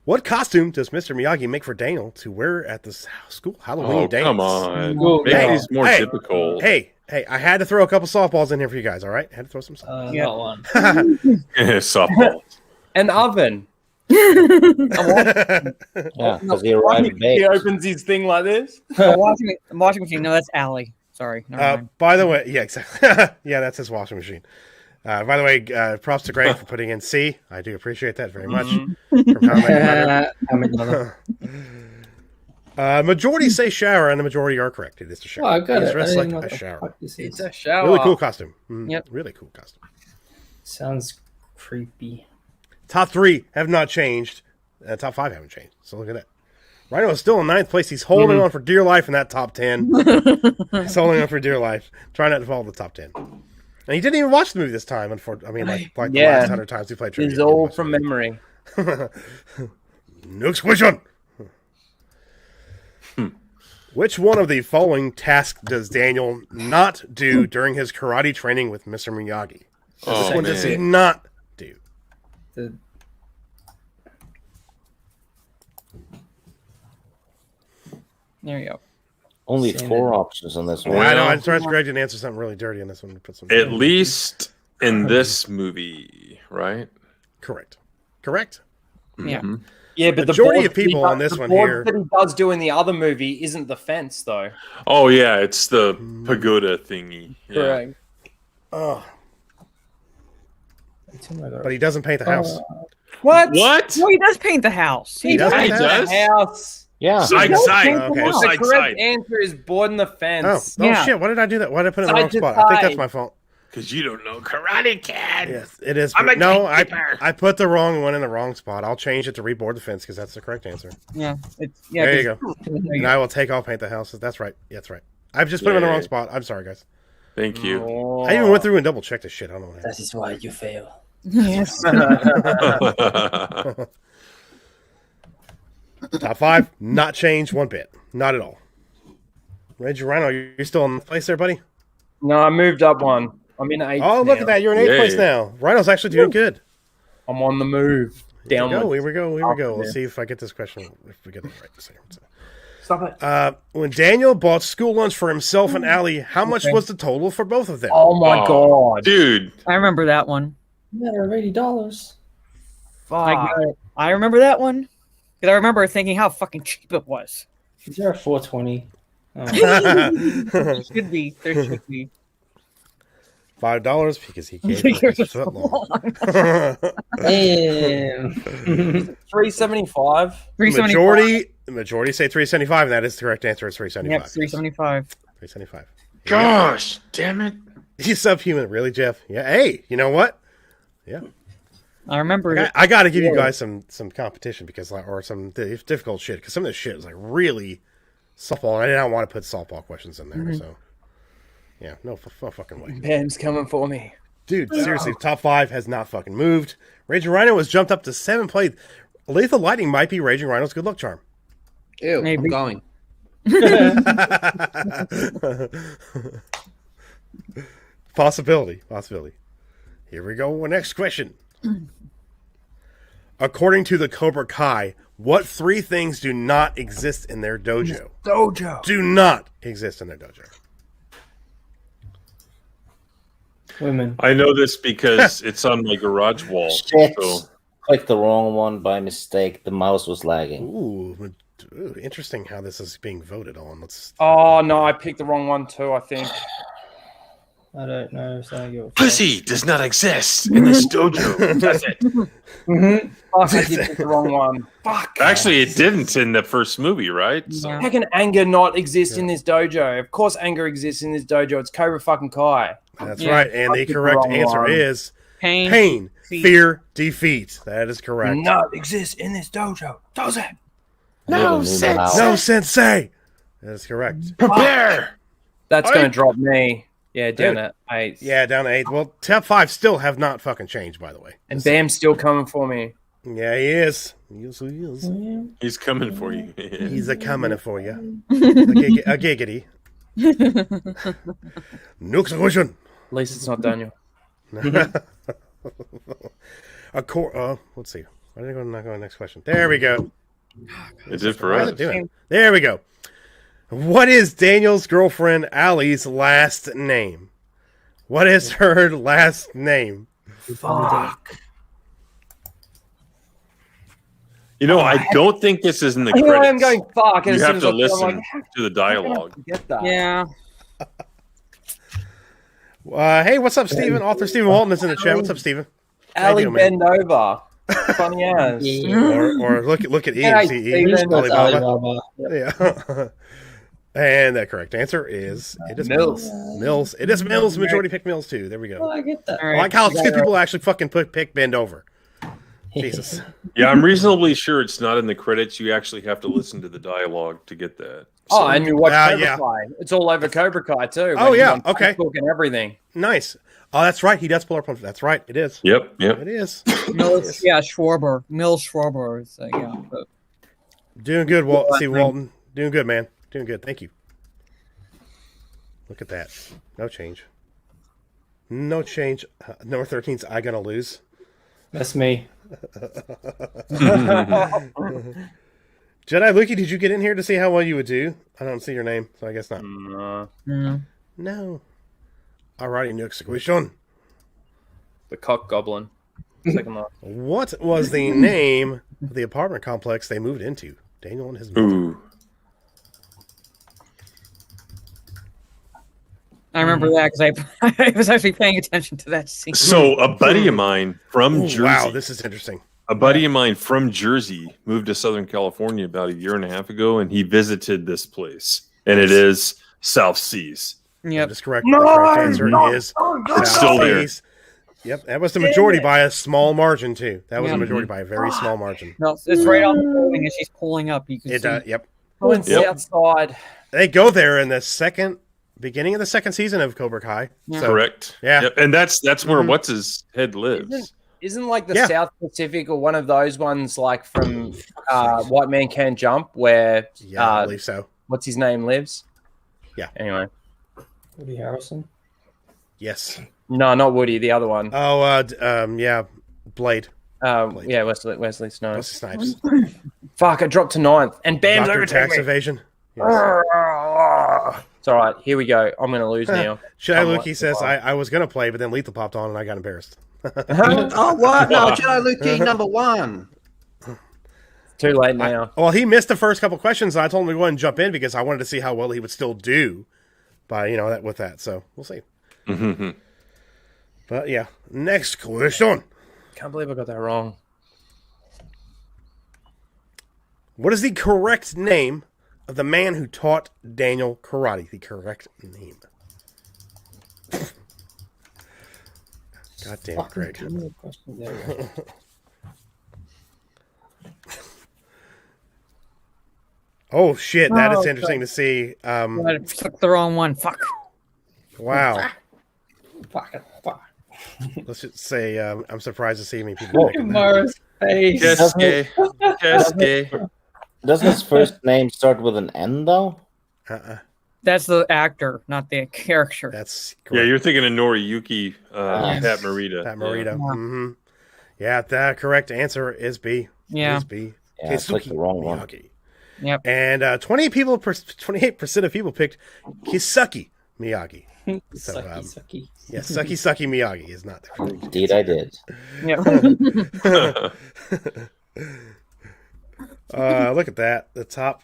What costume does Mr. Miyagi make for Daniel to wear at the school Halloween dance? Come on. Cool. Make Hey, these more hey, typical. Hey, I had to throw a couple softballs in here for you guys, all right? Had to throw some softballs. Not one. Softball. An oven. Yeah, because he arrived He baked. opens his thing like this. A washing machine. No, that's Allie. Sorry. Never mind. By the way, yeah, exactly. Yeah, that's his washing machine. By the way, props to Greg for putting in C. I do appreciate that very much. From How I Met Your Mother. Majority say shower, and the majority are correct. It is the shower. Oh, I got He's it. dressed I like didn't know a what the shower. fuck this It's is. a shower. Really cool costume. Yep. Really cool costume. Sounds creepy. Top three have not changed. Top five haven't changed. So look at that. Rhino is still in ninth place. He's holding on for dear life in that top 10. He's holding on for dear life. Trying not to fall in the top 10. And he didn't even watch the movie this time, unfortunately. I mean, like the Yeah. last 100 times we played trivia. It's all from memory. Next question. Which one of the following tasks does Daniel not do during his karate training with Mr. Miyagi? Oh, Which one does he man. not do? The- There you go. Only Same 4 options on this one. I know. Well- I'm sorry, Greg didn't answer something really dirty on this one. Put some At least in this movie, right? correct. Correct. Yeah. Mhm. Yeah, but Majority the of people board on this the one board here- that he does do in the other movie isn't the fence, though. Oh yeah, it's the pagoda thingy. Yeah. Correct. Oh, it's in my but he doesn't paint the house. What? What? No, he does paint the house. He does paint He the does? House. Yeah. Side to does side. paint the Go house. The side correct side. answer is board in the Oh, fence. Yeah. shit. Why did I do that? Why did I put it in the Side wrong to spot? I think that's side. my fault. Because you don't know Karate Kid. Yes, it is. I'm a No, gatekeeper. I put the wrong one in the wrong spot. I'll change it to reboard the fence because that's the correct answer. Yeah. Yeah. There you go. 'cause- there you And go. I will take off paint the houses. That's right. Yeah, that's right. I've just put them in the wrong Yay. spot. I'm sorry, guys. Thank you. Oh. I even went through and double checked this shit. I don't know what happened. That is why you fail. Yes. Top five, not changed one bit. Not at all. Reggie Rhino, you're still in place there, buddy? No, I moved up one. I'm in 8th. Oh, look now. at that. You're in 8th Yay. place now. Rhino's actually doing good. I'm on the move. Here we Downward. go. Here we go. Here we go. Up Let's there. see if I get this question. If we get it right. Stop it. When Daniel bought school lunch for himself and Allie, how much was the total for both of them? Oh my Oh, god. dude. I remember that one. Matter of $80. Fuck. I remember that one. Because I remember thinking how fucking cheap it was. Is there a 420? Oh. There should be. There should be. $5 because he gave her his foot long. Damn. 375. The majority say 375, and that is the correct answer. It's 375. Yep, 375. 375. Gosh, damn it. He's subhuman, really, Jeff? Yeah. Hey, you know what? Yeah. I remember it. I got to give you guys some competition because, or some difficult shit because some of this shit is like really softball. And I didn't want to put softball questions in there, so yeah, no fucking way, Bam's coming for me. dude. Seriously, top five has not fucking moved. Raging Rhino has jumped up to 7th place. Lethal Lightning might be Raging Rhino's good luck charm. Ew, Maybe. I'm going. Possibility. Here we go. Next question. According to the Cobra Kai, what 3 things do not exist in their dojo? Dojo. Do not exist in their dojo. Women. I know this because it's on my garage wall. Shit. So Clicked the wrong one by mistake. The mouse was lagging. Ooh, interesting how this is being voted on. Let's. Oh no, I picked the wrong one too. I think. I don't know. So I go. pussy does not exist in this dojo, does it? Mm-hmm. Fuck, I did pick the wrong one. Fuck. Actually, it didn't in the first movie, right? So, Yeah. How can anger not exist in this dojo? Of course, anger exists in this dojo. It's Cobra fucking Kai. That's Yeah. right, and the picked the correct wrong answer one. is Pain. pain, Defeat. fear, defeat. That is correct. Not exist in this dojo. Does it? No sense. No, sensei. That is correct. prepare. That's Oi. gonna drop me. Yeah, down Dude. at 8. Yeah, down to 8th. Well, top 5 still have not fucking changed, by the way. And Bam's still coming for me. Yeah, he is. Yes, he is. He's coming for you. He's a coming for you. A giggity. Next question. At least it's not Daniel. Let's see. Why did I not go to the next question? There we go. It is for What is us. it doing? There we go. What is Daniel's girlfriend Allie's last name? What is her last name? Fuck. You know, I don't think this is in the Here credits. I am going fuck. and You as have soon to as I feel listen like, to the dialogue. Get that. Yeah. Hey, what's up, Steven? Author Steven Walton is in the chat. What's up, Steven? Ali How you doing, man? bend over. Funny ass. Or look at Yeah, Ian. Steven. Alibaba. Yeah. And the correct answer is Mills. Mills. It is Mills. Majority pick Mills too. There we go. I get that. All I right. like how two people actually fucking pick bend over. Jesus. Yeah, I'm reasonably sure it's not in the credits. You actually have to listen to the dialogue to get that. Oh, and you watch Cobra yeah. Kai. It's all over Cobra Kai too. Oh, when he's yeah, on okay. Facebook and everything. Nice. Oh, that's right. He does pull up on. That's right. It is. Yep. It is. Mills, yeah, Schwarber. Mills Schwarber. Is, yeah. But, Doing good, Steve Walton. Doing good, man. Doing good. Thank you. Look at that. No change. No change. Number 13's I Gonna Lose. That's me. Jedi Lukey, did you get in here to see how well you would do? I don't see your name, so I guess not. No. Alrighty, next question. The cock goblin. Second last. What was the name of the apartment complex they moved into? Daniel and his mother. Ooh. I remember that because I was actually paying attention to that scene. So a buddy of mine from Jersey. Wow, this is interesting. A buddy of mine from Jersey moved to Southern California about a year and a half ago, and he visited this place. And it is South Seas. Yep. That is correct. The correct answer is It's still there. Seas. Yep, that was the majority by a small margin too. That was the majority by a very small margin. No, it's right on the building as she's pulling up. You can see. Yep. Going outside. They go there in the beginning of the second season of Cobra Kai. Yeah. So, Correct. Yeah. Yep. And that's where what's his head lives. Isn't like the Yeah. South Pacific or one of those ones like from White Man Can't Jump where Yeah, I believe so. what's his name lives? Yeah. Anyway. Woody Harrelson. Yes. No, not Woody, the other one. Yeah, Blade. Yeah, Wesley Snipes. Wesley Snipes. Fuck, I dropped to 9th. And Bam's Dr. overtaking Tax me. Evasion. Yes. It's all right. Here we go. I'm going to lose now. Jedi Lukey says, I was going to play, but then Lethal popped on and I got embarrassed. Oh, what? No, Jedi Lukey number one. Too late now. Well, he missed the first couple questions, and I told him to go ahead and jump in because I wanted to see how well he would still do with that. So we'll see. But yeah, next question. Can't believe I got that wrong. What is the correct name of the man who taught Daniel karate? The correct name. God damn it, Greg. Oh shit, that is interesting to see. I took the wrong one. Fuck. Wow. Fuck. Let's just say I'm surprised to see many people picking that. Mars face. Doesn't his first name start with an N though? That's the actor, not the character. That's Yeah, correct. you're thinking of Noriyuki Pat Morita. Pat Morita. Yeah, the correct answer is B. Yeah. Is B. Yeah, I clicked the wrong one. Miyagi. Yep. And 28% of people picked Kisaki Miyagi. So, Sucky. yeah, Sucky Miyagi is not the correct. Indeed, I did. Look at that. The top.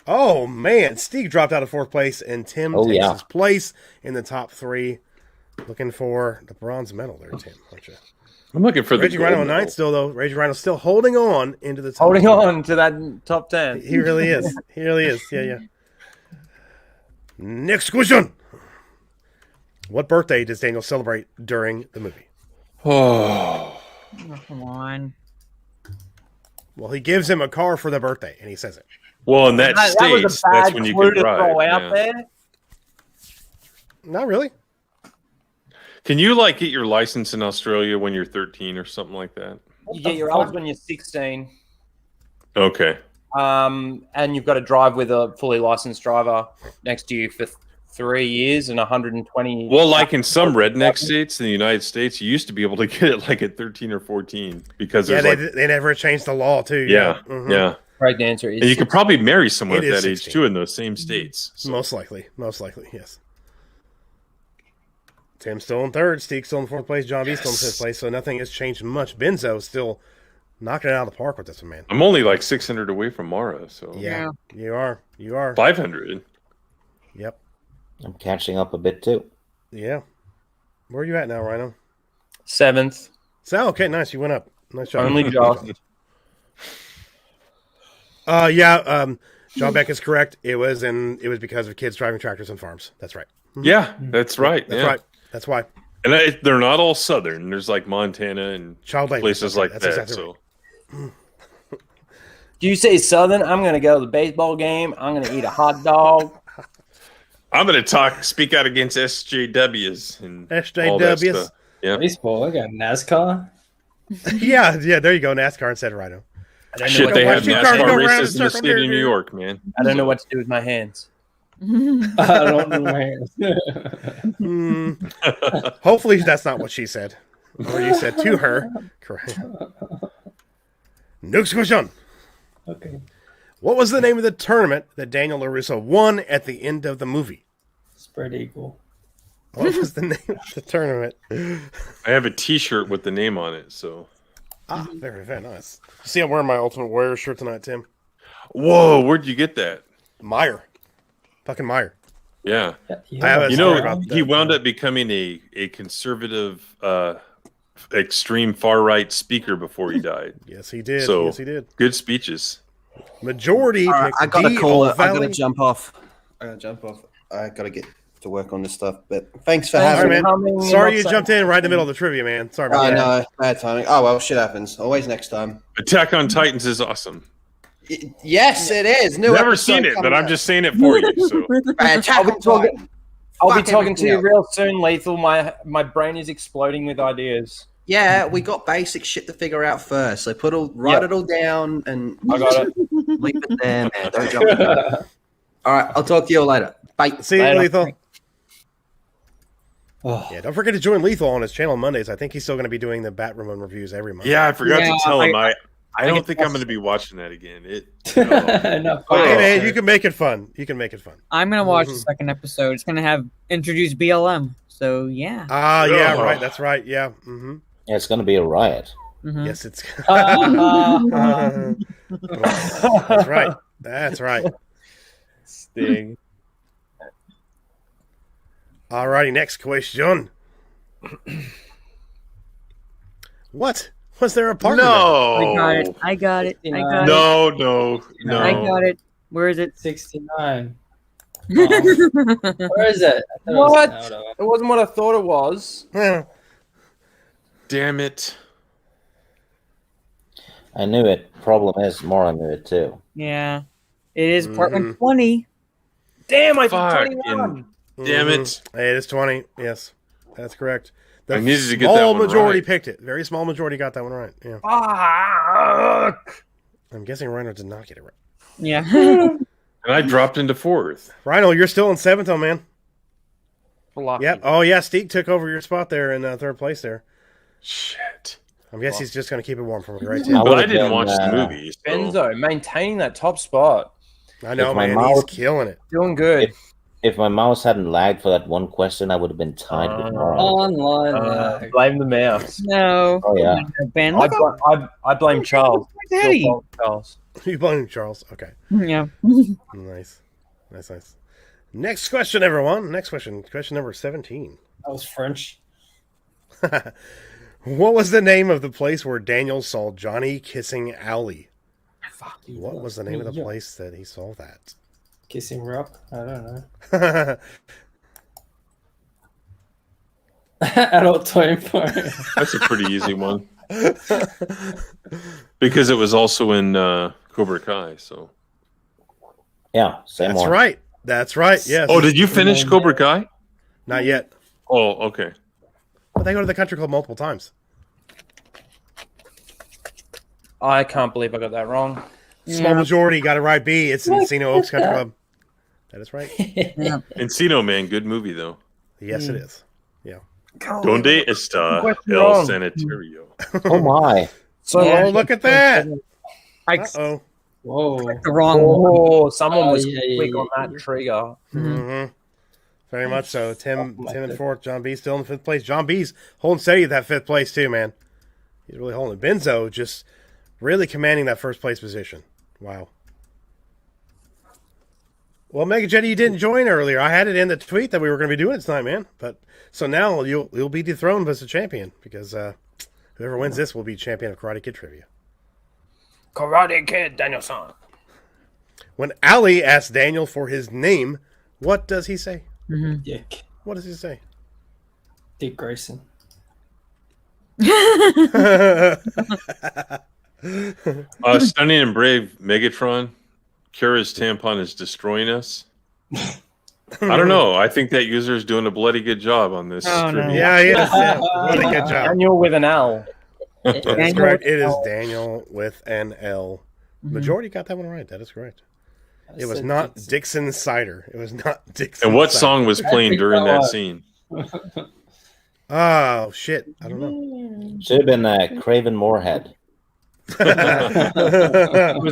Oh, man. Steve dropped out of 4th place, and Tim takes his place in the top 3. Looking for the bronze medal there, Tim, aren't you? I'm looking for the Reggie Rhino in 9th still, though. Reggie Rhino's still holding on into the top. Holding on to that top 10. He really is. He really is. Yeah. Next question. What birthday does Daniel celebrate during the movie? Oh, Come on. Well, he gives him a car for the birthday, and he says it. well, in that was stage, a that's bad when you clue can to throw drive. out yeah. there. Not really. Can you get your license in Australia when you're 13 or something like that? You get your odds when you're 16. Okay. And you've got to drive with a fully licensed driver next to you for 3 years and 120. Well, like in some redneck states in the United States, you used to be able to get it like at 13 or 14 because they never changed the law too. Yeah. Mhm. Yeah. Correct answer is. And you could probably marry someone It at is that age 16. too in those same states. So. Most likely, yes. Tim's still in third, Steke's still in fourth place, John B's still in fifth place, so nothing has changed much. Benzo's still knocking it out of the park with this one, man. I'm only like 600 away from Mara, so Yeah, you are. 500. Yep. I'm catching up a bit too. Yeah. Where are you at now, Rhino? 7th. So okay, nice. You went up. Nice job. Only just. John Beck is correct. It was because of kids driving tractors on farms. That's right. Yeah, that's right. That's yeah. right. That's why. And they're not all southern. There's like Montana and Child labor. places like That's that. exactly So Do you say Southern? I'm going to go to the baseball game. I'm going to eat a hot dog. I'm going to speak out against SJWs and all that SJWs. stuff. Yeah. Baseball. I got NASCAR. yeah. There you go. NASCAR instead of Rhino. Shit, they have Watch your car NASCAR go around races in in a the circle, state of dude. New York, man. I don't know what to do with my hands. I don't know my hands. Hopefully that's not what she said. Or you said to her. Correct. Next question. Okay. What was the name of the tournament that Daniel LaRusso won at the end of the movie? Spread eagle. What was the name of the tournament? I have a T-shirt with the name on it, so. Very, very nice. See, I'm wearing my Ultimate Warrior shirt tonight, Tim. Whoa, where'd you get that? Meyer. Fucking Meyer. Yeah. I have a You story know, about he that. wound up becoming a conservative, extreme far-right speaker before he died. Yes, he did. So, yes, he did. Good speeches. Majority. All right, I got to picked call D it. I got to Valley. jump off. I got to get to work on this stuff. But thanks for All having right, me. man. Sorry you jumped in right in the middle of the trivia, man. Sorry about I that. know, bad timing. Oh well, shit happens. Always next time. Attack on Titans is awesome. Yes, it is. New Never episode seen it, but coming I'm out. just saying it for you. So. Attack on Titan. I'll be Fuck talking to you everything real soon, Lethal. My brain is exploding with ideas. Yeah, we got basic shit to figure out first. So write it all down and I got it. leave it there, man. Don't jump in. All right, I'll talk to you all later. Bye. See you, Later. Lethal. Oh, Yeah, don't forget to join Lethal on his channel on Mondays. I think he's still going to be doing the Batwoman reviews every month. Yeah, I forgot Yeah, to tell him. I I don't get think that. I'm going to be watching that again. no, Hey, man, you can make it fun. You can make it fun. I'm gonna watch the second episode. It's gonna have introduced BLM. So yeah. Ah, yeah, Oh. right. That's right. Yeah. Mm-hmm. Yeah, it's going to be a riot. Mhm. Yes, it's. Uh, That's right. That's right. Sting. Alrighty, next question. What? Was there a partner? I got it. No. I got it. I got it. No. I got it. Where is it? 69. Where is it? I thought it was What? out of- It wasn't what I thought it was. there? Damn it. I knew it. Problem is, Mora knew it too. Yeah. It is apartment Mhm. 20. Damn, I Fuck. did 21. Damn it. It is 20. Yes, that's correct. The I needed to get small that one majority right. picked it. Very small majority got that one right. Yeah. Fuck. I'm guessing Rhino did not get it right. Yeah. And I dropped into fourth. Rhino, you're still in seventh, oh man. Lucky. Yep. Oh yeah, Steek took over your spot there in third place there. Shit. I guess he's just going to keep it warm for me, right, I Tim? But I would've didn't been, watch the movie. So. Benzo maintaining that top spot. I know, If my man. mouth- He's killing it. Doing good. If my mouse hadn't lagged for that one question, I would have been tied with Mora. Online. lag. Blame the mouse. No. Oh, yeah. Ben, I, look up I blame Charles. Daddy. Still Charles. You blame Charles. Okay. Yeah. Nice. Nice. Next question, everyone. Next question. Question number 17. That was French. What was the name of the place where Daniel saw Johnny kissing Owlie? Fuck you. What was the name of the place that he saw that? Kissing Rock? I don't know. Adult Toy Park. That's a pretty easy one. Because it was also in Cobra Kai. So. Yeah, same That's one. right. That's right. Yes. Oh, did you finish Cobra Kai? Not yet. Oh, okay. But they go to the country club multiple times. I can't believe I got that wrong. Small majority got it right. B. It's Encino Oaks Country Club. That is right. Encino, man, good movie though. Yes, it is. Yeah. Donde está Question el wrong. sanitario? Oh my! So Oh, look at that. I Uh-oh. Whoa. the wrong one. Oh, someone was yeah, quick yeah, on that trigger. Mm-hmm. Very much so. Tim in fourth. John B still in fifth place. John B's holding steady at that fifth place too, man. He's really holding it. Benzo just really commanding that first place position. Wow. Well, Mega Jetty, you didn't join earlier. I had it in the tweet that we were going to be doing it tonight, man. But so now you'll be dethroned as a champion because whoever wins this will be champion of Karate Kid trivia. Karate Kid, Daniel-san. When Ali asks Daniel for his name, what does he say? Dick. What does he say? Dick Grayson. Stunning and Brave Megatron. Kira's tampon is destroying us. I don't know. I think that user is doing a bloody good job on this. Oh, no. trivia. Yeah, he is. Yeah. What a good job. Daniel with an L. That's Daniel correct. with It is L. Daniel with an L. Majority got that one right. That is correct. It was said not Dixon. Dixon Cider. It was not Dixon. And what Cider. song was playing during that scene? Oh shit! I don't know. Should have been Craven Moorhead. Because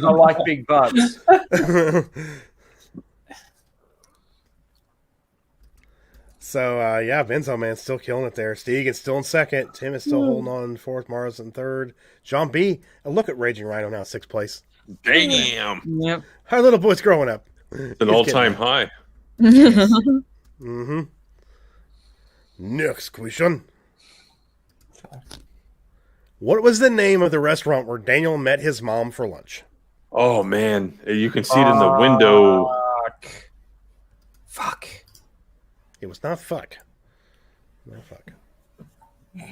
I like big butts. So yeah, Benzo man still killing it there. Steeg is still in second. Tim is still holding on in fourth. Mars in third. John B. And look at Raging Rhino now, sixth place. Damn. Yep. Our little boy's growing up. It's an all-time high. Mm-hmm. Next question. What was the name of the restaurant where Daniel met his mom for lunch? Oh, man. You can see it in the window. Fuck. It was not fuck. Not fuck.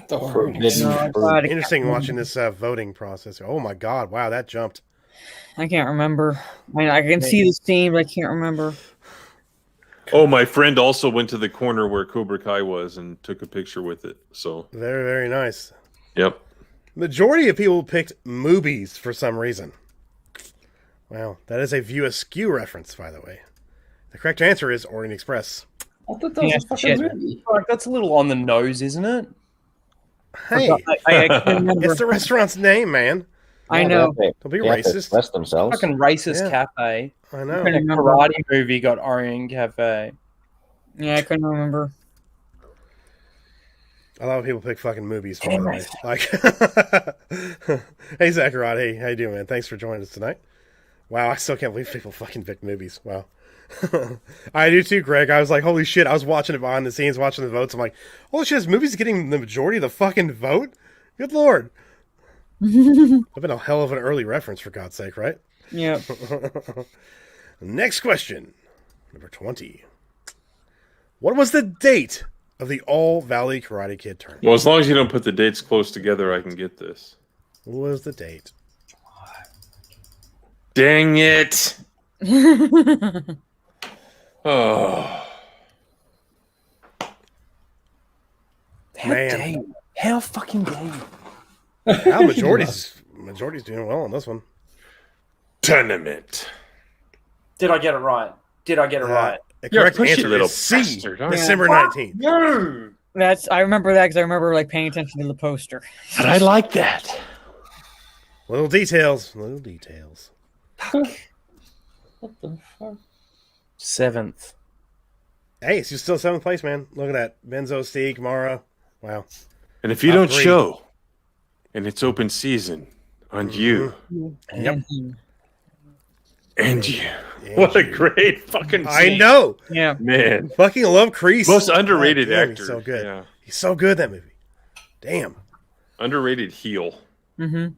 Forbidden No, fruit. God, I Interesting can't watching this voting process. Oh my god! Wow, that jumped. I can't remember. I mean, I can see the scene, but I can't remember. Oh, my friend also went to the corner where Cobra Kai was and took a picture with it. So, Very, very nice. yep. Majority of people picked movies for some reason. Wow, that is a View Askew reference, by the way. The correct answer is Orient Express. I thought that was Yeah, a fucking shit. movie. Like, that's a little on the nose, isn't it? Hey, I can't remember. it's the restaurant's name, man. I know. Don't be They have to racist. express themselves. Fucking racist Yeah. cafe. I know. couldn't And a remember. karate movie got Orient Cafe. Yeah, I couldn't remember. A lot of people pick fucking movies, by the way. Like, hey, Zachariah. Hey, how you doing, man? Thanks for joining us tonight. Wow, I still can't believe people fucking pick movies. Wow. I do too, Greg. I was like, holy shit. I was watching it behind the scenes, watching the votes. I'm like, holy shit, this movie's getting the majority of the fucking vote? Good lord. I've been a hell of an early reference, for God's sake, right? Yeah. Next question. Number 20. What was the date of the All Valley Karate Kid tournament? Well, as long as you don't put the dates close together, I can get this. What was the date? Dang it. Oh. How Man. dare you? How fucking dare you? Wow, majority's doing well on this one. Tournament. Did I get it right? Did I get it right? The You're a correct pushy answer little is C. bastard, aren't you? December 19th. No! I remember that because I remember like paying attention to the poster. But I like that. Little details. Little details. What the fuck? 7th. Hey, it's still 7th place, man. Look at that. Benzo, Steeg, Mara. Wow. And if you Top don't 3. show, and it's open season on you Yep. and you. What a great fucking I scene. know. Yeah. Man. Fucking love Kreese. Most underrated God damn, actor. He's so good. Yeah. He's so good in that movie. Damn. Underrated heel. Mm-hmm.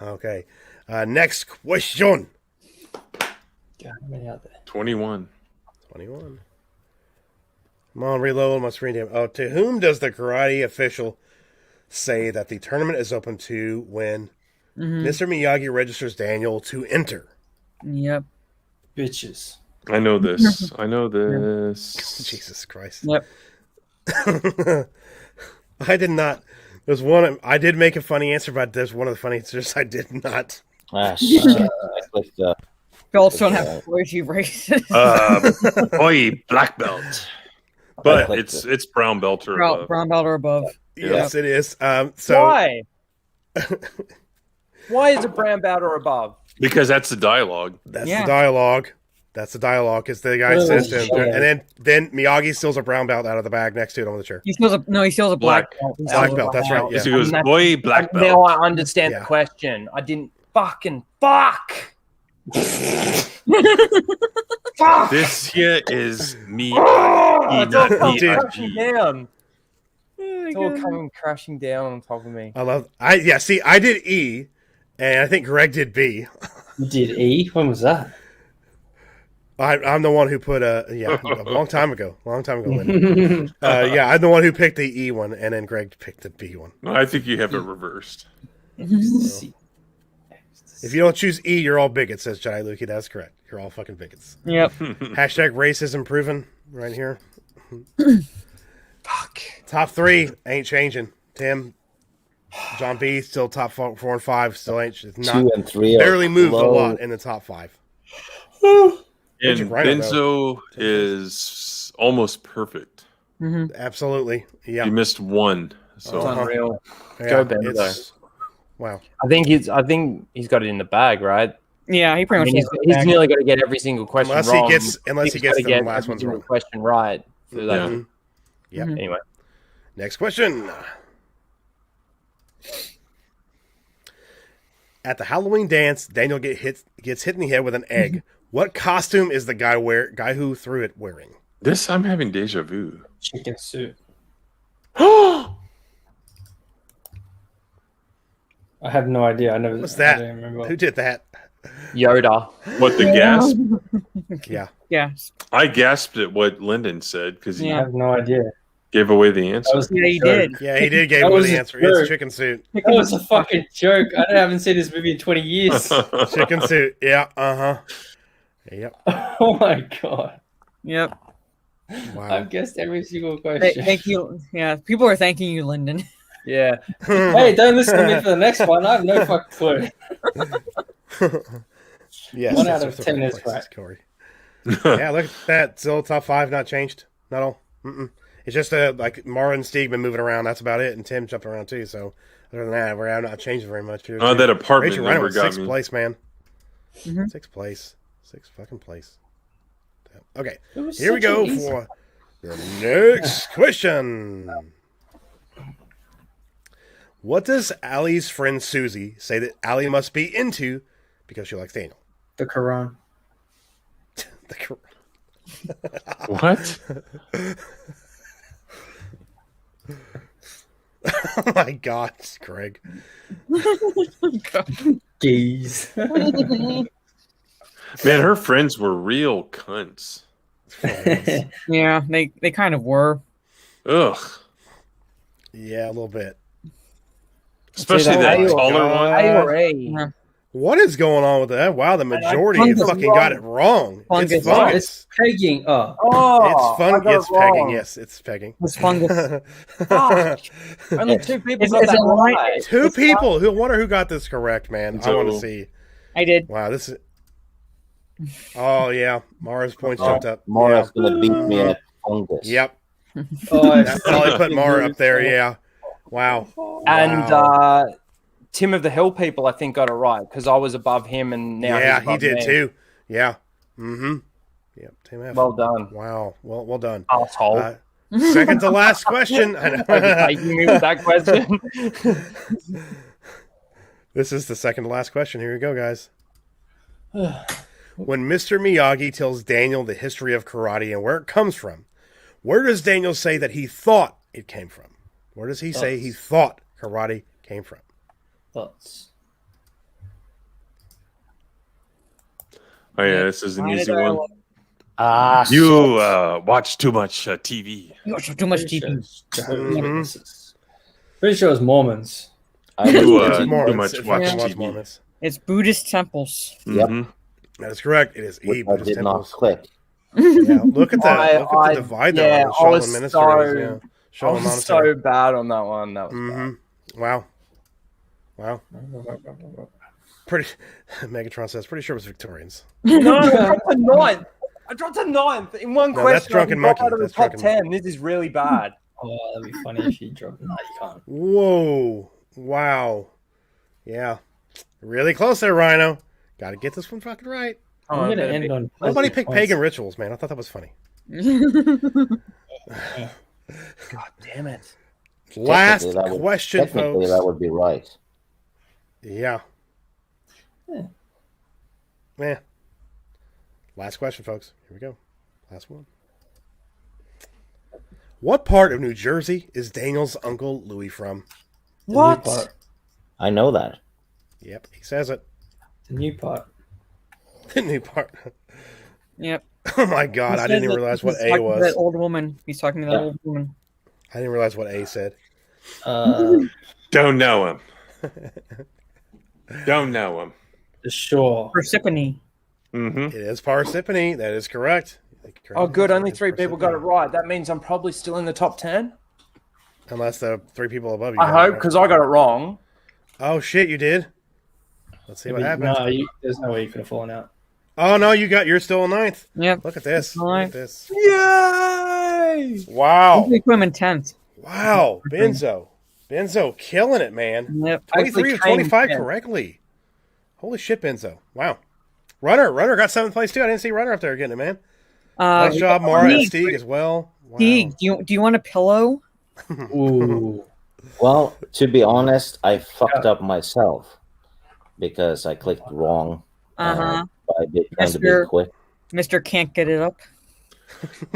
Okay. Next question. God, how many out there? 21. 21. Come on, reload my screen time. Oh, to whom does the karate official say that the tournament is open to when Mr. Miyagi registers Daniel to enter? Yep. Bitches. I know this. I know this. Jesus Christ. Yep. I did not There's one I did make a funny answer, but there's one of the funny answers I did not. Ah, shit. I clicked, You also don't have clergy races. Boy, black belt. But it's brown belt or above. Brown belt or above. Yes, it is. So Why? Why is it brown belt or above? Because that's the dialogue. That's the dialogue. That's the dialogue. Because the guy says to him, and then Miyagi steals a brown belt out of the bag next to it on the chair. He steals a black belt. Black belt. That's right. Yeah. He goes, boy, black belt. Now I understand the question. I didn't fucking fuck. This here is me. It's all coming Not crashing down. It's all coming crashing down on top of me. See, I did E, and I think Greg did B. You did E? When was that? I'm the one who put a long time ago. Lyndon. I'm the one who picked the E one, and then Greg picked the B one. I think you have it reversed. If you don't choose E, you're all bigots, says Jedi Lukey. That's correct. You're all fucking bigots. Yep. Hashtag racism proven right here. Fuck. Top 3 ain't changing. Tim, John B, still top 4 and 5. Still ain't. It's not, 2 and 3 barely moved low. a lot in the top 5. And Benzo is almost perfect. Mm-hmm. Absolutely. Yeah. You missed one. So It's unreal. Yeah, Go Benzo. Wow. I think he's got it in the bag, right? Yeah, he pretty much. He's nearly got to get every single question Unless wrong. he gets the last every one's single wrong. question right. So that, Yeah. Anyway, Next question. At the Halloween dance, Daniel gets hit in the head with an egg. What costume is the guy who threw it wearing? this, I'm having deja vu. Chicken suit. I have no idea. I never. What's I that? don't remember. Who did that? Yoda. What, the gasp? Yeah. Yeah. I gasped at what Lyndon said because he I have no idea. gave away the answer. Yeah, he did. Yeah, he did give That away was the a answer. joke. It's chicken suit. That was a fucking joke. I haven't seen this movie in 20 years. Chicken suit. Yeah. Uh-huh. Yep. Oh my god. Yep. Wow. I've guessed every single question. Thank you. Yeah, people are thanking you, Lyndon. Yeah. Hey, don't listen to me for the next one. I have no fucking clue. Yes. 1 out that's of the 10 is place, right. Corey. Yeah, look at that. Still top 5, not changed. Not all. Mm-mm. It's just like Mara and Steve been moving around. That's about it. And Tim jumped around too. So other than that, we're not changing very much here. That apartment Rachel number Reynolds, got 6th me. place, man. Mm-hmm. 6th place. 6th fucking place. Okay, It was here we such go an easy- for the next question. What does Allie's friend Susie say that Allie must be into because she likes Daniel? The Quran. The cor- What? Oh my God, Greg. Geez. Man, her friends were real cunts. Yeah, they kind of were. Ugh. Yeah, a little bit. Especially that A taller one. A or A. Yeah. What is going on with that? Wow, the majority Fungus fucking got it wrong. Fungus. It's fungus. It's pegging. Oh. Oh, It's fun. I got It's it wrong. pegging. Yes, it's pegging. It's fungus. Fuck. Only 2 people Is got it that right? right. Two people. Who wonder who got this correct, man? I want to So- see. I did. Wow, this is. Oh yeah, Mara's points jumped up. Mara's gonna beat me at fungus. Yep, Oh, that probably put Mara up there. Yeah. Wow. And Wow. Tim of the Hill people, I think, got it right because I was above him and now Yeah, he's above he did me. too. Yeah. Mm-hmm. Yep. Tim F. Well done, Wow. Well done. asshole. Second to last question. I know. Taking me with that question. This is the second to last question. Here we go, guys. When Mr. Miyagi tells Daniel the history of karate and where it comes from, where does Daniel say that he thought it came from? Where does he say he thought karate came from? Thoughts. Oh yeah, this is an easy one. Ah, You watch too much TV. You watch too much TV. Pretty sure it's Mormons. I You was too Mormons. much It watch fucking was TV. Mormons. It's Buddhist temples. Yep. Mhm. That is correct. It is which E. I Buddhist did not temples. click. Yeah, look at that. Look at the divide there. yeah, on the I was Shaolin so- Ministries. Yeah. I Shaolin was Monastery. so bad on that one. That was Mm-hmm. Wow. Pretty. Megatron says, pretty sure it was Victorians. No, I dropped to ninth. I dropped to ninth in one No, question. that's Drunken Monkey. Out of the That's top Drunken 10. This is really bad. Oh, that'd be funny if you dropped. No, you can't. Whoa. Wow. Yeah. Really close there, Rhino. Got to get this one fucking right. I'm gonna end on. Nobody positive picked points. pagan rituals, man. I thought that was funny. God damn it. Last Technically, question, Technically, folks. that would be right. Yeah. Yeah. Yeah. Last question, folks. Here we go. Last one. What part of New Jersey is Daniel's uncle Louis from? The new What? part. I know that. Yep, he says it. The new part. The new part. Yep. Oh my god, I didn't even realize what He's A talking to was. That old woman. He's talking to that old woman. I didn't realize what A said. Don't know him. Don't know him. The shore. Persephone. Mm-hmm. It is Parsippany. That is correct. Oh, good. Only It is 3 people got it Parsippany. right. That means I'm probably still in the top 10. Unless the 3 people above you. I got it hope, right. because I got it wrong. Oh shit, you did? Let's see what happens. No, there's no way you could have fallen out. Oh no, you're still in 9th. Yep. Look at this. Look Alright. at this. Yay! Wow. They put him in 10th. Wow. Benzo killing it, man. Yep. 23 of 25 correctly. Holy shit, Benzo. Wow. Runner got 7th place too. I didn't see Runner up there getting it, man. Nice job, Mara and Stieg as well. Wow. Stieg, do you want a pillow? Ooh. Well, to be honest, I fucked up myself because I clicked wrong. By trying to be Mr. quick. Mr. Can't get it up.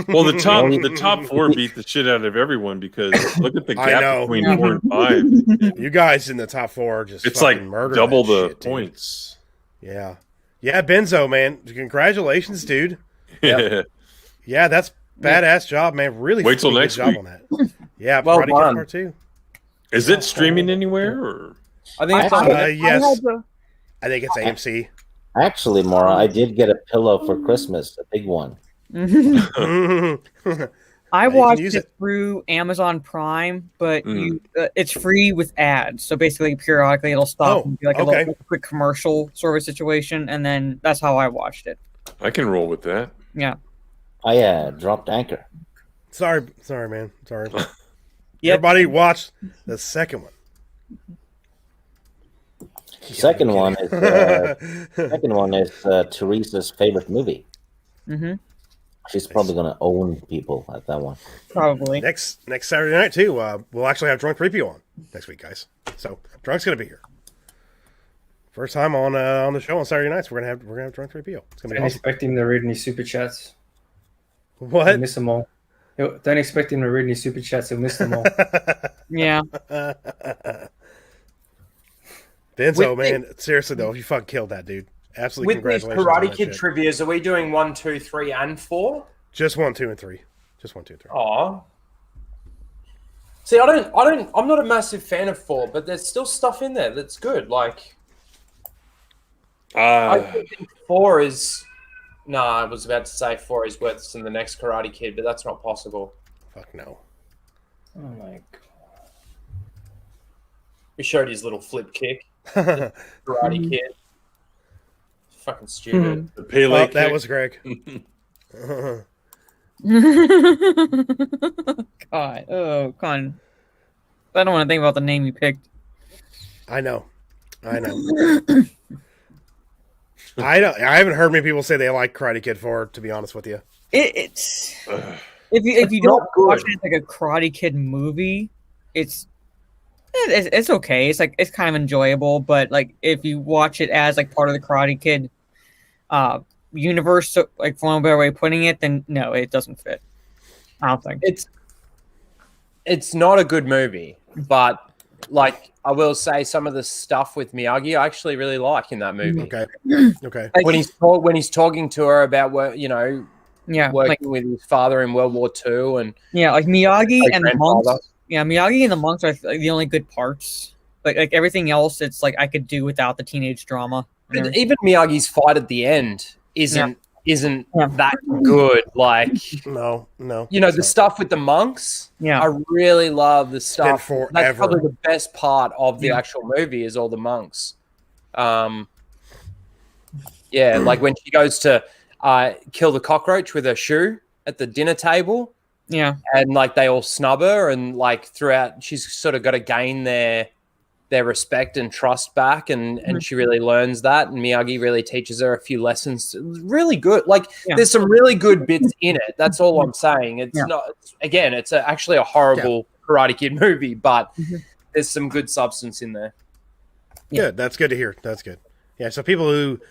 Well, the top 4 beat the shit out of everyone because look at the I gap know. between 4 and 5. You guys in the top 4 just It's fucking like murdered double that the shit, dude. points. Yeah. Yeah, Benzo, man. Congratulations, dude. Yeah. Yeah, that's badass job, man. Really Wait till fucking good next job week. on that. Yeah, Well Karate Kid done. Part 2. Is it streaming anywhere? Or? I think it's on. Yes. I think it's AMC. Actually, Maura, I did get a pillow for Christmas, a big one. I can watched use it it. through Amazon Prime, but it's free with ads. So basically, periodically it'll stop and be like a okay. little quick commercial sort of situation, and then that's how I watched it. I can roll with that. Yeah. I dropped anchor. Sorry, man. Sorry. Yep. Everybody watch the second one. Second one is Teresa's favorite movie. Mm-hmm. She's probably going to own people at that one. Probably. Next Saturday night too. We'll actually have Drunk 3PO on next week, guys. So Drunk's gonna be here. First time on the show on Saturday nights. We're gonna have Drunk 3PO. It's gonna be Don't awesome. expect him to read any super chats. He'll What? miss them all. Don't expect him to read any super chats. He'll miss them all. Yeah. Benzo, man. Seriously though, you fucking killed that, dude. Absolutely. With these Congratulations. on Karate that Kid shit. trivias, are we doing 1, 2, 3, and 4? Just 1, 2, and 3. Just 1, 2, and 3. Aw. See, I'm not a massive fan of 4, but there's still stuff in there that's good. Like, I think 4 is. No, I was about to say 4 is worse than the next Karate Kid, but that's not possible. Fuck no. Oh my god. He showed his little flip kick. Karate Kid. Fucking stupid. The Pele Well, kick. that was Greg. God. Oh, Con. I don't want to think about the name you picked. I know. I haven't heard many people say they like Karate Kid 4, to be honest with you. It's if you don't not good. watch it as like a Karate Kid movie, it's okay. It's like it's kind of enjoyable, but like if you watch it as like part of the Karate Kid universe, so, like for one better way of putting it, then no, it doesn't fit. I don't think. It's not a good movie, but like I will say, some of the stuff with Miyagi I actually really like in that movie. Okay. Okay. Like, When he's talking to her about working with his father in World War II, and like Miyagi Like and the grandfather. monks. Yeah, Miyagi and the monks are like, the only good parts. Like everything else, it's like I could do without the teenage drama. and everything. even Miyagi's fight at the end isn't isn't that good. Like, No. the stuff with the monks. Yeah. I really love the stuff. forever. That's probably the best part of the actual movie is all the monks. Like when she goes to kill the cockroach with her shoe at the dinner table. Yeah. And like they all snub her, and like throughout she's sort of got to gain their respect and trust back, and she really learns that, and Miyagi really teaches her a few lessons. Really good. Like there's some really good bits in it. That's all I'm saying. It's not, again, it's actually a horrible Karate Kid movie, but there's some good substance in there. Good. That's good to hear. That's good. Yeah. So people who,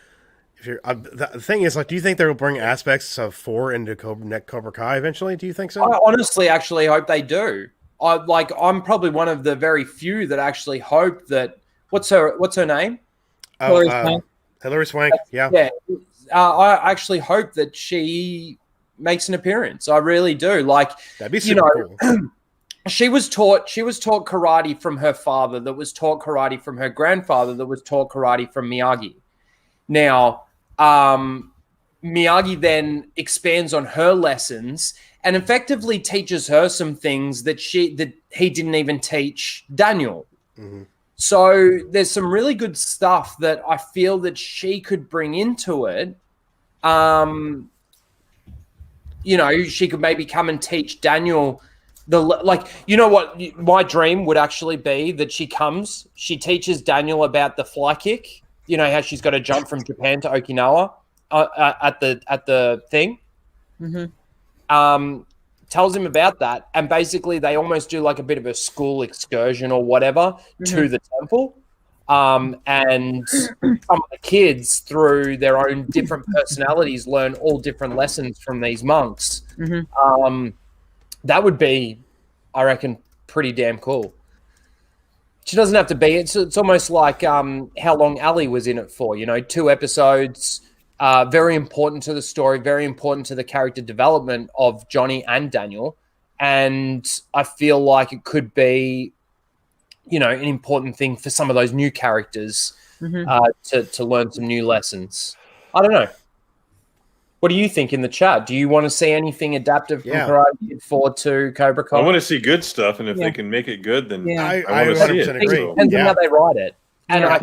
if you're the thing is, like, do you think they'll bring aspects of 4 into Cobra Kai eventually? Do you think so? I honestly actually hope they do. I'm probably one of the very few that actually hope that. What's her name? Hilary Swank. Yeah. I actually hope that she makes an appearance. I really do. Like, that'd be super cool. She was taught karate from her father, that was taught karate from her grandfather, that was taught karate from Miyagi. Now, Miyagi then expands on her lessons and effectively teaches her some things that he didn't even teach Daniel. Mm-hmm. So there's some really good stuff that I feel that she could bring into it. She could maybe come and teach Daniel what my dream would actually be, that she teaches Daniel about the fly kick. You know how she's got to jump from Japan to Okinawa at the thing. Mm-hmm. Tells him about that, and basically they almost do like a bit of a school excursion or whatever to the temple. And some of the kids, through their own different personalities, learn all different lessons from these monks. Mm-hmm. That would be, I reckon, pretty damn cool. She doesn't have to be. It's almost like how long Ali was in it for. 2 episodes. Very important to the story. Very important to the character development of Johnny and Daniel. And I feel like it could be, an important thing for some of those new characters to learn some new lessons. I don't know. What do you think in the chat? Do you want to see anything adaptive from Karate Kid 4 to Cobra Kai? I want to see good stuff, and if they can make it good, then I want to see it. Agree. It depends on how they write it. And I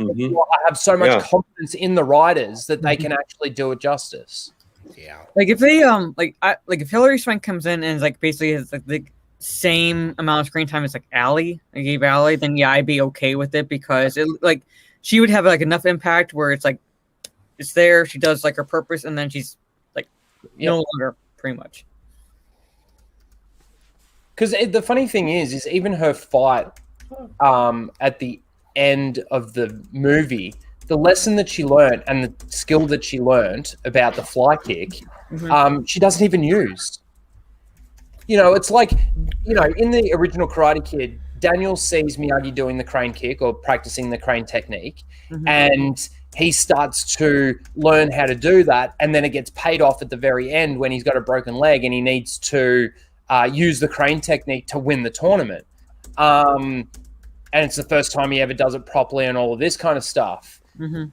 have so much confidence in the writers that they can actually do it justice. Yeah. Like if they if Hilary Swank comes in and is like basically has like the same amount of screen time as like Allie, I gave Allie, then I'd be okay with it, because it like she would have like enough impact where it's like it's there, she does like her purpose, and then she's no longer, pretty much. Because the funny thing is even her fight at the end of the movie, the lesson that she learned and the skill that she learned about the fly kick, she doesn't even use. It's like, in the original Karate Kid, Daniel sees Miyagi doing the crane kick or practicing the crane technique, and he starts to learn how to do that, and then it gets paid off at the very end when he's got a broken leg and he needs to use the crane technique to win the tournament. And it's the first time he ever does it properly and all of this kind of stuff.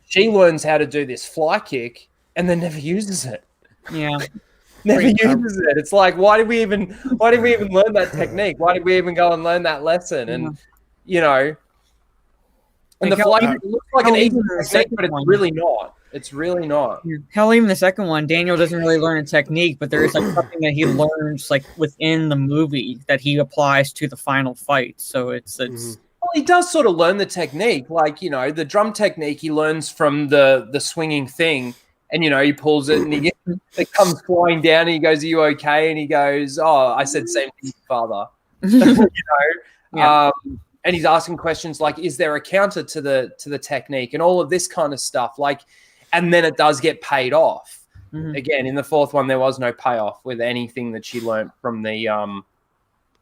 She learns how to do this fly kick and then never uses it. Yeah. Never uses it. It's like, why did we even learn that technique? Why did we even go and learn that lesson? And and the fly kick looks like an easy technique, but it's really not. It's really not. Hell, even the second one, Daniel doesn't really learn a technique, but there is like something that he learns like within the movie that he applies to the final fight. So it's well, he does sort of learn the technique, like the drum technique he learns from the swinging thing, and he pulls it and it comes flying down, and he goes, "Are you okay?" And he goes, "Oh, I said same thing, father." And he's asking questions like, "Is there a counter to the technique?" and all of this kind of stuff, like. And then it does get paid off. Again, in the fourth one, there was no payoff with anything that she learned from the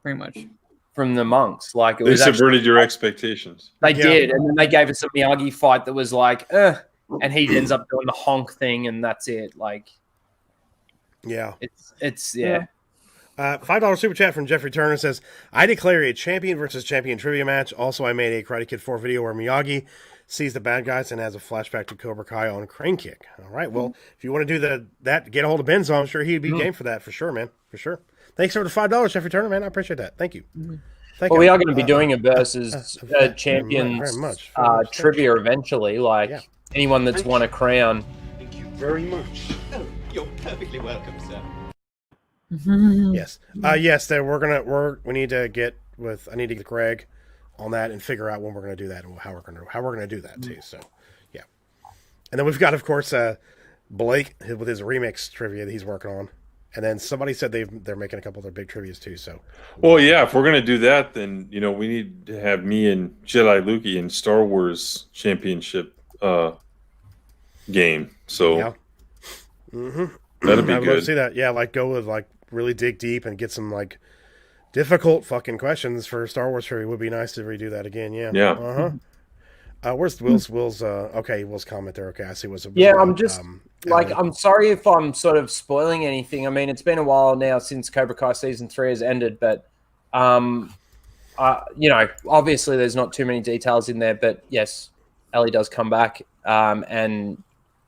pretty much from the monks. Like it they was subverted your expectations. They did, and then they gave us a Miyagi fight that was like, and he ends up doing the honk thing, and that's it. Like, it's $5 super chat from Jeffrey Turner says, "I declare a champion versus champion trivia match. Also, I made a Karate Kid 4 video where Miyagi sees the bad guys and has a flashback to Cobra Kai on Crane Kick. All right, well, if you want to do that, get a hold of Benzo. I'm sure he'd be game for that for sure, man, for sure. Thanks for the $5, Jeffrey Turner, man. I appreciate that. Thank you. Well, we are going to be doing a versus champions very much. trivia eventually. Like anyone that's won a crown. Thank you very much. Oh, you're perfectly welcome, sir. Yes. Yes, we need to get with I need to get Greg on that and figure out when we're going to do that and how we're going to do that too. So, yeah. And then we've got, of course, Blake with his remix trivia that he's working on. And then somebody said they're making a couple of their big trivias too. So, well, yeah, if we're going to do that, then we need to have me and Jedi Lukey in Star Wars Championship game. So, yeah. That'd be I'd good. love to see that. Yeah, like go with like really dig deep and get some like difficult fucking questions for Star Wars trivia. Would be nice to redo that again. Yeah. Yeah. Where's Will's okay, Will's comment there. Okay, I see what's I'm just I'm sorry if I'm sort of spoiling anything. I mean, it's been a while now since Cobra Kai season 3 has ended, but obviously there's not too many details in there, but yes, Ellie does come back. And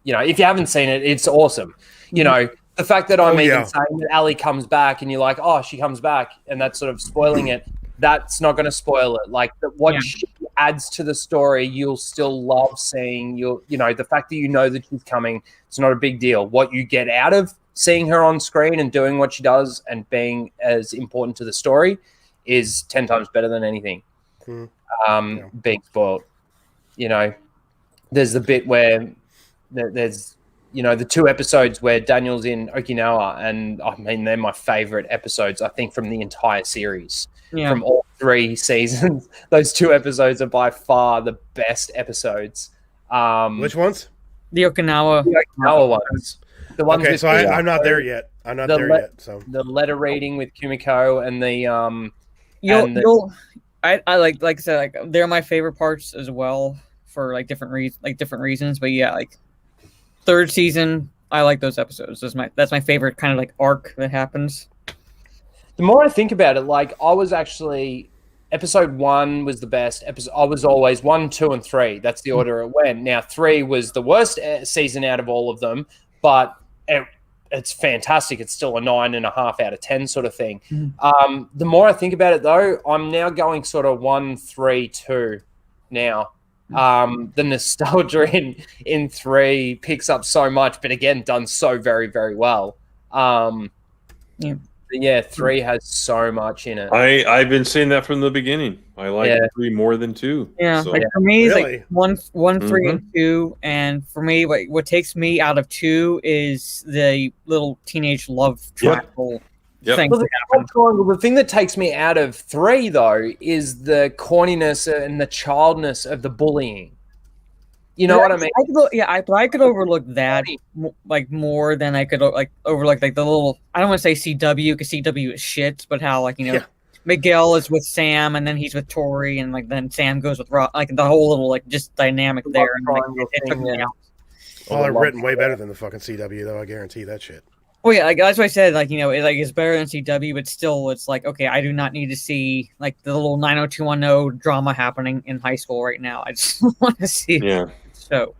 if you haven't seen it, it's awesome. The fact that I'm even saying that Ellie comes back and you're like, oh, she comes back, and that's sort of spoiling it. That's not going to spoil it. Like what she adds to the story, you'll still love seeing. The fact that that she's coming, it's not a big deal. What you get out of seeing her on screen and doing what she does and being as important to the story is 10 times better than anything. Being spoiled. There's the bit where there's the 2 episodes where Daniel's in Okinawa, and I mean they're my favorite episodes I think from the entire series. From all 3 seasons, those 2 episodes are by far the best episodes. Which ones? The Okinawa ones. The ones okay, so I'm not there yet. I'm not there yet. So the letter reading with Kumiko and the I like I said, like they're my favorite parts as well for like different reasons. But yeah, like 3rd season, I like those episodes. That's my favorite kind of like arc that happens. The more I think about it, like I was actually episode 1 was the best episode. I was always 1, 2, and 3. That's the order it went. Now 3 was the worst season out of all of them, but it's fantastic. It's still a 9.5 out of 10 sort of thing. The more I think about it, though, I'm now going sort of 1, 3, 2 now. The nostalgia in 3 picks up so much, but again, done so very, very well. Yeah, 3 has so much in it. I've been saying that from the beginning. I like 3 more than 2. Yeah, so. like for me, it's like 1, 3, and 2. And for me, what takes me out of 2 is the little teenage love triangle thing. Well, the thing that takes me out of 3, though, is the corniness and the childness of the bullying. You know what I mean? I could overlook that like more than I could like overlook like the little. I don't want to say CW because CW is shit, but how like Miguel is with Sam and then he's with Tori and like then Sam goes with Rob. Like the whole little like just dynamic there. And, like, it took me out. Well, they're written way better than the fucking CW though. I guarantee that shit. Well, yeah, like that's what I said. Like it's better than CW, but still, it's like okay, I do not need to see like the little 90210 drama happening in high school right now. I just want to see. Yeah. So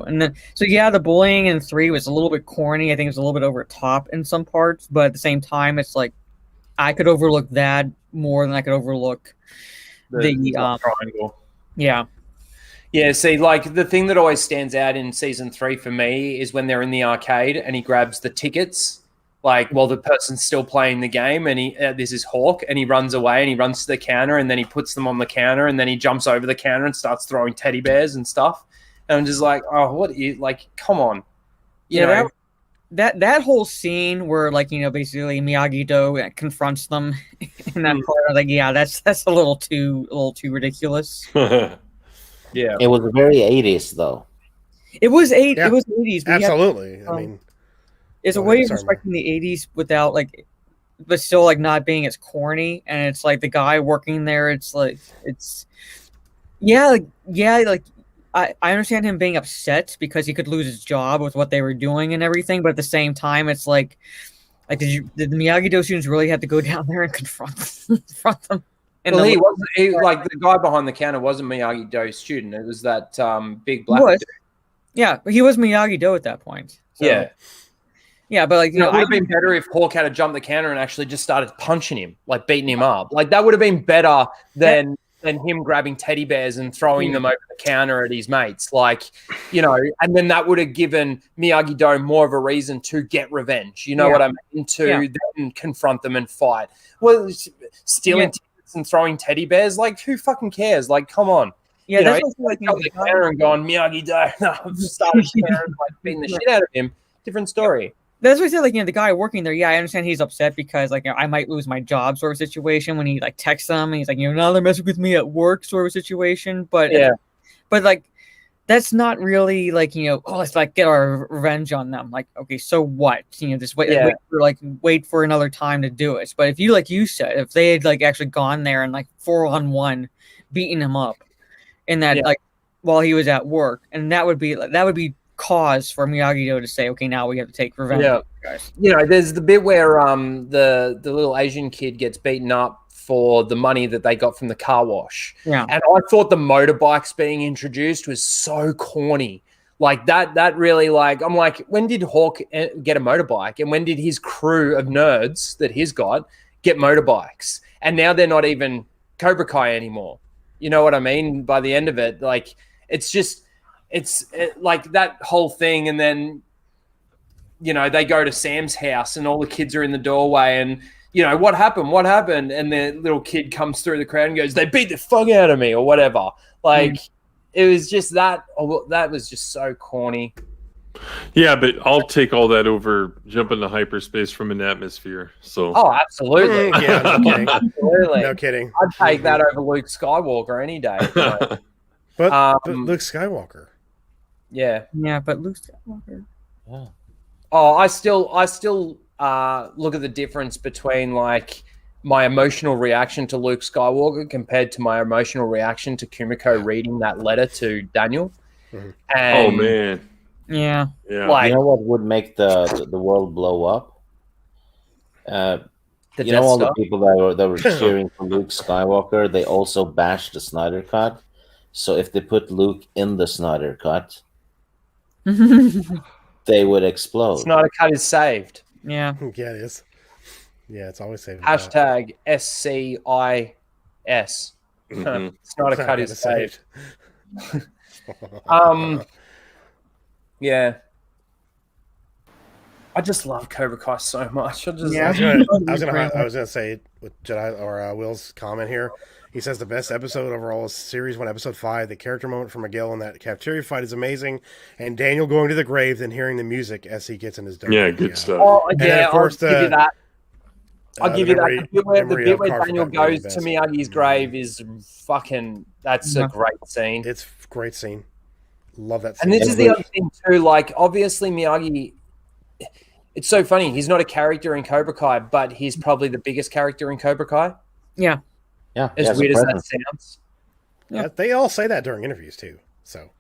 the bullying in 3 was a little bit corny. I think it's a little bit over the top in some parts, but at the same time, it's like I could overlook that more than I could overlook the triangle. Yeah. Yeah, see, like the thing that always stands out in season 3 for me is when they're in the arcade and he grabs the tickets, like while the person's still playing the game, and this is Hawk, and he runs away and he runs to the counter and then he puts them on the counter and then he jumps over the counter and starts throwing teddy bears and stuff. And I'm just like, oh, what is like? Come on, you know. That whole scene where like basically Miyagi-Do confronts them in that part, I was like, yeah, that's a little too ridiculous. Yeah, it was very 80s though. It was 80s. Absolutely. I mean, it's a way of respecting the 80s without like, but still like not being as corny. And it's like the guy working there. It's like I understand him being upset because he could lose his job with what they were doing and everything. But at the same time, it's like did the Miyagi-Do students really have to go down there and confront them? And Well, he wasn't. Like the guy behind the counter wasn't Miyagi-Do's student. It was that big black dude. Yeah, but he was Miyagi-Do at that point. So, Yeah. Yeah, but like, it would have been better if Hawk had jumped the counter and actually just started punching him, like beating him up. Like that would have been better than him grabbing teddy bears and throwing them over the counter at his mates. Like, and then that would have given Miyagi-Do more of a reason to get revenge. You know what I mean? To then confront them and fight. Well, stealing tickets and throwing teddy bears, like who fucking cares? Like, come on. Yeah, that's like the counter and going Miyagi-Do, started like beating the shit out of him. Different story. That's what I said. Like, the guy working there. Yeah, I understand he's upset because like I might lose my job, sort of situation. When he like texts them and he's like, now they're messing with me at work, sort of situation. But but like that's not really like let's like get our revenge on them. Like, okay, so what? Just wait for another time to do it. But if you like you said, if they had like actually gone there and like 4-on-1 beating him up, in that like while he was at work, and that would be cause for Miyagi-Do to say, okay, now we have to take revenge. Yeah, guys. There's the bit where the little Asian kid gets beaten up for the money that they got from the car wash. Yeah, and I thought the motorbikes being introduced was so corny. Like that really, like, I'm like, when did Hawk get a motorbike, and when did his crew of nerds that he's got get motorbikes? And now they're not even Cobra Kai anymore. You know what I mean? By the end of it, like it's like that whole thing, and then they go to Sam's house and all the kids are in the doorway, and what happened, and the little kid comes through the crowd and goes, they beat the fuck out of me or whatever. Like it was just that was just so corny. Yeah, but I'll take all that over jumping to hyperspace from an atmosphere. So absolutely. Yeah, no kidding. Absolutely. No kidding. I'd take that over Luke Skywalker any day. But Luke Skywalker. Yeah, but Luke Skywalker. Yeah. Oh, I still look at the difference between like my emotional reaction to Luke Skywalker compared to my emotional reaction to Kumiko reading that letter to Daniel. Mm-hmm. And, oh man, yeah. Like, you know what would make the world blow up? All the people that were cheering for Luke Skywalker, they also bashed the Snyder Cut. So if they put Luke in the Snyder Cut, they would explode. Snyder Cut is saved. Yeah. Yeah, it is. Yeah, it's always saved. Hashtag SCIS. Snyder Cut is saved. Yeah. I just love Cobra Kai so much. I was gonna say with Jedi or Will's comment here. He says the best episode overall is Series 1, Episode 5. The character moment for Miguel in that cafeteria fight is amazing. And Daniel going to the grave, then hearing the music as he gets in his dojo. Yeah, good stuff. Oh, and then, of course, I'll give you that. I'll give you that. The bit where Carver Daniel goes to Miyagi's grave is fucking... That's a great scene. It's a great scene. Love that scene. And this is the other thing, too. Like, obviously, Miyagi... It's so funny. He's not a character in Cobra Kai, but he's probably the biggest character in Cobra Kai. Yeah. Yeah, as weird as that sounds. Yeah, they all say that during interviews too. So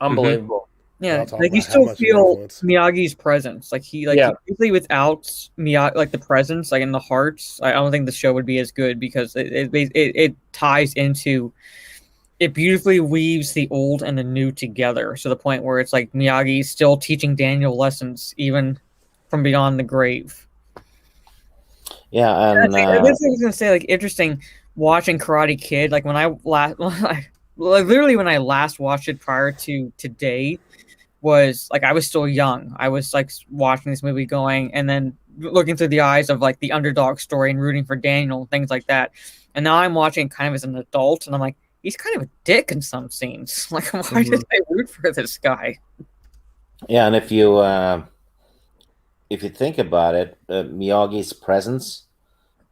unbelievable. Yeah, like you still feel Miyagi's presence. Like usually without Miyagi, like the presence, like in the hearts, I don't think the show would be as good because it ties into. It beautifully weaves the old and the new together. So the point where it's like Miyagi's still teaching Daniel lessons even from beyond the grave. Yeah, and I was gonna say, like, interesting watching Karate Kid. Like when I literally when I last watched it prior to today, was like I was still young. I was like watching this movie, going and then looking through the eyes of like the underdog story and rooting for Daniel, things like that. And now I'm watching kind of as an adult, and I'm like, he's kind of a dick in some scenes. Like, why did I root for this guy? Yeah, and if you think about it, Miyagi's presence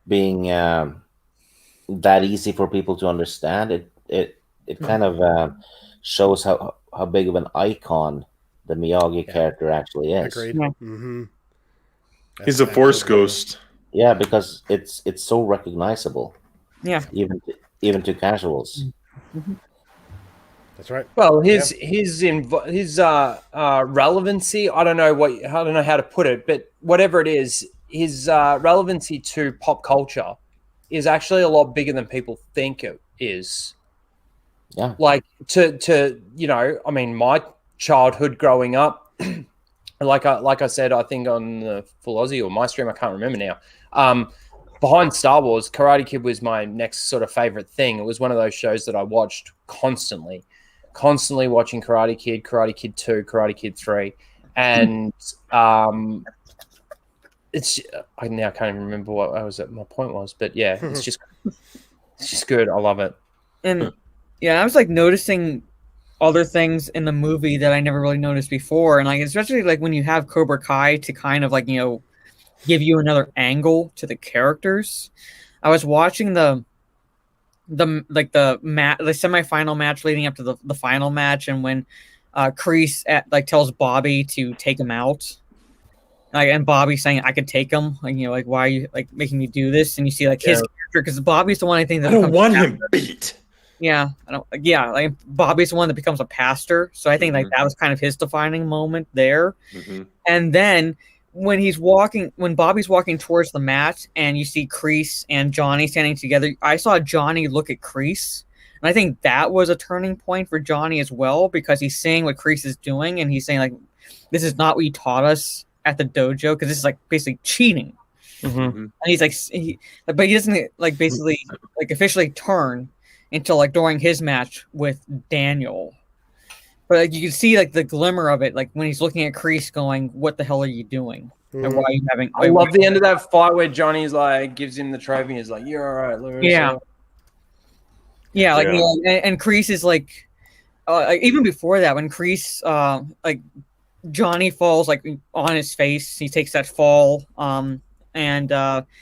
being that easy for people to understand, it kind of shows how big of an icon the Miyagi character actually is. Agreed. Yeah. Mm-hmm. He's a force ghost. Yeah, because it's so recognizable. Yeah, even to casuals. Mm-hmm. That's right. Well, his relevancy, I don't know how to put it, but whatever it is, his relevancy to pop culture is actually a lot bigger than people think it is. Yeah. Like to I mean, my childhood growing up, like I said, I think on the Full Aussie or my stream, I can't remember now. Behind Star Wars, Karate Kid was my next sort of favorite thing. It was one of those shows that I watched constantly watching Karate Kid, Karate Kid 2, Karate Kid 3. And I now can't even remember what my point was, but yeah, it's just good. I love it. And yeah, I was like noticing other things in the movie that I never really noticed before, and like especially like when you have Cobra Kai to kind of like give you another angle to the characters. I was watching the semifinal match leading up to the final match, and when Kreese tells Bobby to take him out, and Bobby saying, "I could take him," like why are you like making me do this? And you see like his character, because Bobby's the one I think that I don't want him beat. Yeah, like Bobby's the one that becomes a pastor, so I think like that was kind of his defining moment there. And then when Bobby's walking towards the mat, and you see Kreese and Johnny standing together, I saw Johnny look at Kreese, and I think that was a turning point for Johnny as well, because he's seeing what Kreese is doing, and he's saying like, "This is not what you taught us at the dojo, because this is like basically cheating." And he's like, but he doesn't like basically like officially turn until like during his match with Daniel. But like you can see like the glimmer of it, like when he's looking at Kreese going, "What the hell are you doing? And why are you having?" I love the end of that fight where Johnny's like gives him the trophy and he's like, "You're all right, Lewis." Yeah, like and Kreese is like even before that, when Kreese like Johnny falls like on his face, he takes that fall, and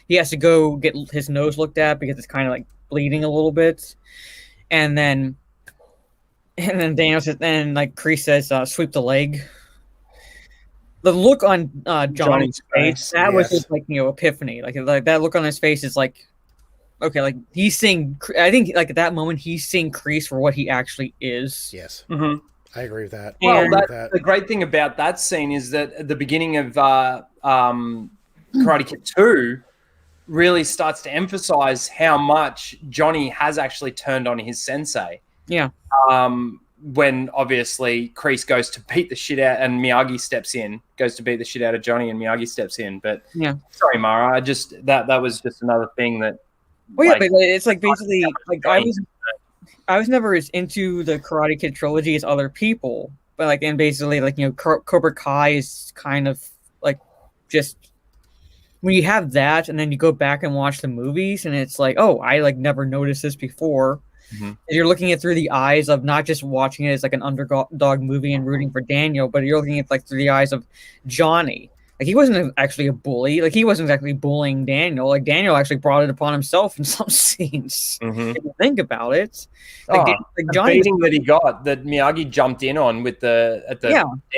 he has to go get his nose looked at because it's kind of like bleeding a little bit, and then Daniel says, and like Kreese says, "Sweep the leg." The look on Johnny's face, that was just like epiphany. Like that look on his face is like, okay, like he's seeing. I think like at that moment he's seeing Kreese for what he actually is. Yes, I agree with that. Well, the great thing about that scene is that at the beginning of Karate Kid 2 really starts to emphasize how much Johnny has actually turned on his sensei. Yeah. When obviously Kreese goes to beat the shit out, and Miyagi goes to beat the shit out of Johnny, and Miyagi steps in. But sorry, Mara, that was just another thing that. Well, yeah, but it's like basically like I was never as into the Karate Kid trilogy as other people, but like and basically like Cobra Kai is kind of like just when you have that, and then you go back and watch the movies, and it's like, oh, I like never noticed this before. You're looking at through the eyes of not just watching it as like an underdog movie and rooting for Daniel, but you're looking at like through the eyes of Johnny. Like he wasn't actually a bully. Like he wasn't exactly bullying Daniel. Like Daniel actually brought it upon himself in some scenes. If you think about it, like, like Johnny beating that he got, that Miyagi jumped in on with the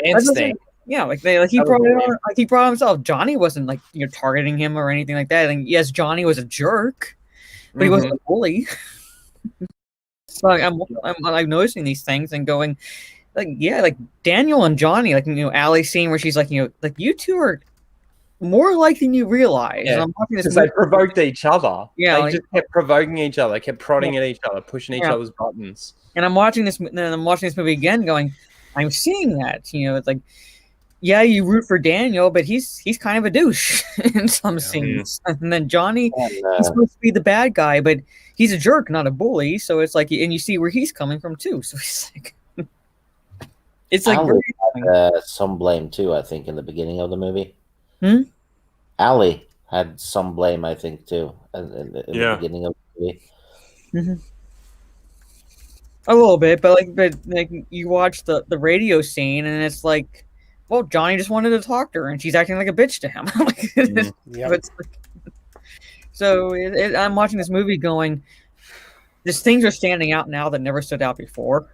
dance thing. Yeah, like he brought it on. Like he brought himself. Johnny wasn't like targeting him or anything like that. And yes, Johnny was a jerk, but he wasn't a bully. So I'm like noticing these things and going, like, yeah, like Daniel and Johnny, like Allie's scene where she's like, like you two are more alike than you realize. Yeah, and I'm watching this they provoked each other. Yeah, they just kept provoking each other, kept prodding at each other, pushing each other's buttons. And I'm watching this movie again, going, I'm seeing that. It's like, yeah, you root for Daniel, but he's kind of a douche in some scenes. And then Johnny, he's supposed to be the bad guy, but he's a jerk, not a bully. So it's like, and you see where he's coming from too. So he's like, it's like had, some blame too. I think in the beginning of the movie, Allie had some blame. I think too in the beginning of the movie. A little bit, but like you watch the radio scene, and it's like, well, Johnny just wanted to talk to her, and she's acting like a bitch to him. So I'm watching this movie going, these things are standing out now that never stood out before.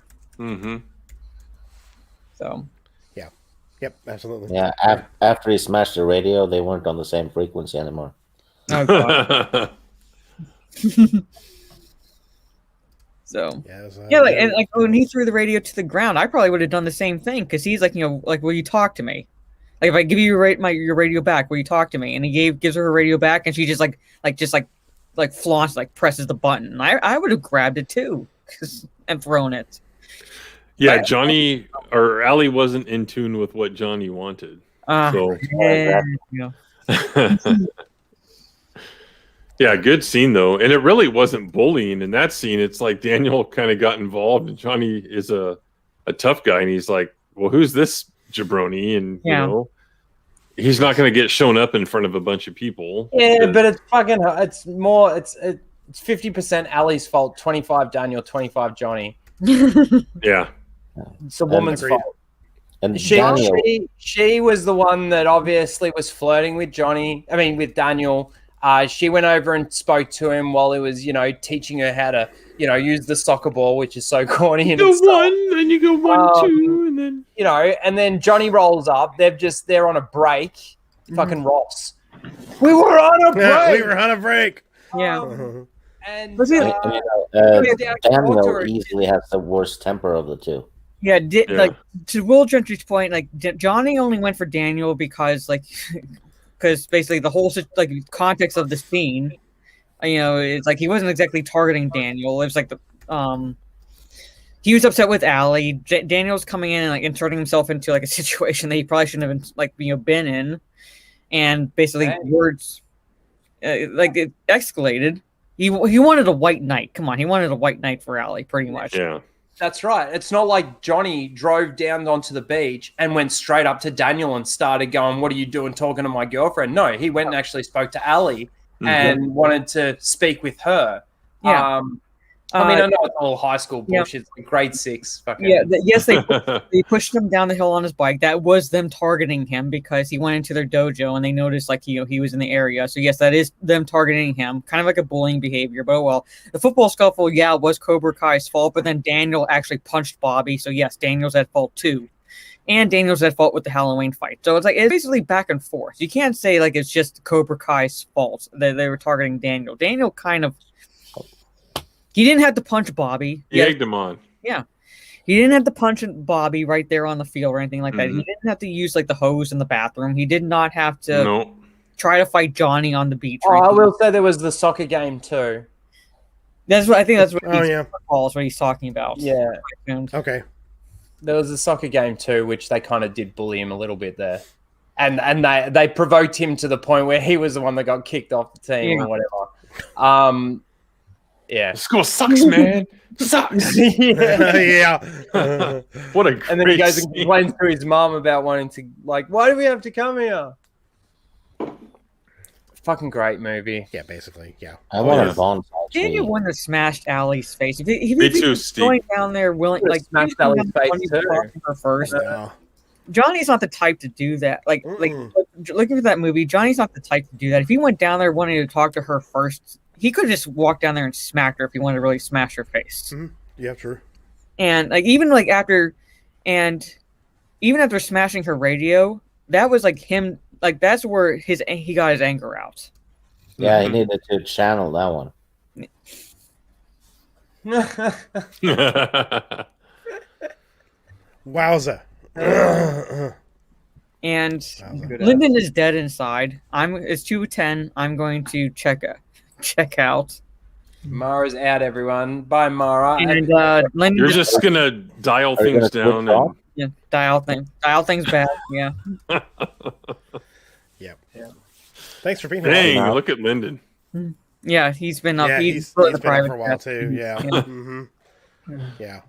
So. Yeah. Yep, absolutely. Yeah, after he smashed the radio, they weren't on the same frequency anymore. Oh, God. So and like when he threw the radio to the ground, I probably would have done the same thing, because he's like, like, will you talk to me? Like if I give you your radio back, will you talk to me? And he gives her radio back, and she just like like flaunts, like presses the button. I would have grabbed it too and thrown it. Yeah, Johnny or Allie wasn't in tune with what Johnny wanted. So Yeah. yeah, good scene though, and it really wasn't bullying in that scene. It's like Daniel kind of got involved, and Johnny is a tough guy, and he's like, "Well, who's this jabroni?" And you know, he's not going to get shown up in front of a bunch of people. Yeah, but it's fucking. It's more. It's 50% Allie's fault, 25 Daniel, 25 Johnny. Yeah, it's a woman's fault. And she was the one that obviously was flirting with Johnny. I mean, with Daniel. She went over and spoke to him while he was, teaching her how to, use the soccer ball, which is so corny. And go one, then you go 1, 2, and then and then Johnny rolls up. They're on a break. Fucking Ross. We were on a break. Yeah, we were on a break. Yeah. And Daniel easily has the worst temper of the two. Yeah, like to Will Gentry's point, like Johnny only went for Daniel because basically the whole context of the scene, it's like he wasn't exactly targeting Daniel. It was like he was upset with Allie. Daniel's coming in and like inserting himself into like a situation that he probably shouldn't have been in, and basically words it escalated. He wanted a white knight. Come on, he wanted a white knight for Allie, pretty much. Yeah. That's right. It's not like Johnny drove down onto the beach and went straight up to Daniel and started going, "What are you doing talking to my girlfriend?" No, he went and actually spoke to Allie and wanted to speak with her. Yeah. I mean, I know it's all high school bullshit. It's like grade 6. Fucking. Yeah. Yes, they pushed him down the hill on his bike. That was them targeting him because he went into their dojo and they noticed he was in the area. So yes, that is them targeting him, kind of like a bullying behavior. But well, the football scuffle, was Cobra Kai's fault. But then Daniel actually punched Bobby. So yes, Daniel's at fault too. And Daniel's at fault with the Halloween fight. So it's basically back and forth. You can't say it's just Cobra Kai's fault that they were targeting Daniel. Daniel kind of. He didn't have to punch Bobby. He egged him on. Yeah. He didn't have to punch Bobby right there on the field or anything like that. He didn't have to use the hose in the bathroom. He did not have to try to fight Johnny on the beach. I will say there was the soccer game too. I think that's what what he's talking about. Yeah. Okay. There was a soccer game too, which they kind of did bully him a little bit there. And they provoked him to the point where he was the one that got kicked off the team or whatever. Yeah, school sucks, man. Sucks. Yeah. What a and then he goes and complains to his mom about wanting to why do we have to come here? Fucking great movie. Yeah, basically. Yeah. I want a Bond. Daniel wouldn't have smashed Allie's face. If he was going down there willing, smashed Allie's face too. Her first. Johnny's not the type to do that. Looking at that movie, Johnny's not the type to do that. If he went down there wanting to talk to her first, he could just walk down there and smack her if he wanted to really smash her face. Mm-hmm. Yeah, true. And even after smashing her radio, that was him. That's where he got his anger out. Yeah, he needed to channel that one. Wowza. And Lyndon is dead inside. It's 2:10. I'm going to check out. Mara's out, everyone. Bye, Mara. And Lyndon, you're just gonna dial things down and dial things back. Yeah. Yep. Yeah. Thanks for being here. Dang, look at Lyndon. Yeah, he's been up. Yeah, he's been up for a while too. Yeah. Mm-hmm. Yeah.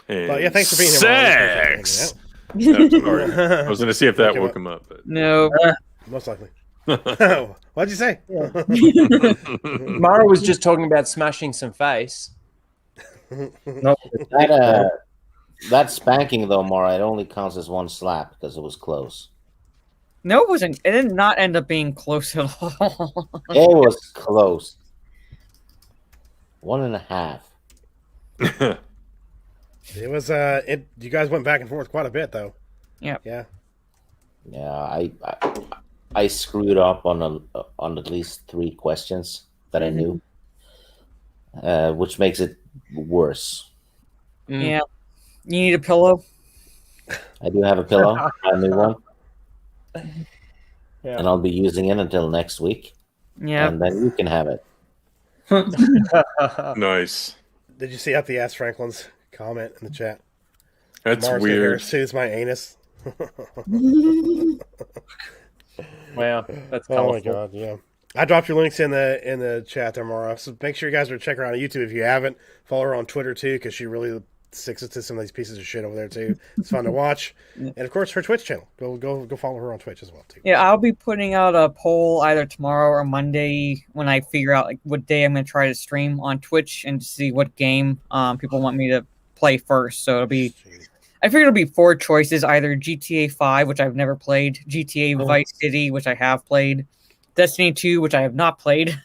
But yeah, thanks for being here. Sex. I was going to see if that woke him up. But. No. Most likely. What'd you say? Mara was just talking about smashing some face. No, that spanking though, Mara, it only counts as one slap because it was close. No, it wasn't. It did not end up being close at all. It was close. 1.5. It was. You guys went back and forth quite a bit, though. Yeah. Yeah. Yeah. I screwed up on at least 3 questions that I knew, which makes it worse. Yeah. You need a pillow? I do have a pillow, a new one. Yeah. And I'll be using it until next week. Yeah. And then you can have it. Nice. Did you see Up the Ass Franklin's comment in the chat? That's Mars weird. Soothes my anus. Wow, that's Oh colorful. my god, yeah. I dropped your links in the chat there, Mara. So make sure you guys are checking her out on YouTube if you haven't. Follow her on Twitter too, because she really sticks it to some of these pieces of shit over there too. It's fun to watch, and of course her Twitch channel. Go follow her on Twitch as well too. Yeah, I'll be putting out a poll either tomorrow or Monday when I figure out like what day I'm going to try to stream on Twitch and see what game people want me to play first. So it'll be, I figure it'll be 4 choices: either GTA 5, which I've never played, GTA Vice City, which I have played, Destiny 2, which I have not played,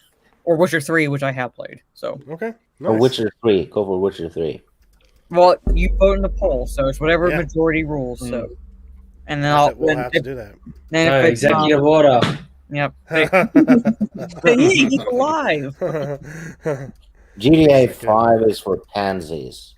or Witcher 3, which I have played. So okay, Or Witcher 3. Go for Witcher 3. well, you vote in the poll, so it's whatever majority rules. So, and then We'll have to do that. Then if it's, executive order. Yep. He's alive. GTA 5 is for pansies.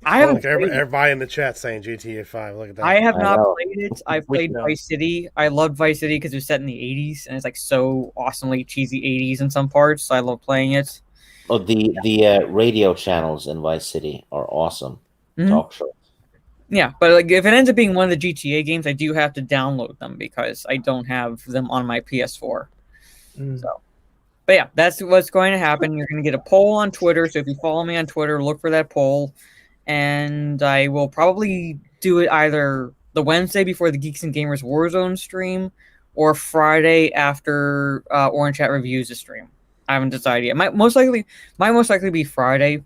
I haven't. Look, everybody in the chat saying GTA 5. Look at that. I have not know. played it. I've played Vice City. I loved Vice City because it was set in the 80s and it's like so awesomely cheesy 80s in some parts. So I love playing it. Oh, the radio channels in Vice City are awesome. Mhm. Talk shows. Yeah, but like if it ends up being one of the GTA games, I do have to download them because I don't have them on my PS4. So, but yeah, that's what's going to happen. You're going to get a poll on Twitter. So if you follow me on Twitter, look for that poll, and I will probably do it either the Wednesday before the Geeks and Gamers Warzone stream or Friday after Orange Chat reviews the stream. I haven't decided yet. Might most likely be Friday,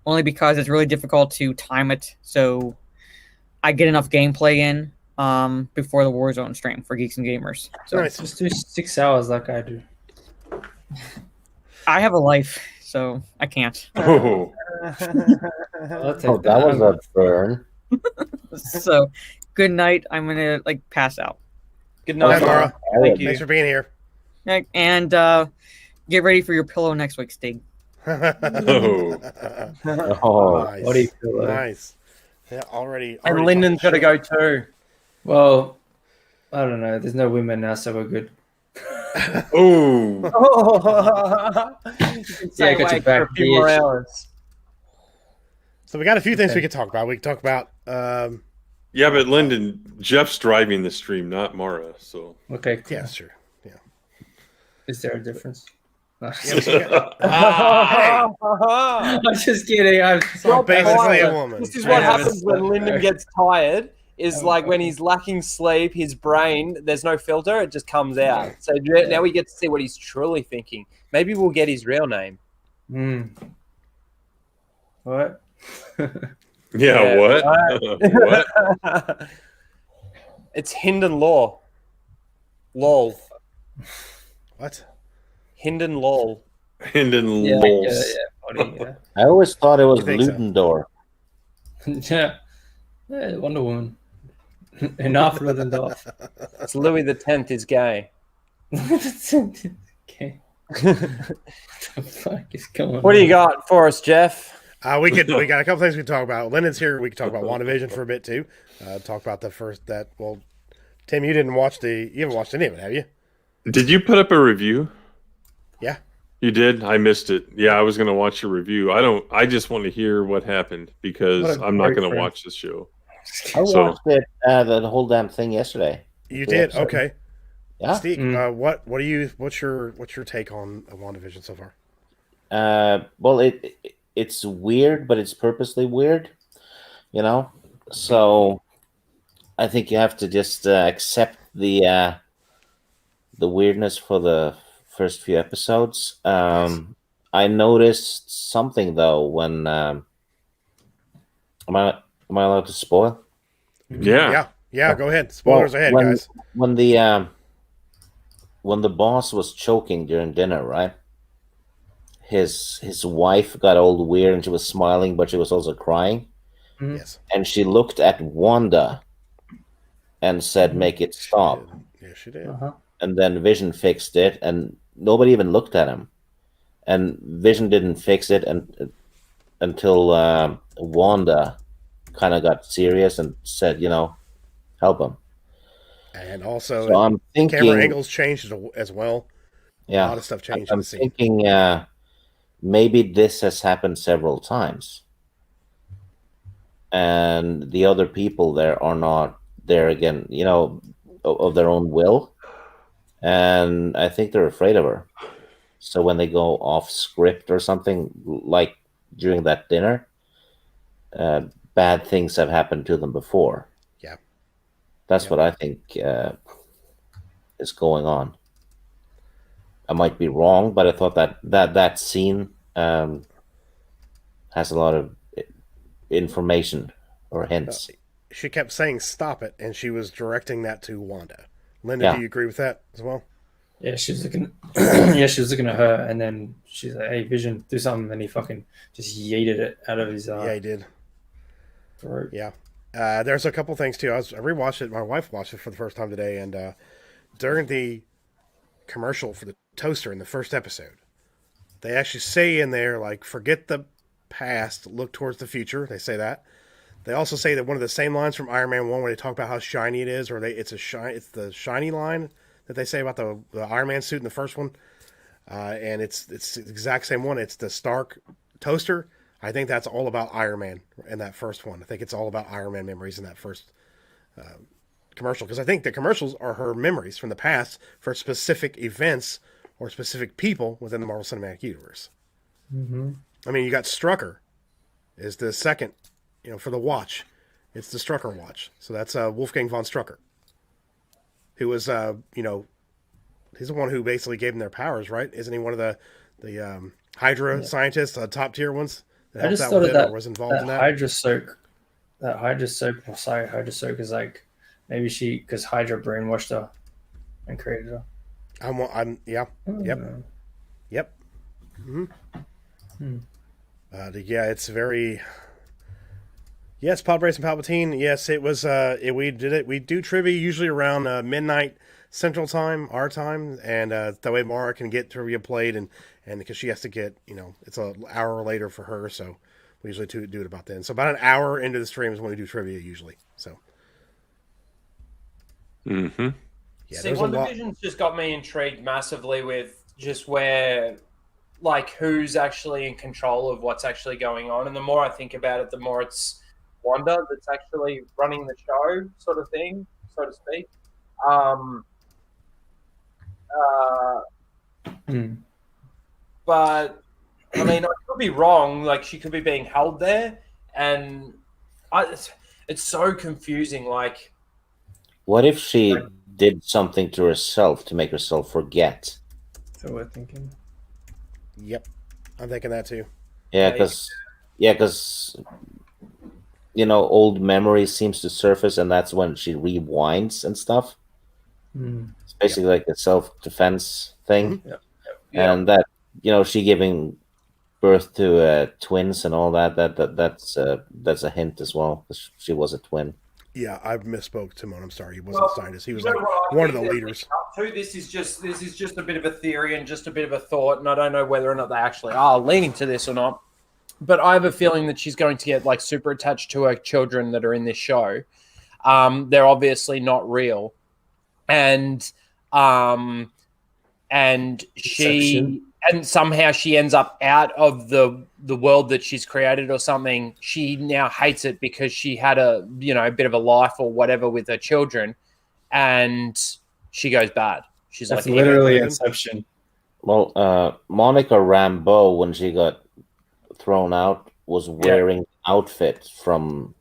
only because it's really difficult to time it. So I get enough gameplay in before the Warzone stream for Geeks and Gamers. So Nice. Just do 6 hours like I do. I have a life, so I can't. Oh, I'll take Oh, that was a burn. So good night. I'm gonna like pass out. Good Bye, night, Mara. Thank you. Thanks for being here. And get ready for your pillow next week, Stig. oh. Oh, Nice. What do you feel like? Nice. Yeah, already And Lyndon's got to go too. Well, I don't know. There's no women now, so we're good. Oh. Yeah, I got your back, for a few more bitch. hours. So we got a few things we could talk about. We could talk about Yeah, but Lyndon, Jeff's driving the stream, not Mara. So Okay, cool. yeah, sure. Yeah. Is there a difference? No. Hey, I'm just kidding. I'm so basically a quiet. woman. This is what Yeah, happens it's when so Lyndon fair. gets tired. Is like when he's lacking sleep, his brain, there's no filter, it just comes out. So now we get to see what he's truly thinking. Maybe we'll get his real name. What? yeah, what? What? It's Hinden Law. Lol. What? Hinden Lol. Hinden Yeah, Lols. funny, yeah. I always thought it was You think so? Ludendorff. Yeah, Wonder Woman. Enough Ludendorff. It's Louis the Tenth is gay. Okay. What the fuck is going on? What do you got for us, Jeff? We got a couple things we can talk about. Lyndon's here. We can talk about WandaVision for a bit too. Talk about well, Tim, you haven't watched any of it, have you? Did you put up a review? Yeah. You did? I missed it. Yeah, I was going to watch your review. I just want to hear what happened because What a I'm not great going to friend. watch this show. I So- watched it, the whole damn thing yesterday. You The did? episode. Okay. Yeah. Steve, what's your take on WandaVision so far? Well, it's weird, but it's purposely weird, you know. So I think you have to just accept the weirdness for the first few episodes. I noticed something though when am I allowed to spoil? Yeah. Yeah. Go ahead. Spoilers Well, ahead, when, guys. When the boss was choking during dinner, right? His wife got all weird and she was smiling, but she was also crying. Yes. And she looked at Wanda and said, "Make it stop." Yeah, she did. And then Vision fixed it, and nobody even looked at him. And Vision didn't fix it until Wanda kind of got serious and said, help him. And also, So I'm thinking, camera angles changed as well. Yeah, A lot of stuff changed. I'm thinking maybe this has happened several times, and the other people there are not there again, of their own will, and I think they're afraid of her. So when they go off script or something, like during that dinner, bad things have happened to them before. Yeah, that's what I think is going on. I might be wrong, but I thought that scene has a lot of information or hints. She kept saying "stop it," and she was directing that to Wanda. Linda, do you agree with that as well? Yeah, she was looking. Yeah, she was looking at her, and then she's like, "Hey, Vision, do something." And he fucking just yeeted it out of his. Yeah, he did. Throat. Yeah, there's a couple things too. I rewatched it. My wife watched it for the first time today, and during the commercial for the toaster in the first episode, they actually say in there, like, "Forget the past, look towards the future." They say that. They also say that one of the same lines from Iron Man 1 where they talk about how shiny it is, or it's the shiny line that they say about the Iron Man suit in the first one. And it's the exact same one. It's the Stark toaster. I think that's all about Iron Man in that first one. I think it's all about Iron Man memories in that first commercial. Because I think the commercials are her memories from the past for specific events or specific people within the Marvel Cinematic Universe. Mm-hmm. I mean, you got Strucker is the second, for the watch. It's the Strucker watch. So that's Wolfgang von Strucker, who was, he's the one who basically gave them their powers, right? Isn't he one of the Hydra scientists, top tier ones that helped out with it or was involved in that? Hydra soak. That Hydra soak. Hydra soak is like maybe because Hydra brainwashed her and created her. Yep. Mm-hmm. Yeah, it's very. Yes, Pod Race and Palpatine. Yes, it was. We did it. We do trivia usually around midnight Central Time, our time, and that way Mara can get trivia played, and because she has to get, it's an hour later for her, so we usually do it about then. So about an hour into the stream is when we do trivia usually. So. Mm-hmm. Yeah, see, WandaVision's just got me intrigued massively with just where, like, who's actually in control of what's actually going on, and the more I think about it, the more it's Wanda that's actually running the show, sort of thing, so to speak. But I mean, I could be wrong. Like, she could be being held there, and it's so confusing. Like, what if she did something to herself to make herself forget? So we're thinking. Yep, I'm thinking that too. Yeah, because old memories seems to surface, and that's when she rewinds and stuff. It's basically like a self-defense thing. Mm-hmm. And that, she giving birth to twins and all that's a hint as well, because she was a twin. Yeah, I misspoke, Timon. I'm sorry. He wasn't a scientist. He was like one of the leaders. This is just a bit of a theory and just a bit of a thought, and I don't know whether or not they actually are leaning to this or not. But I have a feeling that she's going to get like super attached to her children that are in this show. They're obviously not real, and somehow she ends up out of the world that she's created or something. She now hates it because she had a bit of a life or whatever with her children, and she goes bad. She's That's like literally Inception. Well, Monica Rambeau, when she got thrown out, was wearing an outfit from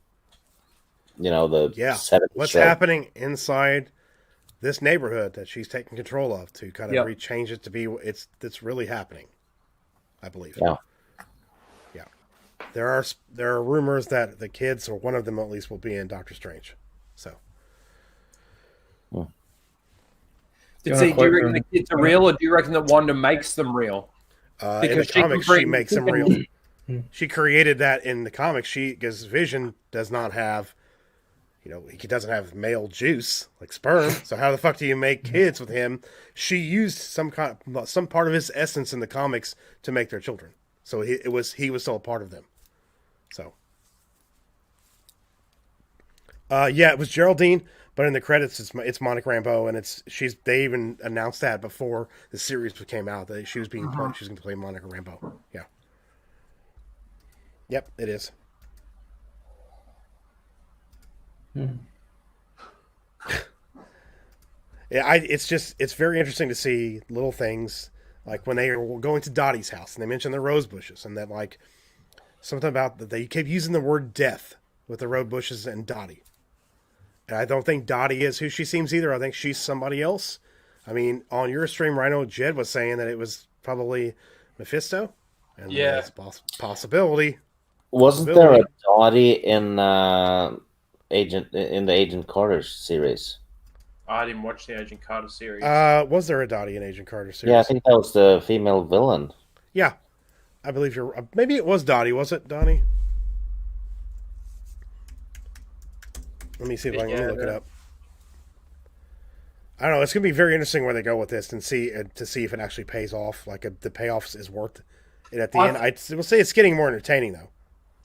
the 70s what's show. happening inside this neighborhood that she's taking control of to kind of rechange it to be it's really happening, I believe. Yeah there are rumors that the kids, or one of them at least, will be in Doctor Strange. So do you reckon the kids are real, or do you reckon that Wanda makes them real? In the comics, she makes them real. She created that in the comics. Because Vision does not have, he doesn't have male juice like sperm. So how the fuck do you make kids with him? She used some part of his essence in the comics to make their children. So he was still a part of them. So Yeah, it was Geraldine, but in the credits it's Monica Rambeau, and they even announced that before the series came out that she was being played. She's going to play Monica Rambeau. Yeah. Yep, it is. Yeah, it's very interesting to see little things like when they were going to Dottie's house and they mentioned the rose bushes and that like something about that they kept using the word death with the rose bushes and Dottie. And I don't think Dottie is who she seems either. I think she's somebody else. I mean, on your stream, Rhino Jed was saying that it was probably Mephisto. And that's a possibility. Wasn't there a Dottie in the Agent Carter series? I didn't watch the Agent Carter series. Was there a Dottie in Agent Carter series? Yeah, I think that was the female villain. Yeah, I believe you're. Maybe it was Dottie. Was it Donnie? Let me see if I can look it up. I don't know. It's gonna be very interesting where they go with this and see if it actually pays off. Like the payoff is worth it at the end. I will say it's getting more entertaining though.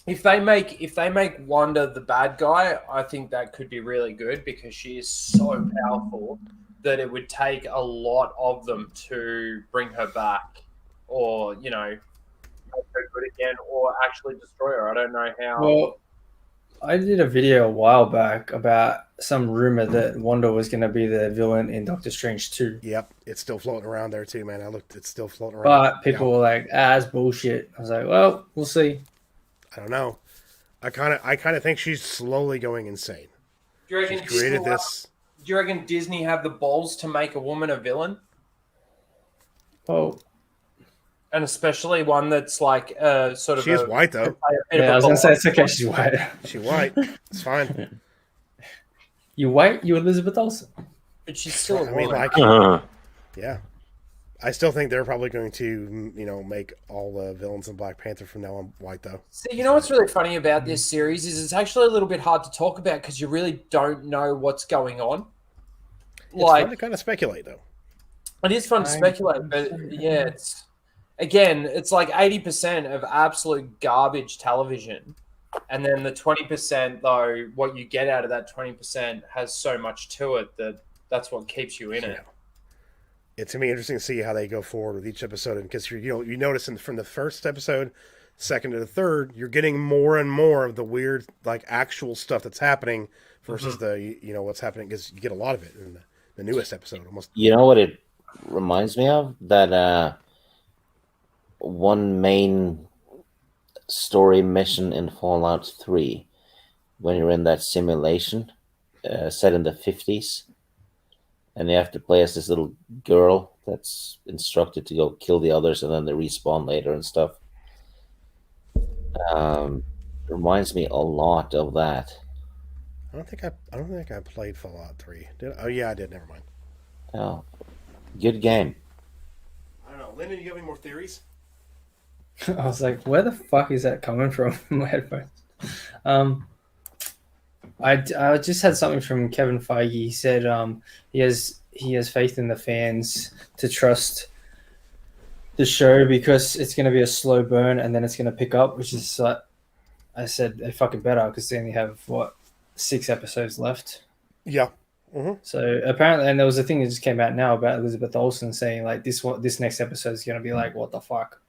If they make Wanda the bad guy, I think that could be really good because she is so powerful that it would take a lot of them to bring her back, or make her good again, or actually destroy her. I don't know how. Well, I did a video a while back about some rumor that Wanda was going to be the villain in Doctor Strange 2. Yep, it's still floating around there too, man. It's still floating around. But people were like, "It's bullshit." I was like, "Well, we'll see." I don't know. I kind of think she's slowly going insane. Do you reckon she's created this? Do you reckon Disney have the balls to make a woman a villain? Well, and especially one that's like sort of. She is white though. Yeah, I was gonna say it's okay. She's white. She's white. It's fine. You white? You Elizabeth Olsen? But she's still. I mean, yeah. I still think they're probably going to, make all the villains in Black Panther from now on white, though. See, you know what's really funny about this series is it's actually a little bit hard to talk about because you really don't know what's going on. It's fun to kind of speculate, though. It is fun to speculate, but yeah, it's like 80% of absolute garbage television, and then the 20%, though, what you get out of that 20% has so much to it that's what keeps you in it. It's going to be interesting to see how they go forward with each episode. Because you notice from the first episode, second to the third, you're getting more and more of the weird, like, actual stuff that's happening versus the, what's happening. Because you get a lot of it in the newest episode. Almost. You know what it reminds me of? That one main story mission in Fallout 3, when you're in that simulation set in the 50s. And you have to play as this little girl that's instructed to go kill the others, and then they respawn later and stuff. Reminds me a lot of that. I don't think I played Fallout 3. Oh yeah, I did. Never mind. Oh, good game. I don't know. Lyndon, you have any more theories? I was like, where the fuck is that coming from in my headphones? I just had something from Kevin Feige. He said he has faith in the fans to trust the show because it's going to be a slow burn and then it's going to pick up, which is I said they fucking better because they only have 6 episodes left. Yeah. Mm-hmm. So apparently, and there was a thing that just came out now about Elizabeth Olsen saying like this next episode is going to be like what the fuck.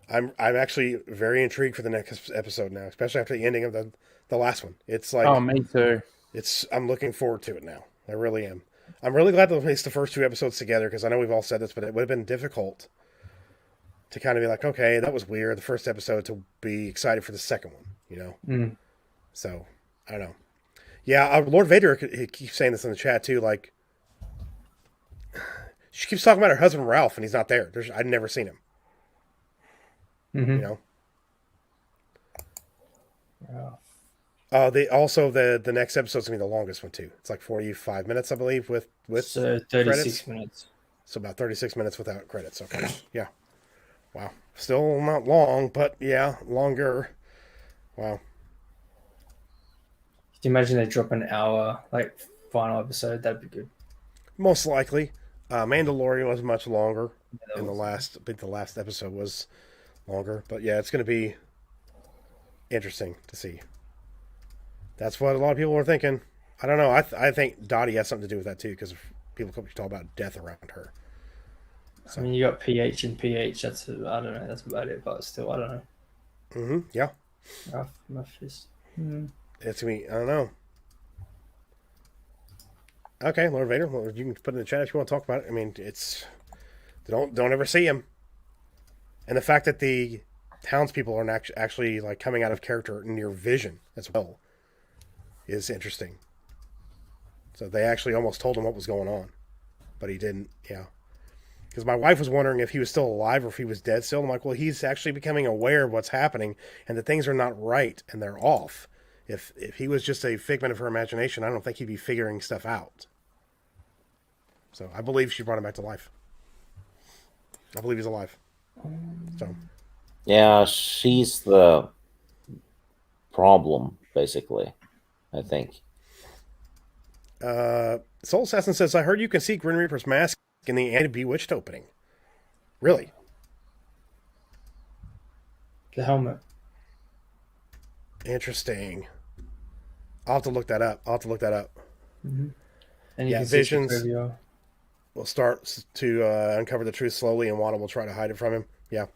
I'm actually very intrigued for the next episode now, especially after the ending of the last one. It's like me too. I'm looking forward to it now. I really am. I'm really glad they placed the first 2 episodes together because I know we've all said this, but it would have been difficult to kind of be like, okay, that was weird. The first episode to be excited for the second one, Mm. So I don't know. Yeah, Lord Vader he keeps saying this in the chat too. Like she keeps talking about her husband Ralph, and he's not there. I've never seen him. Mm-hmm. The next episode's gonna be the longest one too. It's like 45 minutes, I believe, with 36 credits. minutes. So about 36 minutes without credits. Okay, yeah. Wow, still not long, but yeah, longer. Wow. Can you imagine they drop an hour like final episode? That'd be good. Most likely, Mandalorian was much longer. I think the last episode was longer, but yeah, it's going to be interesting to see. That's what a lot of people were thinking. I don't know. I think Dottie has something to do with that too, because people talk about death around her. I mean, you got PH and PH. That's I don't know. That's about it. But still, I don't know. Yeah. Rough is. It's me. I don't know. Okay, Lord Vader. Well, you can put in the chat if you want to talk about it. I mean, it's don't ever see him. And the fact that the townspeople are actually like coming out of character in your vision as well is interesting. So they actually almost told him what was going on, but he didn't. Yeah. Because my wife was wondering if he was still alive or if he was dead still. I'm like, well, he's actually becoming aware of what's happening and that things are not right and they're off. If he was just a figment of her imagination, I don't think he'd be figuring stuff out. So I believe she brought him back to life. I believe he's alive. So Yeah, she's the problem, basically, I think. Soul Assassin says, I heard you can see Grim Reaper's mask in the Anti-Bewitched opening. Really? The helmet. Interesting. I'll have to look that up. Mm-hmm. And Yeah, can see Visions Supergirl. will start to uncover the truth slowly, and Wanda will try to hide it from him. Yeah.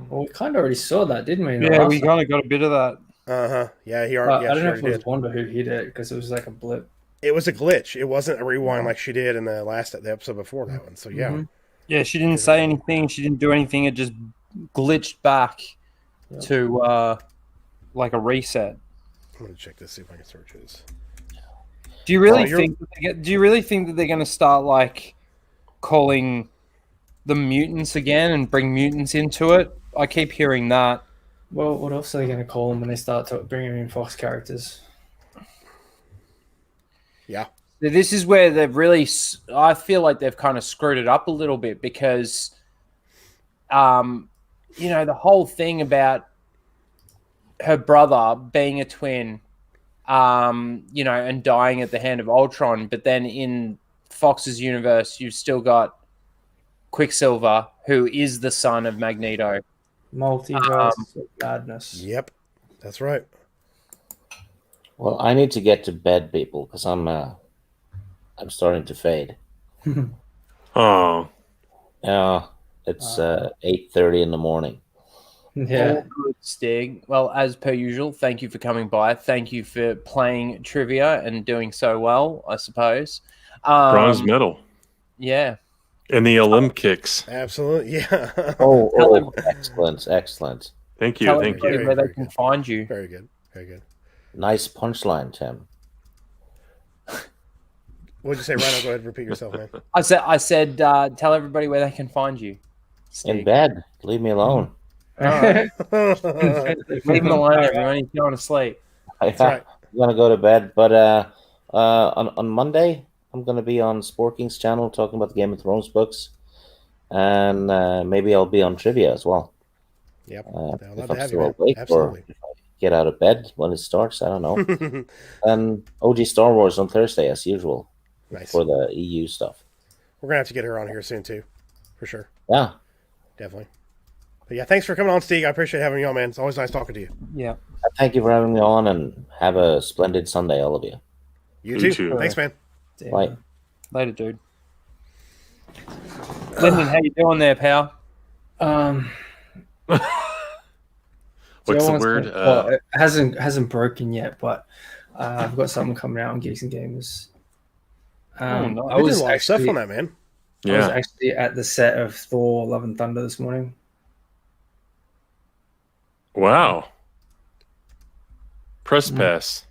Well, we kind of already saw that, didn't we? Yeah, we kind of got a bit of that. Uh-huh. Yeah, he I already. don't know if she it was did. Wanda who hit it because it was like a blip. It was a glitch. It wasn't a rewind like she did in the episode before that one. So yeah. Mm-hmm. Yeah, she didn't say anything. She didn't do anything. It just glitched back to like a reset. I'm gonna check this, see if I can search this. Do you really think? Do you really think that they're going to start like calling the mutants again and bring mutants into it? I keep hearing that. Well, what else are they going to call them when they start bringing in Fox characters? Yeah. This is where they've really. I feel like they've kind of screwed it up a little bit because, the whole thing about her brother being a twin, and dying at the hand of Ultron, but then in Fox's universe, you've still got Quicksilver, who is the son of Magneto. Multiverse of madness. Yep, that's right. Well, I need to get to bed, people, because I'm starting to fade. Oh, Yeah, it's 8:30 in the morning. Yeah. All good, Stig. Well, as per usual, thank you for coming by. Thank you for playing trivia and doing so well, I suppose. bronze medal. Yeah. And the Olympics. Absolutely, yeah. Oh, excellent. Thank you. Tell Thank everybody you. where they can find you. Very good. Very good. Nice punchline, Tim. What'd you say, Rhino? Go ahead and repeat yourself, man. I said, tell everybody where they can find you. In Stig. bed. Leave me alone. All right. Leave him alone, everyone. He's going to sleep. That's right. I'm gonna go to bed, but on Monday I'm gonna be on Sporking's channel talking about the Game of Thrones books, and maybe I'll be on trivia as well. Yep. If I'm still awake or if I get out of bed when it starts, I don't know. And OG Star Wars on Thursday as usual. Nice. For the EU stuff. We're gonna have to get her on here soon too, for sure. Yeah. Definitely. But yeah, thanks for coming on, Steve. I appreciate having you on, man. It's always nice talking to you. Yeah. Thank you for having me on, and have a splendid Sunday, all of you. You You too. too. Thanks, man. Damn. Bye. Later, dude. Lyndon, how you doing there, pal? What's the word? Well, it hasn't broken yet, but I've got something coming out on Geeks and Gamers. nice. I We was did a lot of stuff actually, on that, man. I was Yeah. actually at the set of Thor: Love and Thunder this morning. Wow. Press pass.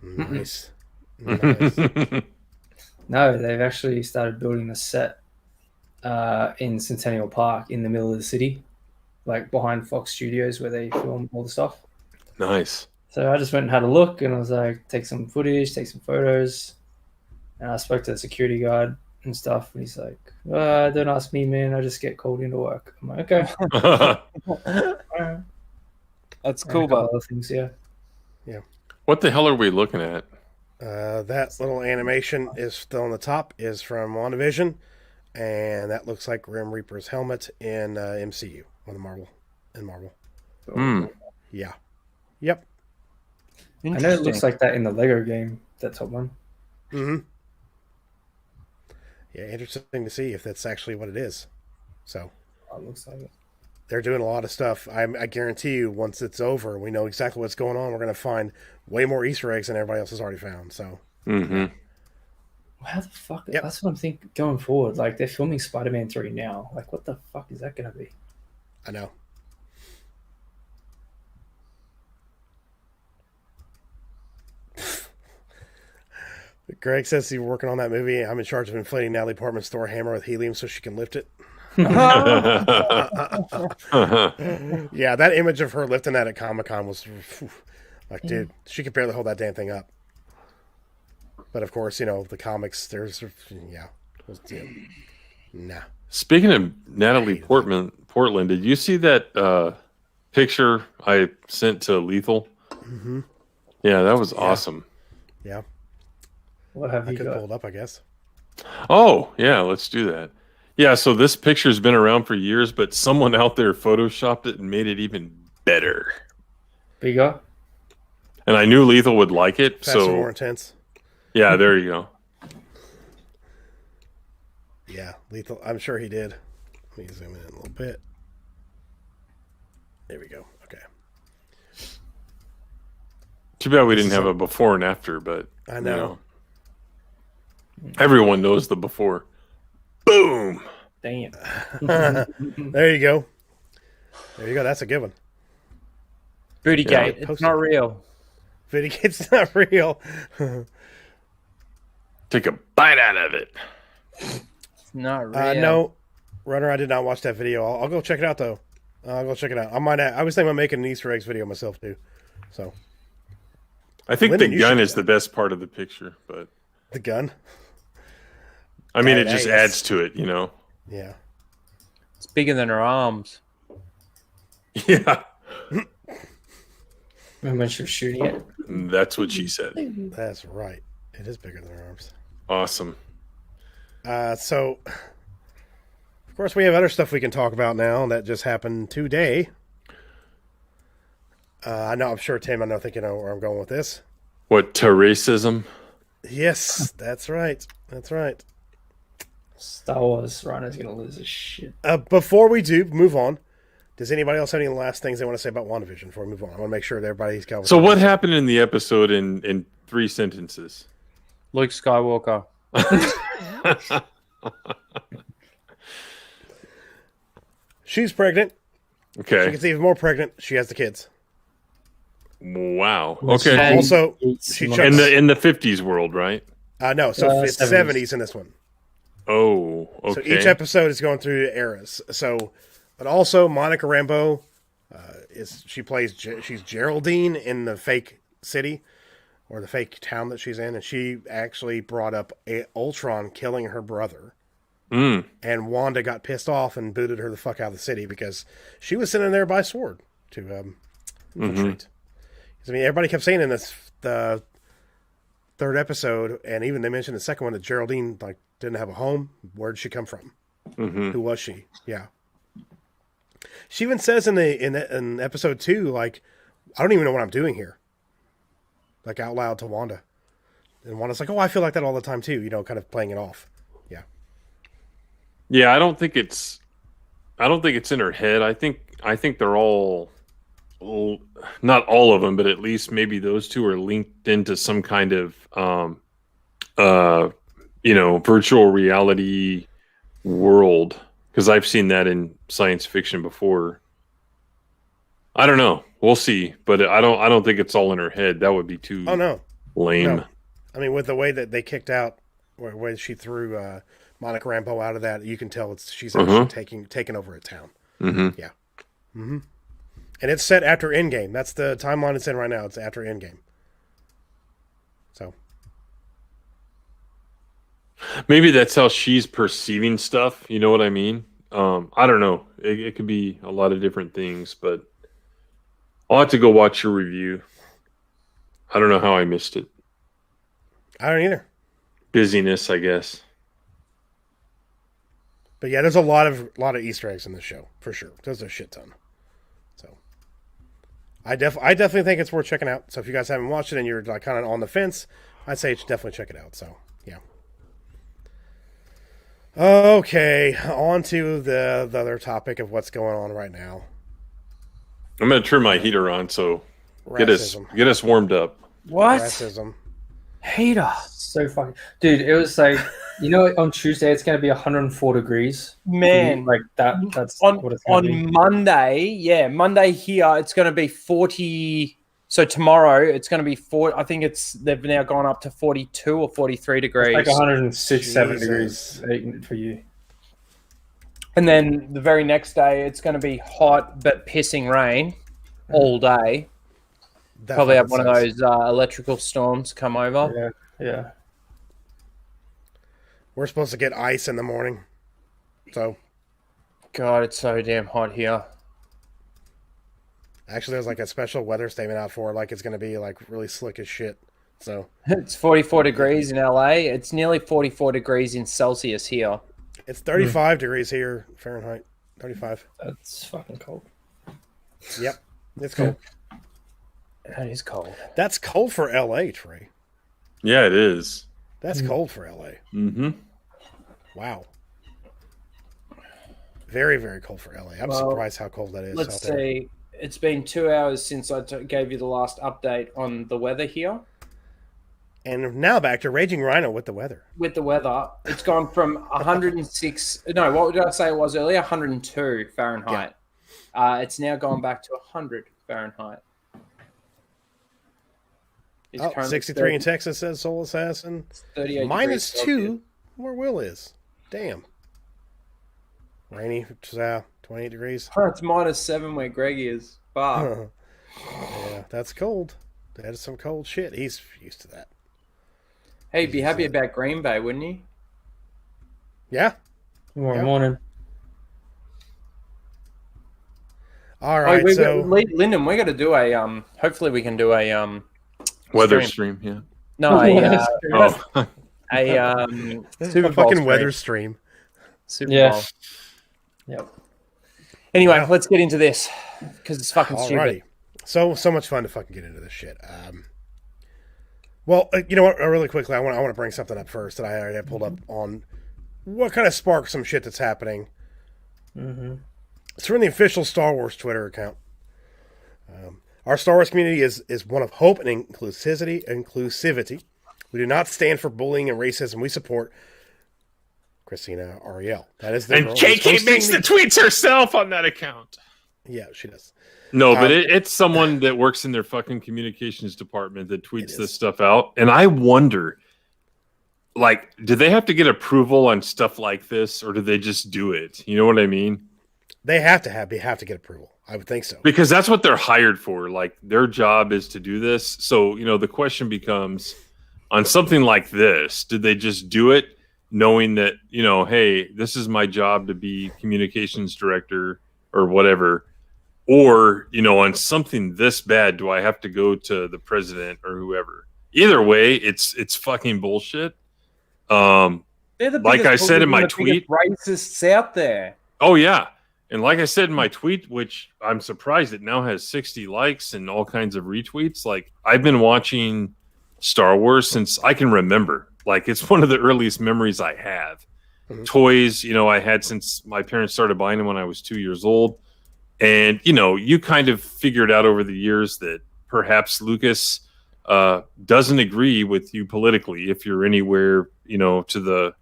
Nice. No, they've actually started building a set in Centennial Park in the middle of the city, like behind Fox Studios where they film all the stuff. Nice. So I just went and had a look, and I was like, take some footage, take some photos. And I spoke to the security guard and stuff, and he's like, don't ask me, man. I just get called into work. I'm like, okay. Alright. That's And cool, a couple but other things, yeah. What the hell are we looking at? That little animation is still on the top, is from WandaVision, and that looks like Grim Reaper's helmet in MCU on the Marvel. Hmm. Yeah. Yep. I know it looks like that in the Lego game, that top one. Mm-hmm. Yeah, interesting to see if that's actually what it is. So, it looks like it. They're doing a lot of stuff. I guarantee you, once it's over, we know exactly what's going on. We're going to find way more Easter eggs than everybody else has already found. So, how the fuck? Yep. That's what I'm thinking going forward. Like, they're filming Spider-Man 3 now. Like, what the fuck is that going to be? I know. Greg says he's working on that movie. I'm in charge of inflating Natalie Portman's Thor hammer with helium so she can lift it. Yeah, that image of her lifting that at Comic-Con was like, dude, she could barely hold that damn thing up. But of course, you know, the comics, there's, nah. Speaking of Natalie Portman, did you see that picture I sent to Lethal? Mm-hmm. Yeah, that was awesome. Yeah. What have you got? got? Pull it up, I guess. Oh, yeah, let's do that. Yeah, so this picture's been around for years, but someone out there photoshopped it and made it even better. Bigger? And I knew Lethal would like it, Faster, more intense. Yeah, there you go. Yeah, Lethal. I'm sure he did. Let me zoom in a little bit. There we go. Okay. Too bad we didn't have a before and after, but I know. Everyone knows the before. Boom. Damn. There you go. There you go. That's a good one. Bootygate. It's not real. Bootygate not real. Take a bite out of it. It's not real. No, Runner, I did not watch that video. I'll go check it out though. I'll go check it out. I was thinking about making an Easter eggs video myself too. So. I think the gun is the best part of the picture, but the gun. I mean, it just adds to it, you know. Yeah. It's bigger than her arms. Yeah. When she was shooting it. That's what she said. That's right. It is bigger than her arms. Awesome. So, of course, we have other stuff we can talk about now that just happened today. I know, I'm sure, Tim, I think you know where I'm going with this. What, terracism? Yes, that's right. That's right. Star Wars Rhino's going to lose his shit. Before we do move on, does anybody else have any last things they want to say about WandaVision before we move on? I want to make sure that everybody's covered. So what happened in the episode in 3 sentences? Luke Skywalker. She's pregnant. Okay. She gets even more pregnant. She has the kids. Wow. Okay. Also, she chucks, in the 50s world, right? No, so it's 70s in this one. Oh, okay. So each episode is going through eras. So, but also Monica Rambeau she's Geraldine in the fake city or the fake town that she's in, and she actually brought up Ultron killing her brother. And Wanda got pissed off and booted her the fuck out of the city because she was sitting there by sword to infiltrate. I mean, everybody kept saying in the third episode, and even they mentioned the second one, that Geraldine didn't have a home. Where did she come from? Who was she? Yeah. She even says in episode 2, I don't even know what I'm doing here. Out loud to Wanda, and Wanda's like, "Oh, I feel like that all the time too." You know, kind of playing it off. Yeah. Yeah, I don't think it's in her head. I think they're all, not all of them, but at least maybe those two are linked into some kind of virtual reality world, because I've seen that in science fiction before. I don't know. We'll see, but I don't think it's all in her head. That would be too lame. No. I mean, with the way that they kicked out, where she threw Monica Rambeau out of that, you can tell she's actually taking over a town. Yeah. And it's set after Endgame. That's the timeline it's in right now. It's after Endgame. So maybe that's how she's perceiving stuff. You know what I mean? I don't know. It could be a lot of different things, but I'll have to go watch your review. I don't know how I missed it. I don't either. Busyness, I guess. But yeah, there's a lot of Easter eggs in this show for sure. There's a shit ton. So I definitely think it's worth checking out. So if you guys haven't watched it and you're like kind of on the fence, I'd say you should definitely check it out. So yeah. Okay, on to the other topic of what's going on right now. I'm going to turn my heater on, so get us warmed up. What? Racism. Heater. So fucking dude, it was like on Tuesday it's gonna be 104 degrees. Man, like that's on what it's gonna be. Monday, Monday here it's gonna be 40. So tomorrow it's gonna be 4. I think they've now gone up to 42 or 43 degrees. It's like 106, 7 degrees for you. And then the very next day it's gonna be hot but pissing rain all day. Probably have one of those electrical storms come over. Yeah. We're supposed to get ice in the morning. So. God, it's so damn hot here. Actually, there's like a special weather statement out for it, like it's going to be like really slick as shit. So. It's 44 degrees in LA. It's nearly 44 degrees in Celsius here. It's 35 degrees here, Fahrenheit. 35. That's fucking cold. Yep. It's cold. That is cold. That's cold for LA, Trey. Yeah, it is. That's cold for LA. Mm-hmm. Wow. Very, very cold for LA. I'm surprised how cold that is. Let's see. It's been 2 hours since I gave you the last update on the weather here. And now back to Raging Rhino with the weather. With the weather, it's gone from 106. No, what did I say it was earlier? 102 Fahrenheit. Yeah. It's now gone back to 100 Fahrenheit. 63 in Texas, says Soul Assassin. -2 where Will is. Damn. Rainy, 28 degrees. It's -7 where Greg is. Fuck. Yeah, that's cold. That is some cold shit. He's used to that. Hey, you'd be happy about Green Bay, wouldn't you? Yeah. Tomorrow morning. All right, Lyndon, we got to do a hopefully we can do a weather stream. Yeah. No, Super Bowl fucking weather stream. Super Bowl. Yep. Anyway, let's get into this because it's fucking Alrighty. stupid. So much fun to fucking get into this shit. Well, you know what? Really quickly, I want to bring something up first that I already have pulled up on what kind of sparked some shit that's happening. Mm-hmm. It's from the official Star Wars Twitter account. Our Star Wars community is one of hope and inclusivity. We do not stand for bullying and racism. We support Christina Ariel. That is the and JK makes the tweets herself on that account. Yeah, she does. No, but it's someone that works in their fucking communications department that tweets this stuff out. And I wonder, like, do they have to get approval on stuff like this, or do they just do it? You know what I mean? They have to get approval. I would think so. Because that's what they're hired for. Like, their job is to do this. So, the question becomes, on something like this, did they just do it knowing that, hey, this is my job to be communications director or whatever? Or, on something this bad, do I have to go to the president or whoever? Either way, it's fucking bullshit. Like I said in my tweet, racists out there. Oh yeah, and like I said in my tweet, which I'm surprised it now has 60 likes and all kinds of retweets. Like, I've been watching Star Wars since I can remember. Like, it's one of the earliest memories I have. Mm-hmm. Toys, I had since my parents started buying them when I was 2 years old. And, you kind of figured out over the years that perhaps Lucas doesn't agree with you politically if you're anywhere, to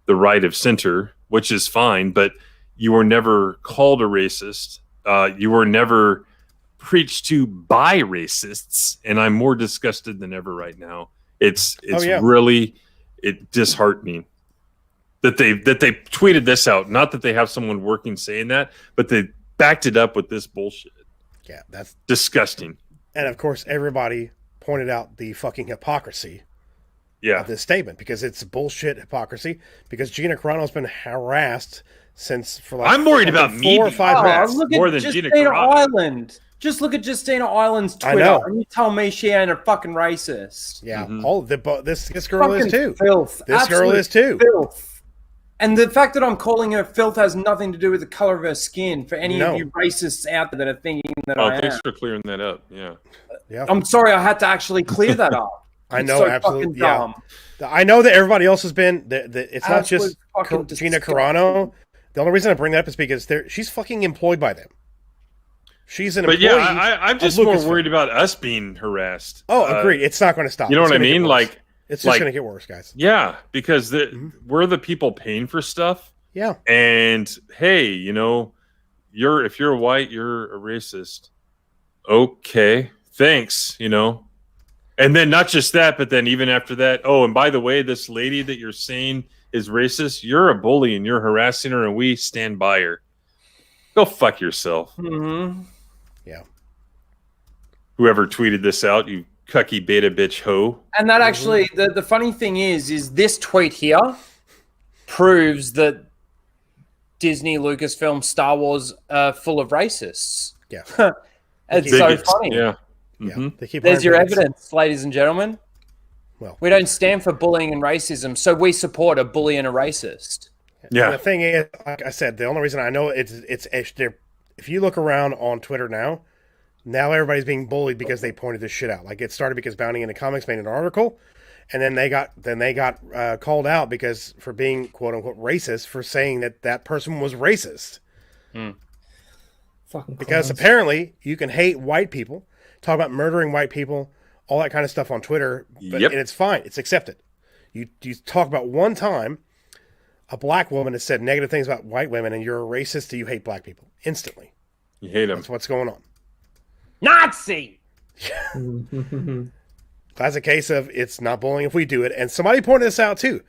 the right of center, which is fine. But you were never called a racist. You were never preached to by racists. And I'm more disgusted than ever right now. It's really disheartening that they tweeted this out. Not that they have someone working saying that, but they backed it up with this bullshit. Yeah, that's disgusting. And of course, everybody pointed out the fucking hypocrisy of this statement, because it's bullshit hypocrisy. Because Gina Carano's been harassed since for like I'm worried about 4 or 5 months. Look more at than Justina Gina Carano. Island. Just look at Justina Island's Twitter, and you tell me she ain't a fucking racist. Yeah, this girl fucking is too. Filth. This girl is too. Filth. And the fact that I'm calling her filth has nothing to do with the color of her skin. For any No. of you racists out there that are thinking that Oh, I thanks am, for clearing that up. Yeah. Yeah. I'm sorry I had to actually clear that up. I It's know, so absolutely. fucking Yeah. dumb. I know that everybody else has been. It's not Absolute just fucking Gina disgusting. Carano. The only reason I bring that up is because she's fucking employed by them. She's an But employee. yeah, I'm of just more Lucasfilm. worried about us being harassed. Oh, agreed. It's not going to stop. You know It's what I gonna get mean? worse. Like, it's just like- going to get worse, guys. yeah, because we're the people paying for stuff. Yeah. And hey, you know, if you're white, you're a racist. Okay, thanks. You know, and then not just that, but then even after that, oh, and by the way, this lady that you're saying is racist, you're a bully and you're harassing her, and we stand by her. Go fuck yourself. Mm-hmm. Yeah. Whoever tweeted this out, you cucky beta bitch hoe. And that actually, the funny thing is this tweet here proves that Disney, Lucasfilm, Star Wars are full of racists. Yeah. It's so Bigots. funny. Yeah. Yeah. Mhm. They keep There's your hiring bigots. evidence, ladies and gentlemen. Well, We don't stand for bullying and racism, so we support a bully and a racist. Yeah. And the thing is, like I said, the only reason I know it's if you look around on Twitter now everybody's being bullied because they pointed this shit out. Like it started because Bounty into Comics made an article, and then they got called out because for being quote unquote racist for saying that person was racist. Fucking Because clowns. apparently you can hate white people, talk about murdering white people, all that kind of stuff on Twitter, but, Yep. and it's fine. It's accepted. You talk about one time a black woman has said negative things about white women and you're a racist, do you hate black people? Instantly. You hate them. That's what's going on. Nazi! That's a case of it's not bullying if we do it. And somebody pointed this out too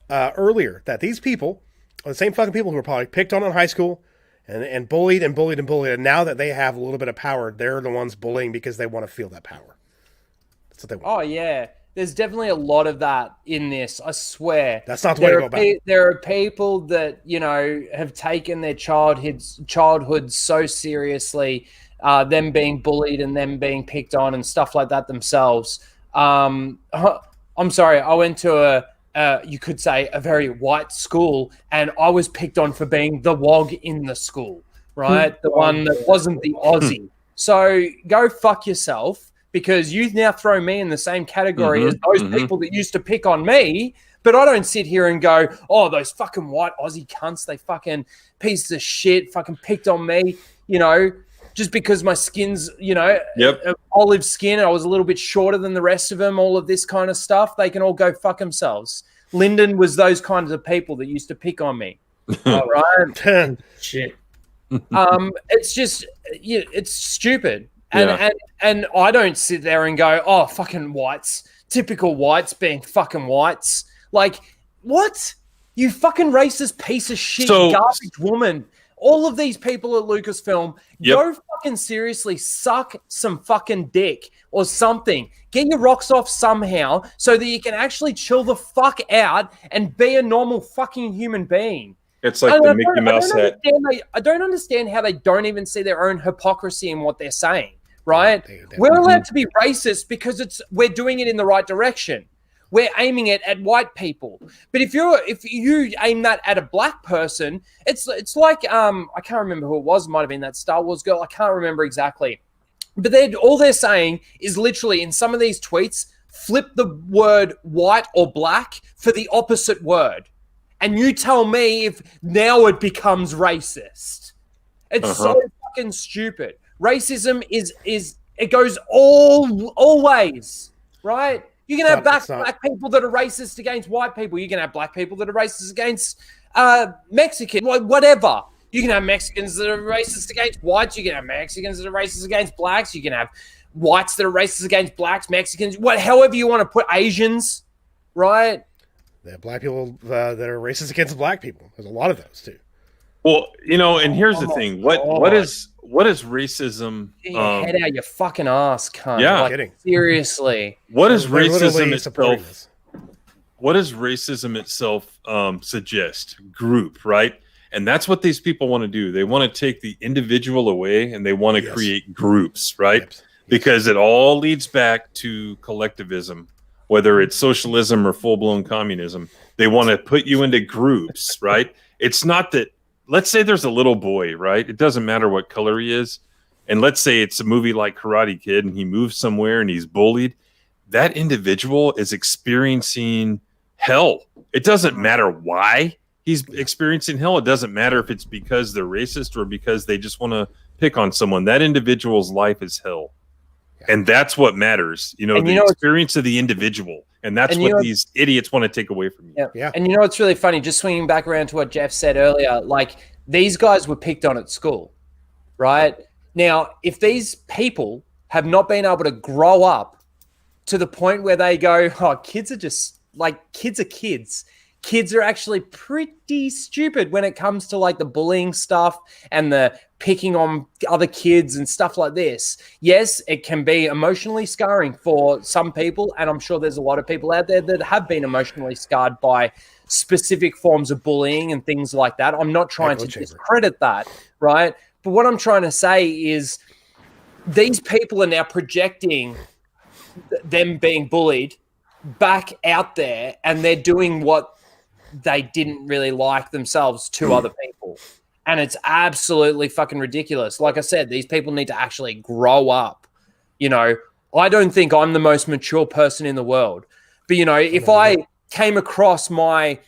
earlier, that these people are the same fucking people who were probably picked on in high school and bullied and bullied and bullied. And now that they have a little bit of power, they're the ones bullying because they want to feel that power. That's what they want. Oh, yeah. There's definitely a lot of that in this, I swear. That's not the way to go about it. There are people that, you know, have taken their childhood so seriously, them being bullied and them being picked on and stuff like that themselves. I'm sorry, I went to you could say a very white school, and I was picked on for being the wog in the school, right? The one that wasn't the Aussie. So go fuck yourself, because you now throw me in the same category as those people that used to pick on me. But I don't sit here and go, oh, those fucking white Aussie cunts, they fucking pieces of shit fucking picked on me, you know, just because my skin's, you know, olive skin and I was a little bit shorter than the rest of them, all of this kind of stuff. They can all go fuck themselves. Lyndon was those kinds of people that used to pick on me. All right. Shit. It's just, it's stupid. And I don't sit there and go, oh, fucking whites, typical whites being fucking whites. Like, what? You fucking racist piece of shit, garbage woman. All of these people at Lucasfilm, go fucking seriously suck some fucking dick or something. Get your rocks off somehow so that you can actually chill the fuck out and be a normal fucking human being. It's like the Mickey Mouse hat. I don't understand how they don't even see their own hypocrisy in what they're saying, right? We're allowed to be racist because we're doing it in the right direction. We're aiming it at white people. But if you aim that at a black person, it's like I can't remember who it was. It might have been that Star Wars girl. I can't remember exactly. But all they're saying is literally in some of these tweets, flip the word white or black for the opposite word. And you tell me if now it becomes racist. It's so fucking stupid. Racism is it goes all ways, right? You can have black people that are racist against white people. You can have black people that are racist against Mexican, whatever. You can have Mexicans that are racist against whites. You can have Mexicans that are racist against blacks. You can have whites that are racist against blacks, Mexicans, however you want to put Asians, right? There are black people that are racist against black people. There's a lot of those too. Well, you know, and here's the thing: what is racism? Get your head out your fucking ass, cunt. Yeah, like, seriously. What is They're racism supporting itself? this. What does racism itself suggest? Group, right? And that's what these people want to do. They want to take the individual away, and they want to create groups, right? Yes. Because it all leads back to collectivism. whether it's socialism or full-blown communism. They want to put you into groups, right? It's not that, let's say there's a little boy, right? It doesn't matter what color he is. And let's say it's a movie like Karate Kid and he moves somewhere and he's bullied. That individual is experiencing hell. It doesn't matter why he's experiencing hell. It doesn't matter if it's because they're racist or because they just want to pick on someone. That individual's life is hell. And that's what matters, the experience of the individual. And that's what these idiots want to take away from you. Yeah. And it's really funny, just swinging back around to what Jeff said earlier, like these guys were picked on at school, right? Now, if these people have not been able to grow up to the point where they go, oh, kids are just like, kids are kids. Kids are actually pretty stupid when it comes to like the bullying stuff and the picking on other kids and stuff like this. Yes, it can be emotionally scarring for some people. And I'm sure there's a lot of people out there that have been emotionally scarred by specific forms of bullying and things like that. I'm not trying to discredit that, right? But what I'm trying to say is these people are now projecting them being bullied back out there, and they're doing what they didn't really like themselves to other people. And it's absolutely fucking ridiculous. Like I said, these people need to actually grow up. I don't think I'm the most mature person in the world. But, if I came across my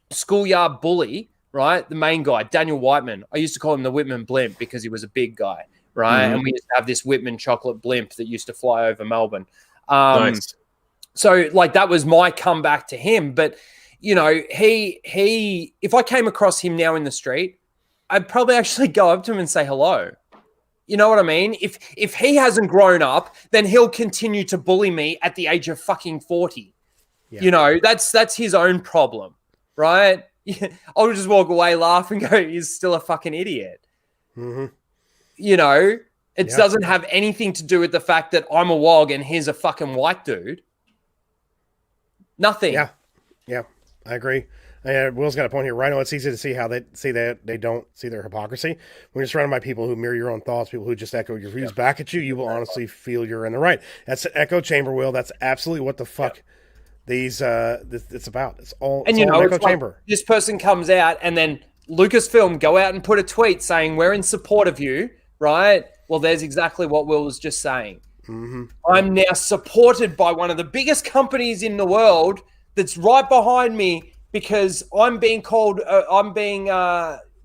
schoolyard bully, right, the main guy, Daniel Whiteman, I used to call him the Whitman blimp because he was a big guy, right? And we used to have this Whitman chocolate blimp that used to fly over Melbourne. Nice. So like that was my comeback to him. But he if I came across him now in the street, I'd probably actually go up to him and say hello. You know what I mean? If he hasn't grown up, then he'll continue to bully me at the age of fucking 40. Yeah. That's his own problem, right? I'll just walk away, laugh, and go, he's still a fucking idiot. Mm-hmm. It doesn't have anything to do with the fact that I'm a wog and he's a fucking white dude. Nothing. Yeah, I agree. Will's got a point here. Rhino, it's easy to see how they don't see their hypocrisy. When you're surrounded by people who mirror your own thoughts, people who just echo your views back at you, you will honestly feel you're in the right. That's an echo chamber, Will. That's absolutely what the fuck it's about. It's all an echo chamber. Like this person comes out and then Lucasfilm go out and put a tweet saying we're in support of you, right? Well, there's exactly what Will was just saying. Mm-hmm. I'm now supported by one of the biggest companies in the world that's right behind me because I'm being called,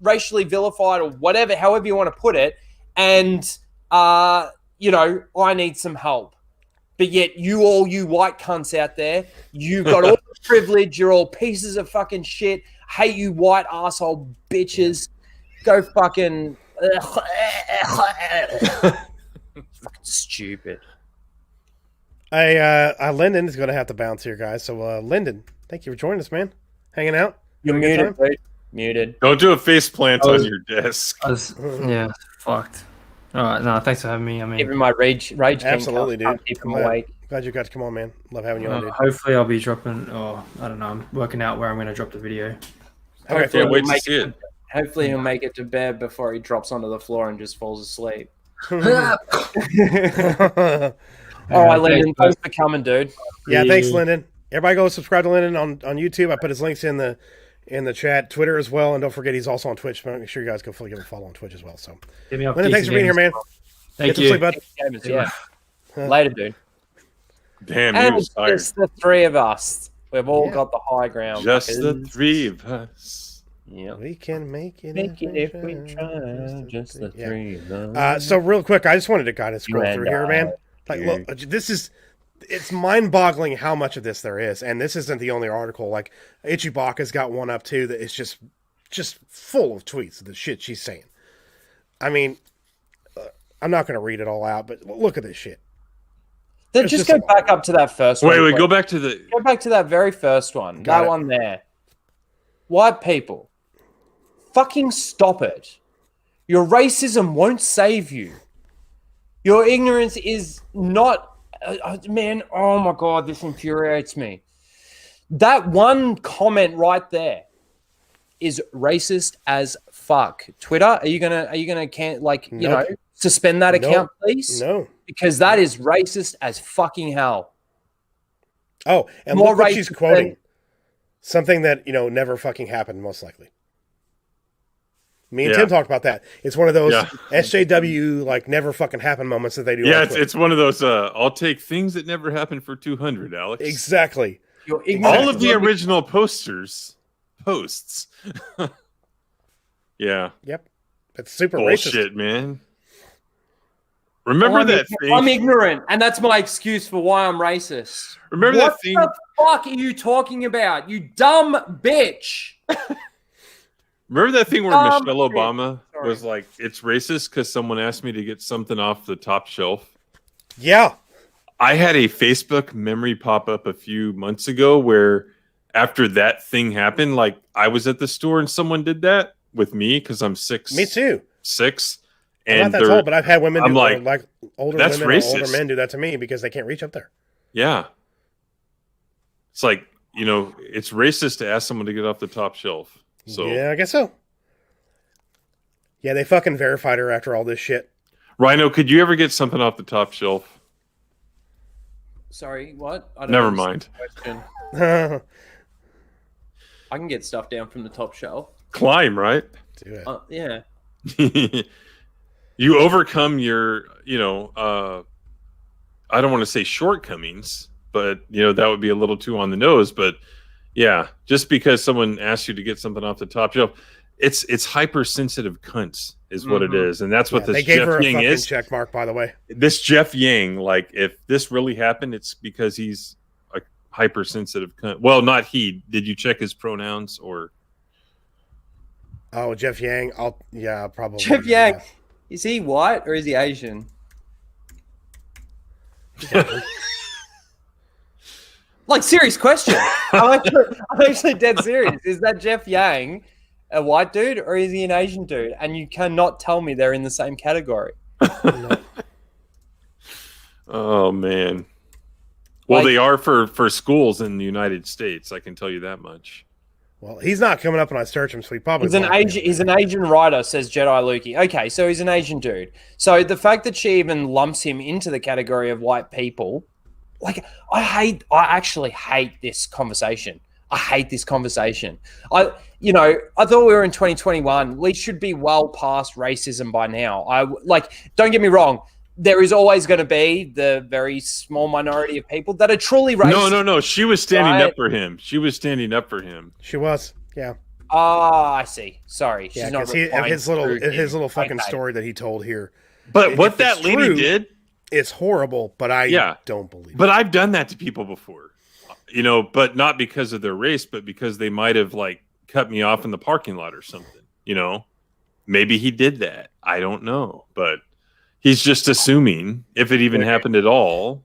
racially vilified or whatever, however you want to put it. And, I need some help. But yet you white cunts out there, you've got all the privilege. You're all pieces of fucking shit. Hate you white asshole bitches. Go fucking... stupid. Lyndon is going to have to bounce here, guys. So, Lyndon, thank you for joining us, man. Hanging out. You're muted, dude. Muted. Don't do a face plant on your desk. Yeah, fucked. All right, no, thanks for having me. I mean, even my rage absolutely, dude. Keep him awake. Glad you got to come on, man. Love having you on, dude. Hopefully, I'll be dropping. I don't know. I'm working out where I'm going to drop the video. I can't wait to see it. Hopefully, he'll make it to bed before he drops onto the floor and just falls asleep. All right, Lyndon. Thanks for coming, dude. Yeah, thanks, Lyndon. Everybody go subscribe to Lyndon on YouTube. I put his links in the chat, Twitter as well, and don't forget he's also on Twitch. Make sure you guys go give him a follow on Twitch as well. So, Lyndon, thanks for being here, man. Thank you. Sleep, bud. Yeah. Later, dude. Damn, and he was tired. It's the three of us. We've all got the high ground. Just the three of us. Yeah, we can make it if we try. Just the three of us. So real quick, I just wanted to kind of scroll through here, man. Like, look, it's mind-boggling how much of this there is, and this isn't the only article. Like, Ichibaka's got one up too that is just full of tweets of the shit she's saying. I mean, I'm not going to read it all out, but look at this shit. Then just go back up to that first one. Wait, go back to that very first one. That one there. White people, fucking stop it. Your racism won't save you. Your ignorance is not... man, oh my God, this infuriates me. That one comment right there is racist as fuck. Twitter, are you gonna suspend that account, please? No. Because that is racist as fucking hell. Oh, and More look what she's racist quoting. than- Something that, never fucking happened, most likely. Me and Yeah. Tim talked about that. It's one of those Yeah. SJW, like, never fucking happen moments that they do. Yeah, on Twitter. it's one of those. I'll take things that never happened for 200, Alex. Exactly. You're All of the original posts. Yeah. Yep. It's super Bullshit, racist. man. Remember that thing? I'm ignorant, and that's my excuse for why I'm racist. Remember what that thing? the fuck are you talking about, you dumb bitch? Remember that thing where Michelle Obama Sorry. was like, "It's racist because someone asked me to get something off the top shelf." Yeah. I had a Facebook memory pop up a few months ago where, after that thing happened, like I was at the store and someone did that with me because I'm 6'6". Me too. And I'm not that tall, but I've had women I'm do like, older that's women or older racist. men do that to me because they can't reach up there. Yeah. It's like, it's racist to ask someone to get off the top shelf. So Yeah, I guess so. Yeah, they fucking verified her after all this shit. Rhino, could you ever get something off the top shelf? Sorry, what? I don't Never understand mind. the question. I can get stuff down from the top shelf. Climb, right? Do it. Yeah. You overcome your, I don't want to say shortcomings, but that would be a little too on the nose. But yeah, just because someone asks you to get something off the top shelf, it's hypersensitive cunts is what it is, and that's what They this gave her Jeff a Yang fucking is. check mark, by the way. This Jeff Yang, like, if this really happened, it's because he's a hypersensitive cunt. Well, not he. Did you check his pronouns or? Oh, Jeff Yang. Probably. Jeff Yang, is he white or is he Asian? Like, serious question. I'm actually dead serious. Is that Jeff Yang a white dude or is he an Asian dude? And you cannot tell me they're in the same category. Oh man. Well, they are for schools in the United States. I can tell you that much. Well, he's not coming up when I search him, so he probably. He's an Asian writer, says Jedi Lukey. Okay, so he's an Asian dude. So the fact that she even lumps him into the category of white people, like, I actually hate this conversation. I hate this conversation. I thought we were in 2021. We should be well past racism by now. Don't get me wrong. There is always going to be the very small minority of people that are truly racist. No. She was standing up for him. She was standing up for him. She was. Yeah. I see. Sorry. Yeah, She's not his little fucking story that he told here. But what that lady did, it's horrible. But I don't believe it. But I've done that to people before, but not because of their race, but because they might have like cut me off in the parking lot or something. Maybe he did that. I don't know, but he's just assuming if it even happened at all.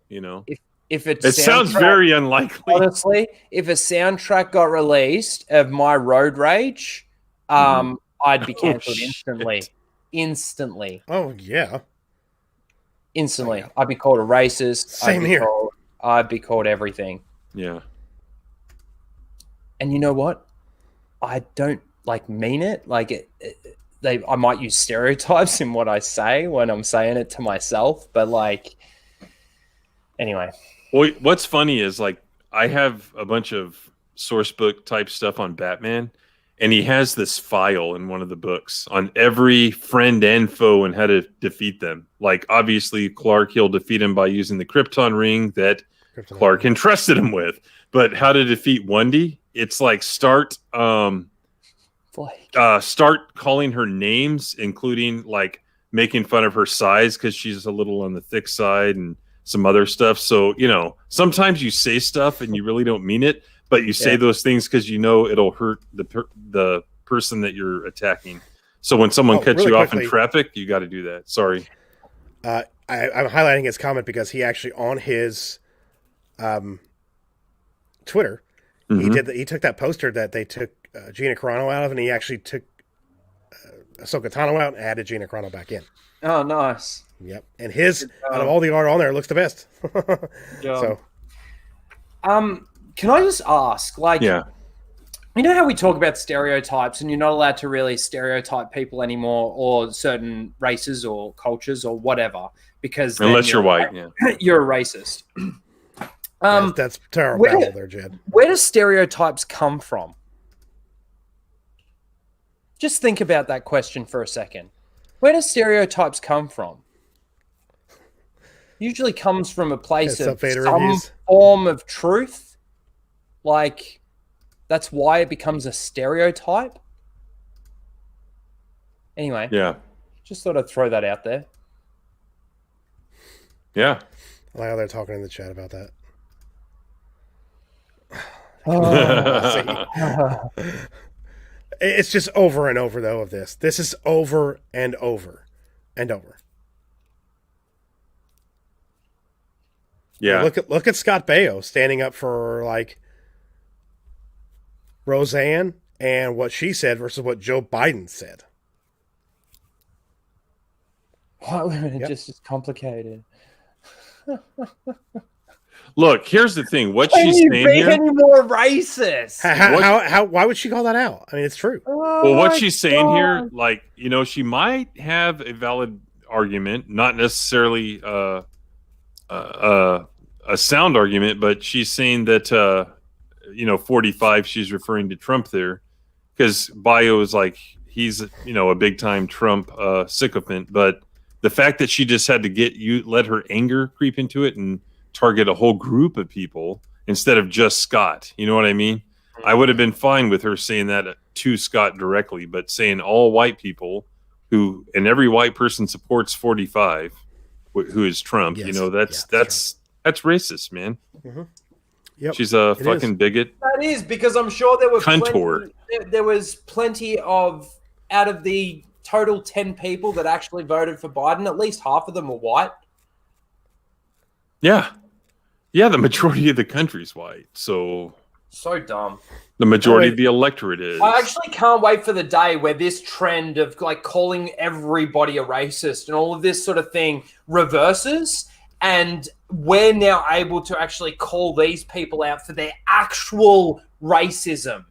If it sounds very unlikely. Honestly, if a soundtrack got released of my road rage, I'd be cancelled instantly. Instantly. Oh yeah. Instantly. I'd be called a racist. Same here. I'd be called everything. Yeah. And you know what? I don't mean it. I might use stereotypes in what I say when I'm saying it to myself, but anyway. Well, what's funny is I have a bunch of source book type stuff on Batman, and he has this file in one of the books on every friend and foe and how to defeat them. Like, obviously, Clark, he'll defeat him by using the Krypton ring that Clark entrusted him with. But how to defeat Wendy? It's like start calling her names, including making fun of her size because she's a little on the thick side and some other stuff. So, sometimes you say stuff and you really don't mean it, but you say those things because it'll hurt the person that you're attacking. So when someone cuts really you off quickly, in traffic, you got to do that. Sorry. I'm highlighting his comment because he actually on his Twitter, he took that poster that they took Gina Carano out of, and he actually took Ahsoka Tano out and added Gina Carano back in. Oh, nice. Yep, and his out of all the art on there, looks the best. So, can I just ask, you know how we talk about stereotypes, and you're not allowed to really stereotype people anymore, or certain races or cultures or whatever, because unless you're white, you're a racist. That's terrible there, Jed. Where do stereotypes come from? Just think about that question for a second. Where do stereotypes come from? Usually comes from a place of some form of truth. Like, that's why it becomes a stereotype. Anyway. Yeah. Just thought I'd throw that out there. Yeah. I like how they're talking in the chat about that. It's just over and over, though, of this. This is over and over and over. Yeah. Look at Scott Baio standing up for, like, Roseanne and what she said versus what Joe Biden said. It just is complicated. Look, here's the thing. What she's saying here. Any more racist? Why would she call that out? I mean, it's true. Well, what she's saying here, like, you know, she might have a valid argument, not necessarily a sound argument, but she's saying that, 45, she's referring to Trump there, because Bio is like, he's, a big time Trump sycophant. But the fact that she just had to let her anger creep into it and target a whole group of people instead of just Scott. You know what I mean? I would have been fine with her saying that to Scott directly, but saying all white people and every white person supports 45, who is Trump, that's racist, man. Mm-hmm. Yep, she's a fucking bigot. That is, because I'm sure there were there was plenty of, out of the total 10 people that actually voted for Biden, at least half of them were white. Yeah. Yeah, the majority of the country's white. So dumb. The majority of the electorate is. I actually can't wait for the day where this trend of like calling everybody a racist and all of this sort of thing reverses, and we're now able to actually call these people out for their actual racism.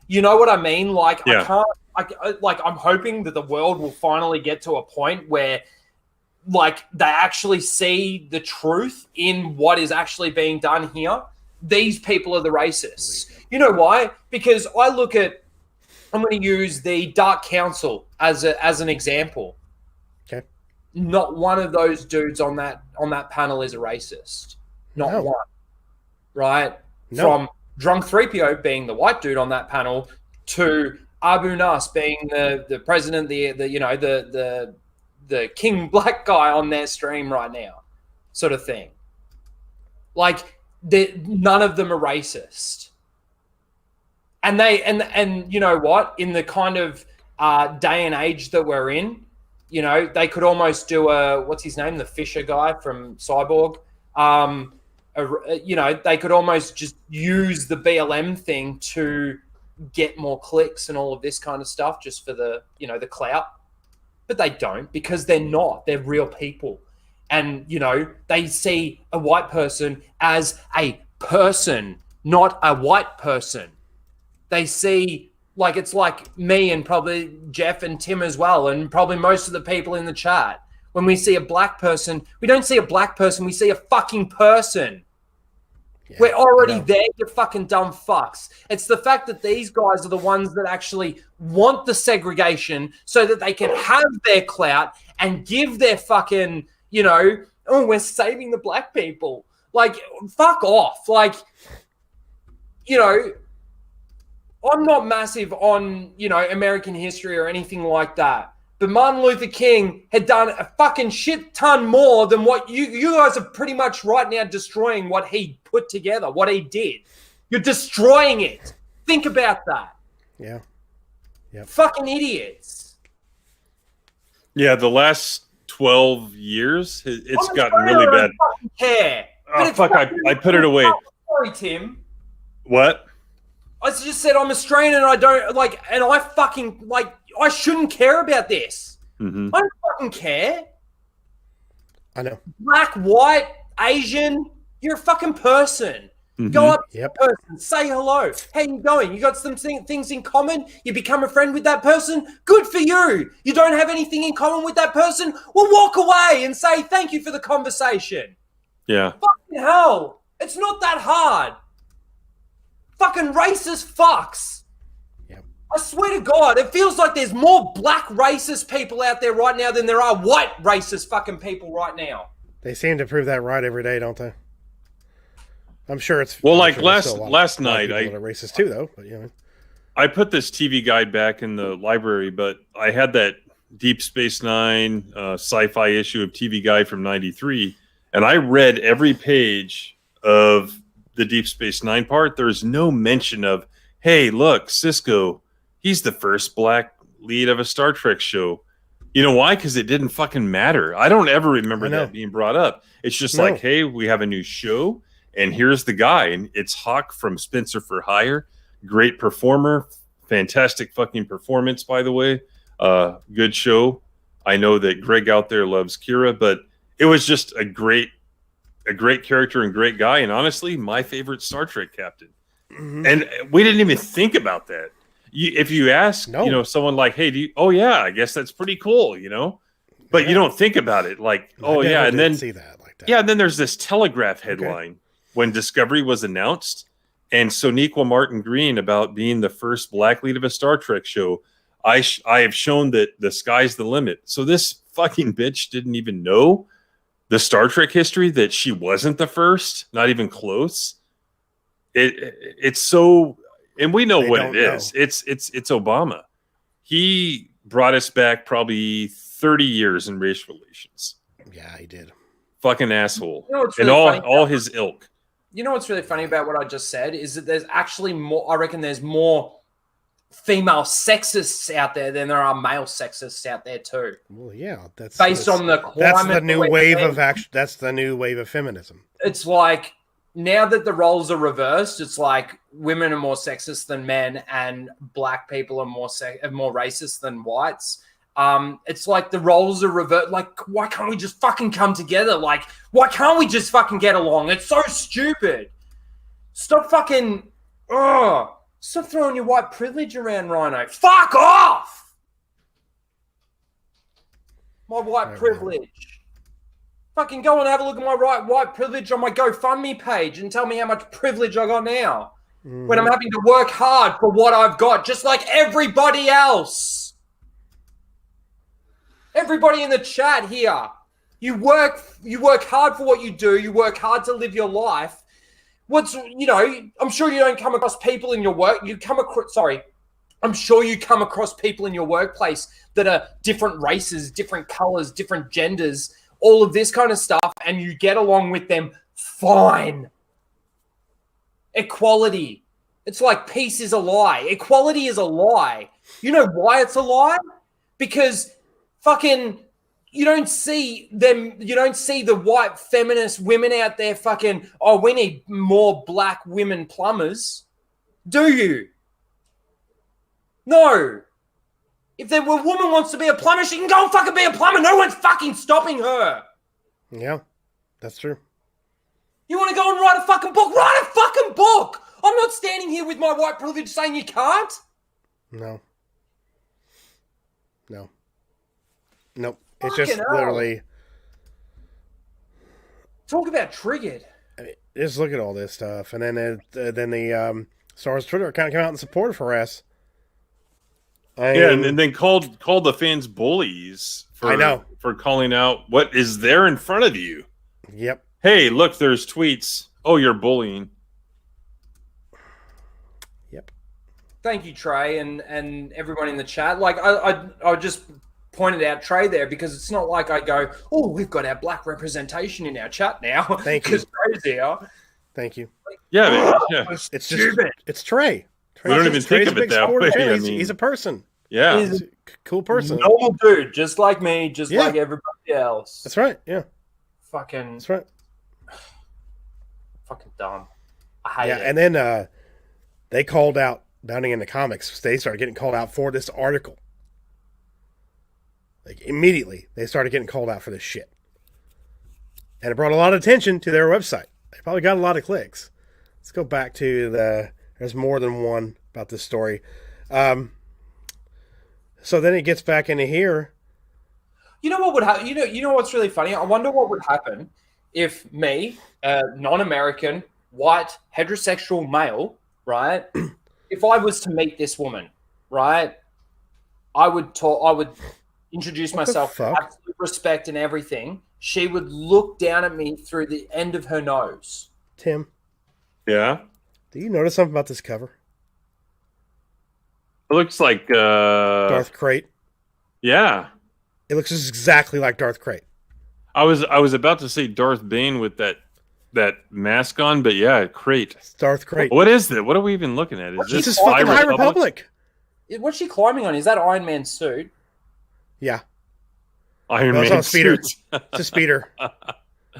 You know what I mean? Like, yeah. I'm hoping that the world will finally get to a point where, like, they actually see the truth in what is actually being done here. These people are the racists. You know why? Because I'm going to use the Dark Council as an example. Okay. Not one of those dudes on that panel is a racist. Not one. Right? No. From Drunk 3PO being the white dude on that panel to Abu Nas being the president, the king black guy on their stream right now, sort of thing. Like, none of them are racist. And you know what? In the kind of day and age that we're in, they could almost do what's his name? The Fisher guy from Cyborg. They could almost just use the BLM thing to get more clicks and all of this kind of stuff just for the clout. But they don't, because they're not. They're real people. And, they see a white person as a person, not a white person. They see, like, it's like me and probably Jeff and Tim as well, and probably most of the people in the chat. When we see a black person, we don't see a black person, we see a fucking person. Yeah, we're already there, you fucking dumb fucks. It's the fact that these guys are the ones that actually want the segregation so that they can have their clout and give their fucking, we're saving the black people. Like, fuck off. Like, I'm not massive on, American history or anything like that. But Martin Luther King had done a fucking shit ton more than what you guys are pretty much right now destroying what he put together, what he did. You're destroying it. Think about that. Yeah. Yep. Fucking idiots. Yeah, the last 12 years, it's gotten really bad. I care. Oh, fuck, I put it away. Sorry, Tim. What? I just said I'm Australian and I don't, and I fucking, I shouldn't care about this. Mm-hmm. I don't fucking care. I know. Black, white, Asian, you're a fucking person. Mm-hmm. Go up to that person, say hello. How you going? You got some things in common? You become a friend with that person? Good for you. You don't have anything in common with that person? Well, walk away and say thank you for the conversation. Yeah. Fucking hell. It's not that hard. Fucking racist fucks. Yep. I swear to God, it feels like there's more black racist people out there right now than there are white racist fucking people right now. They seem to prove that right every day, don't they? I'm sure it's Well, I'm like sure there's still a lot last of night, people that are racist too, though. But you know, I put this TV guide back in the library, but I had that Deep Space Nine sci-fi issue of TV Guide from '93, and I read every page of the Deep Space Nine part. There's no mention of, hey, look, Sisko, he's the first black lead of a Star Trek show. You know why? Because it didn't fucking matter. I don't ever remember that being brought up. It's just like, hey, we have a new show, and here's the guy, and it's Hawk from Spencer for Hire. Great performer, fantastic fucking performance, by the way. Good show. I know that Greg out there loves Kira, but it was just a great character and great guy, and honestly, my favorite Star Trek captain. Mm-hmm. And we didn't even think about that. If you ask, someone like, hey, oh yeah, I guess that's pretty cool, but you don't think about it like, oh yeah, and then see that like that. Yeah, and then there's this Telegraph headline when Discovery was announced, and Sonequa Martin Green about being the first black lead of a Star Trek show. I have shown that the sky's the limit. So this fucking bitch didn't even know the Star Trek history, that she wasn't the first, not even close. It's so, and we know what it is. It's Obama. He brought us back probably 30 years in race relations. Yeah, he did. Fucking asshole. You know what's and really all his ilk. You know what's really funny about what I just said is that there's actually more, I reckon there's more female sexists out there than there are male sexists out there too. Well, yeah, that's based on the climate. That's the new wave of action. That's the new wave of feminism. It's like now that the roles are reversed, it's like women are more sexist than men, and black people are more racist than whites. It's like the roles are reversed. Like, why can't we just fucking come together? Like, why can't we just fucking get along? It's so stupid. Stop fucking. Stop throwing your white privilege around, Rhino. Fuck off! My white privilege. Fucking go and have a look at my white privilege on my GoFundMe page and tell me how much privilege I got now. When I'm having to work hard for what I've got, just like everybody else. Everybody in the chat here. You work hard for what you do. You work hard to live your life. I'm sure you don't come across people in your work. I'm sure you come across people in your workplace that are different races, different colors, different genders, all of this kind of stuff, and you get along with them fine. Equality. It's like peace is a lie. Equality is a lie. You know why it's a lie? Because fucking you don't see the white feminist women out there fucking, we need more black women plumbers. Do you? No. If a woman wants to be a plumber, she can go and fucking be a plumber. No one's fucking stopping her. Yeah, that's true. You want to go and write a fucking book? Write a fucking book. I'm not standing here with my white privilege saying you can't. No. Nope. It's just literally. Talk about triggered. I mean, just look at all this stuff, and then the Star Wars Twitter account came out in support of her ass. And then called the fans bullies for calling out what is there in front of you. Yep. Hey, look, there's tweets. Oh, you're bullying. Yep. Thank you, Trey, and everyone in the chat. Like I just pointed out Trey there because it's not like I go, oh, we've got our black representation in our chat now. Thank you. Because Trey's here. Thank you. Yeah, man, yeah. It's stupid. It's Trey. We don't even think of it that way. He's a person. Yeah. He's a cool person. Normal dude, just like me, just like everybody else. That's right, yeah. Fucking. That's right. Fucking dumb. I hate it. And then they called out, down in the comics, they started getting called out for this article. Like, immediately, they started getting called out for this shit. And it brought a lot of attention to their website. They probably got a lot of clicks. Let's go back to there's more than one about this story. So then it gets back into here. You know what would happen? You know what's really funny? I wonder what would happen if me, a non-American, white, heterosexual male, right? If I was to meet this woman, right, I would introduce myself with absolute respect and everything. She would look down at me through the end of her nose. Tim. Yeah. Do you notice something about this cover? It looks like Darth Crate. Yeah. It looks exactly like Darth Crate. I was about to say Darth Bane with that mask on, but yeah, Crate. It's Darth Crate. What is that? What are we even looking at? This is fucking High Republic. What's she climbing on? Is that Iron Man's suit? Yeah. Iron Man speeder. suit. It's a speeder.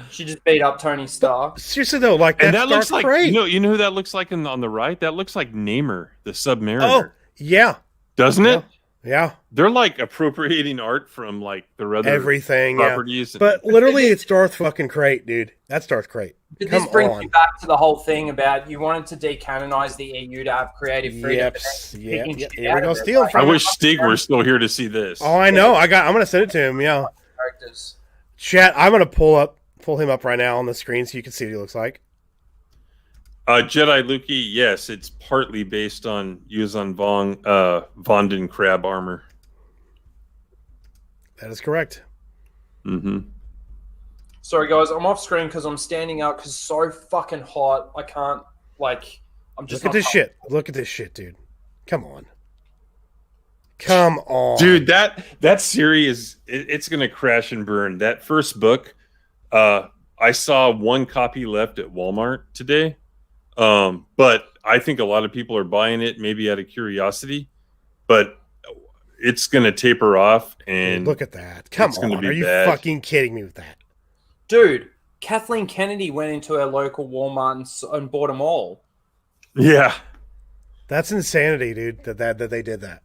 She just beat up Tony Stark. Seriously though, like that's and that looks Darth like Crate. you know who that looks like on the right? That looks like Namor, the Submariner. Oh, yeah. Doesn't it? Yeah. They're like appropriating art from like the other everything properties. Yeah. But literally it's Darth fucking Crate, dude. That's Darth Crate. But this brings you back to the whole thing about you wanted to decanonize the EU to have creative freedom. Here we go, steal from I wish Stig were still here to see this. Oh, I know. I'm gonna send it to him. Yeah. Characters. Chat. I'm gonna pull him up right now on the screen so you can see what he looks like. Jedi Lukey, yes, it's partly based on Yuuzhan Vonden crab armor. That is correct. Mm-hmm. Sorry, guys, I'm off screen because I'm standing up because it's so fucking hot. I can't, I'm just. Look at this shit. Look at this shit, dude. Come on. Come on. Dude, that series, it's going to crash and burn. That first book, I saw one copy left at Walmart today. But I think a lot of people are buying it maybe out of curiosity, but it's going to taper off. And look at that. Come on. Are you fucking kidding me with that? Dude, Kathleen Kennedy went into her local Walmart and bought them all. Yeah. That's insanity, dude, that they did that.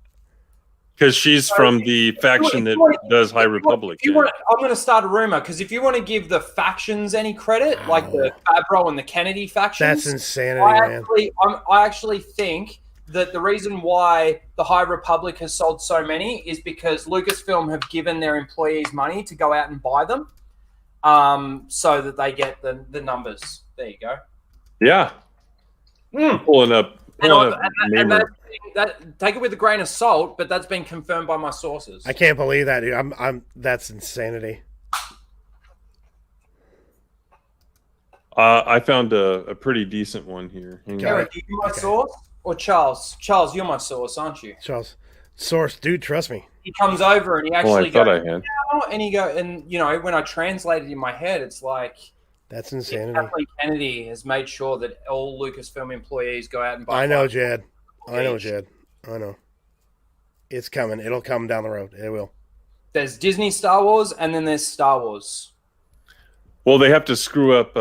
Because she's from the faction that does High Republic. I'm going to start a rumor, because if you want to give the factions any credit, like the Favreau and the Kennedy factions, that's insanity, I actually think that the reason why the High Republic has sold so many is because Lucasfilm have given their employees money to go out and buy them, so that they get the numbers. There you go. Yeah. Pulling up. And that, take it with a grain of salt, but that's been confirmed by my sources. I can't believe that, dude. That's insanity. I found a pretty decent one here. Eric, you my source? Or Charles? Charles, you're my source, aren't you? Charles. Source, dude, trust me. He comes over and he actually goes, and you know, when I translate it in my head, it's like, that's insanity. Kathleen Kennedy has made sure that all Lucasfilm employees go out and buy. I know, Jed. I know. It's coming. It'll come down the road. It will. There's Disney Star Wars, and then there's Star Wars. Well, they have to screw up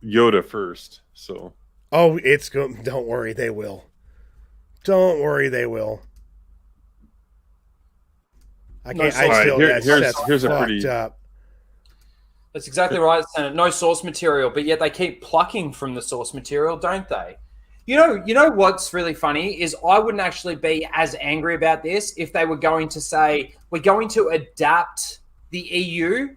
Yoda first, so. Oh, it's good. Don't worry, they will. Don't worry, they will. I can't. Here's a pretty. That's exactly right, Senate. No source material, but yet they keep plucking from the source material, don't they? You know what's really funny is I wouldn't actually be as angry about this if they were going to say we're going to adapt the EU.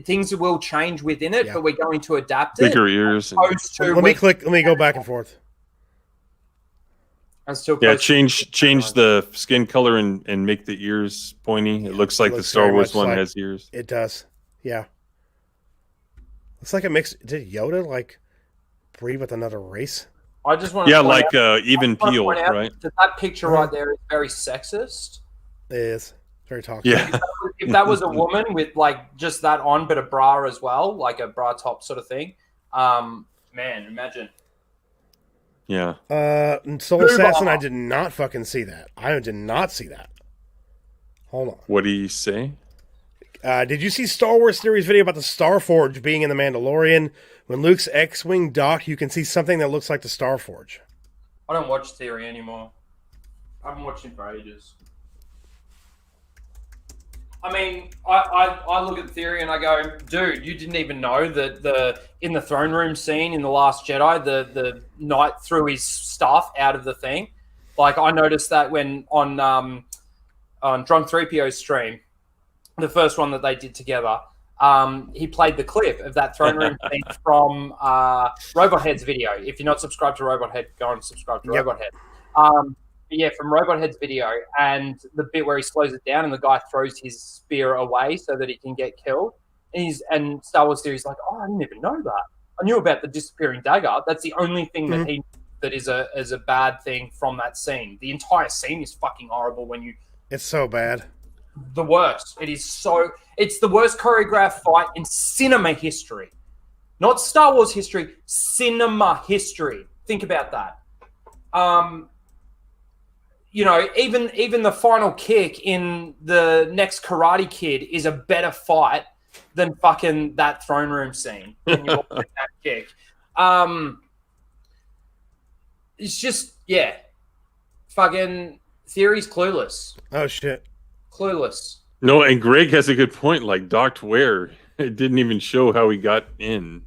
Things will change within it, but we're going to adapt it. Bigger ears. Let me go back and forth. Change the skin color and make the ears pointy. It looks like the Star Wars one has ears. It does. Yeah. Looks like it makes. Did Yoda breed with another race? I just want to even peel, right? That picture right there is very sexist. It is very toxic. Yeah. If that was a woman with just that on, but a bra as well, like a bra top sort of thing, man, imagine. Yeah. Soul Assassin, I did not fucking see that. I did not see that. Hold on. What do you say? Did you see Star Wars Theory's video about the Starforge being in the Mandalorian? When Luke's X-Wing docked, you can see something that looks like the Starforge. I don't watch Theory anymore. I haven't watched him for ages. I mean, I look at Theory and I go, dude, you didn't even know that in the throne room scene in The Last Jedi, the knight threw his stuff out of the thing. I noticed that when on Drunk 3PO's stream, the first one that they did together, he played the clip of that throne room thing from Robot Head's video. If you're not subscribed to Robot Head, go and subscribe to Robot Head. Yeah, from Robot Head's video, and the bit where he slows it down and the guy throws his spear away so that he can get killed. And Star Wars Theory's like, oh, I didn't even know that. I knew about the disappearing dagger. That's the only thing that is a bad thing from that scene. The entire scene is fucking horrible when you... It's so bad. The worst. It's the worst choreographed fight in cinema history. Not Star Wars history, cinema history. Think about that. You know, even the final kick in the next Karate Kid is a better fight than fucking that throne room scene when you watch that kick. It's just, yeah. Fucking Theory's clueless. Oh, shit. Clueless. No, and Greg has a good point. Like, docked where? It didn't even show how he got in.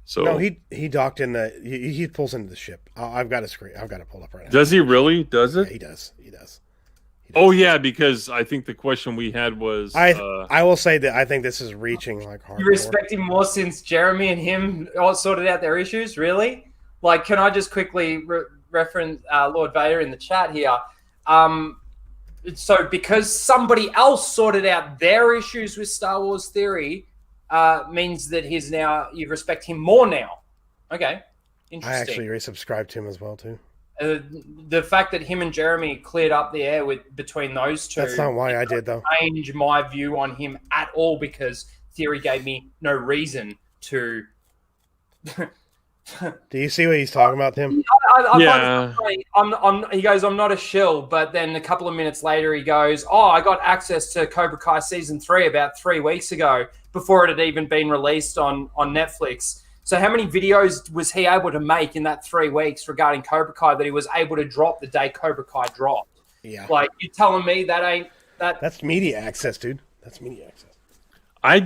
So no, he docked in the... He pulls into the ship. I've got a screen. I've got to pull up right now. Does he really? Does it? Yeah, he does. He does. Oh, yeah, because I think the question we had was... I will say that I think this is reaching like hardcore. You respect him more since Jeremy and him all sorted out their issues? Really? Like, can I just quickly reference Lord Vader in the chat here? So because somebody else sorted out their issues with Star Wars Theory means that you respect him more now. Okay, interesting. I actually resubscribed to him as well, too. The fact that him and Jeremy cleared up the air between those two... That's not why I did, though. ...change my view on him at all, because Theory gave me no reason to... Do you see what he's talking about, Tim? Yeah. He goes, I'm not a shill, but then a couple of minutes later he goes, oh, I got access to Cobra Kai Season 3 about 3 weeks ago, before it had even been released on Netflix. So how many videos was he able to make in that 3 weeks regarding Cobra Kai that he was able to drop the day Cobra Kai dropped? Yeah. Like, you telling me that ain't... That's media access, dude. That's media access. I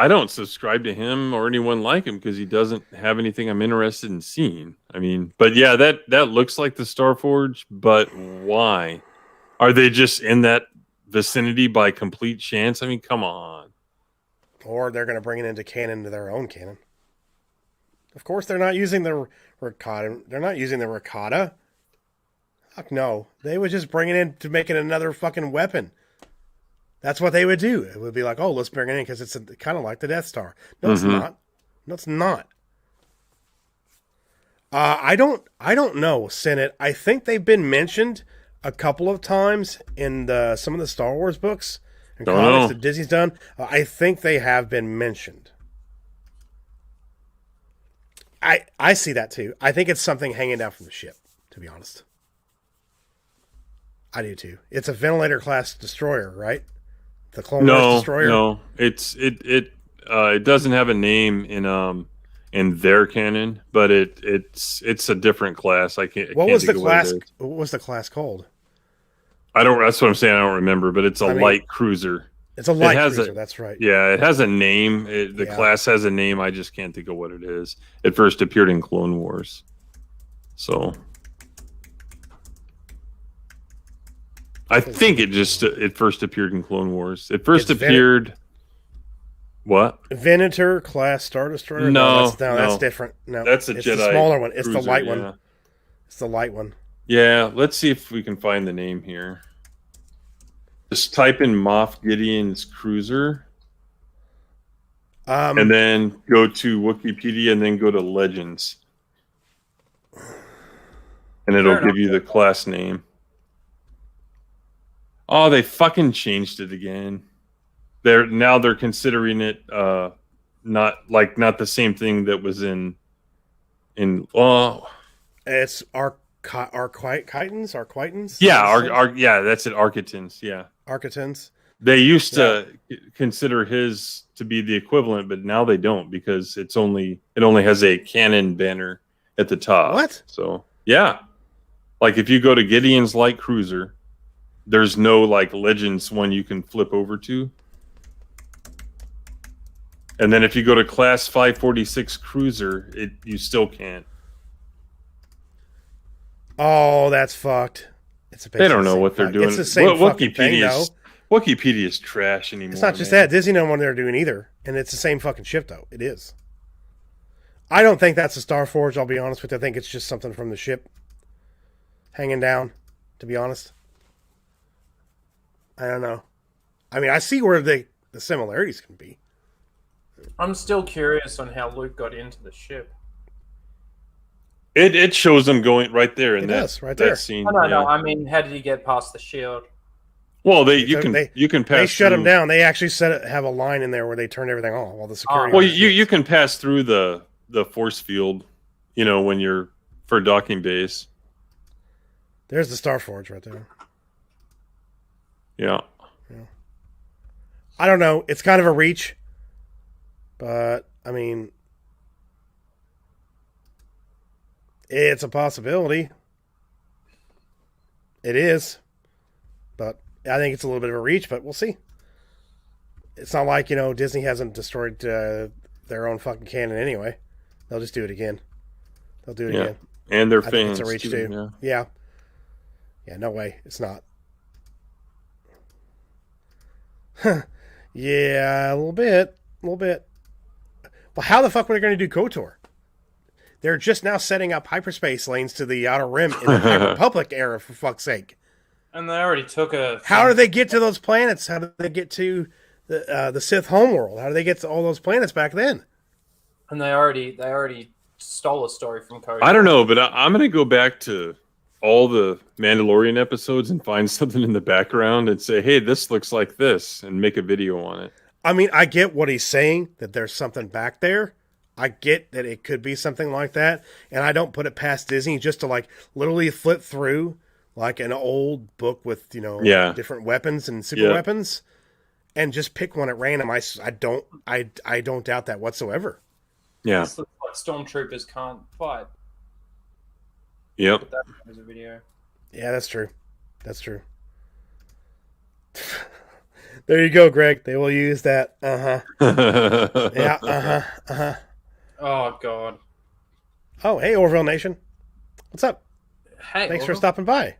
don't subscribe to him or anyone like him because he doesn't have anything I'm interested in seeing. I mean, but yeah, that looks like the Starforge, but why? Are they just in that vicinity by complete chance? I mean, come on. Or they're going to bring it into canon, to their own canon. Of course, they're not using the ricotta. They're not using the ricotta. Fuck no. They would just bring it in to make it another fucking weapon. That's what they would do. It would be like, oh, let's bring it in because it's kind of like the Death Star. No, it's not. No, it's not. I don't know, Senate. I think they've been mentioned a couple of times in some of the Star Wars books and comics that Disney's done. I think they have been mentioned. I see that too. I think it's something hanging down from the ship, to be honest. I do too. It's a ventilator class destroyer, right? The Clone Wars destroyer. No, it doesn't have a name in their canon, but it's a different class. What was the class? What was the class called? That's what I'm saying. I don't remember, but it's a light cruiser. It's a light cruiser. That's right. Yeah, it has a name. The class has a name. I just can't think of what it is. It first appeared in Clone Wars, so. I think it first appeared in Clone Wars. It first appeared. What? Venator class Star Destroyer? No, that's different. No, that's a Jedi. It's the smaller one. It's cruiser, the light one. It's the light one. Yeah, let's see if we can find the name here. Just type in Moff Gideon's cruiser, and then go to Wikipedia, and then go to Legends, and it'll give you the class name. Oh, they fucking changed it again. They're considering it not the same thing that was in. It's Arquitans. Yeah, that's it. Arquitans. Yeah, Arquitans. They used to consider his to be the equivalent, but now they don't because it only has a cannon banner at the top. What? So yeah, like if you go to Gideon's light cruiser. There's no like Legends one you can flip over to. And then if you go to class 546 cruiser, you still can't. Oh, that's fucked. They don't know what they're doing. It's the same fucking thing, though. Wikipedia is trash anymore. It's not just that. Disney don't know what they're doing either. And it's the same fucking ship, though. It is. I don't think that's a Starforge, I'll be honest with you. I think it's just something from the ship hanging down, to be honest. I don't know. I mean, I see where the similarities can be. I'm still curious on how Luke got into the ship. It shows him going right there in right that there. scene. No. I mean, how did he get past the shield? Well, you can pass. They shut through. him down. They actually have a line in there where they turn everything off while the security. Well, you can pass through the force field, when you're for docking base. There's the Starforge right there. Yeah. I don't know. It's kind of a reach, but I mean, it's a possibility. It is, but I think it's a little bit of a reach, but we'll see. It's not like, Disney hasn't destroyed their own fucking canon anyway. They'll just do it again. They'll do it again. And their I fans. think it's a reach too. Yeah. Yeah, no way. It's not. Yeah, a little bit. Well, how the fuck were they going to do KOTOR? They're just now setting up hyperspace lanes to the Outer Rim in the High Republic era, for fuck's sake. And they already took a... How do they get to those planets? How do they get to the Sith homeworld? How do they get to all those planets back then? And they already stole a story from KOTOR. I don't know, but I'm going to go back to all the Mandalorian episodes and find something in the background and say, hey, this looks like this, and make a video on it. I mean, I get what he's saying, that there's something back there. I get that it could be something like that, and I don't put it past Disney just to literally flip through an old book with different weapons and super weapons, and just pick one at random. I don't doubt that whatsoever. Yeah, this looks like stormtroopers can't fight. Yep. That was a video. Yeah, that's true. That's true. There you go, Greg. They will use that. Yeah. Oh God. Oh, hey, Orville Nation. What's up? Hey, Thanks Orville. for stopping by.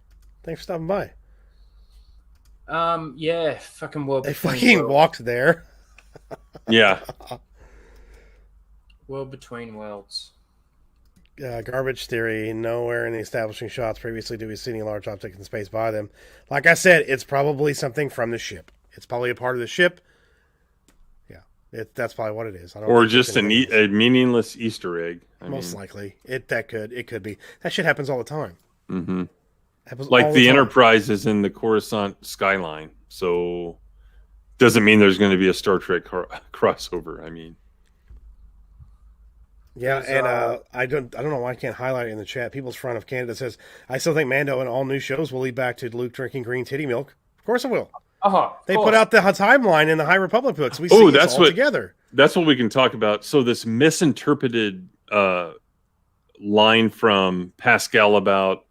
Yeah, fucking world. They Between fucking worlds. walked there. Yeah. World between worlds. Garbage theory. Nowhere in the establishing shots previously do we see any large object in space by them. Like I said, it's probably something from the ship. It's probably a part of the ship. Yeah, that's probably what it is. Or just a meaningless Easter egg. Most likely, it could be. That shit happens all the time. Mm-hmm. Happens like all the time. Enterprise is in the Coruscant skyline, so doesn't mean there's going to be a Star Trek crossover. I mean. Yeah, and I don't know why I can't highlight it in the chat. People's Front of Canada says, I still think Mando and all new shows will lead back to Luke drinking green titty milk. Of course it will. They put out the timeline in the High Republic books. We see this all together. That's what we can talk about. So this misinterpreted line from Pascal about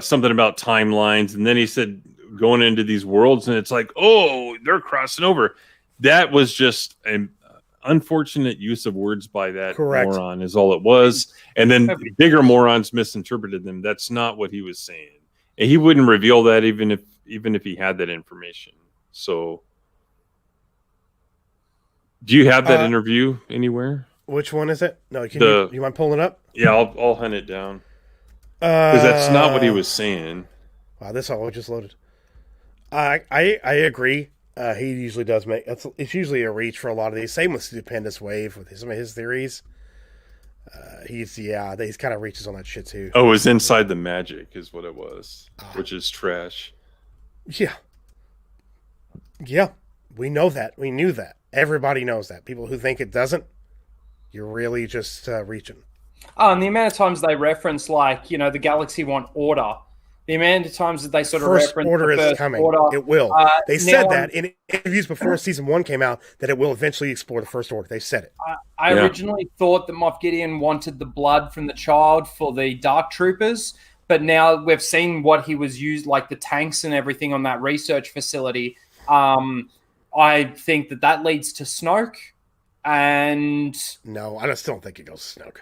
something about timelines, and then he said going into these worlds, and it's like, oh, they're crossing over. That was just an unfortunate use of words by that moron is all it was. And then bigger morons misinterpreted them. That's not what he was saying. And he wouldn't reveal that even if he had that information. So do you have that interview anywhere? Which one is it? No, you mind pulling it up? Yeah, I'll hunt it down. Because that's not what he was saying. Wow, this all just loaded. I agree. He usually does make it's usually a reach for a lot of these. Same with Stupendous Wave with some of his theories. He's kind of reaches on that shit too. Oh, it was Inside the Magic is what it was, which is trash. Yeah, we know that. We knew that. Everybody knows that. People who think it doesn't, you're really just reaching. Oh, and the amount of times they reference, the Galaxy want order. The amount of times that they sort of First reference order the is first coming. order. It will. They now said that in interviews before season 1 came out that it will eventually explore the First Order. They said it. I originally thought that Moff Gideon wanted the blood from the child for the Dark Troopers, but now we've seen what he was used, like the tanks and everything on that research facility. I think that leads to Snoke, and no, I still don't think it goes to Snoke.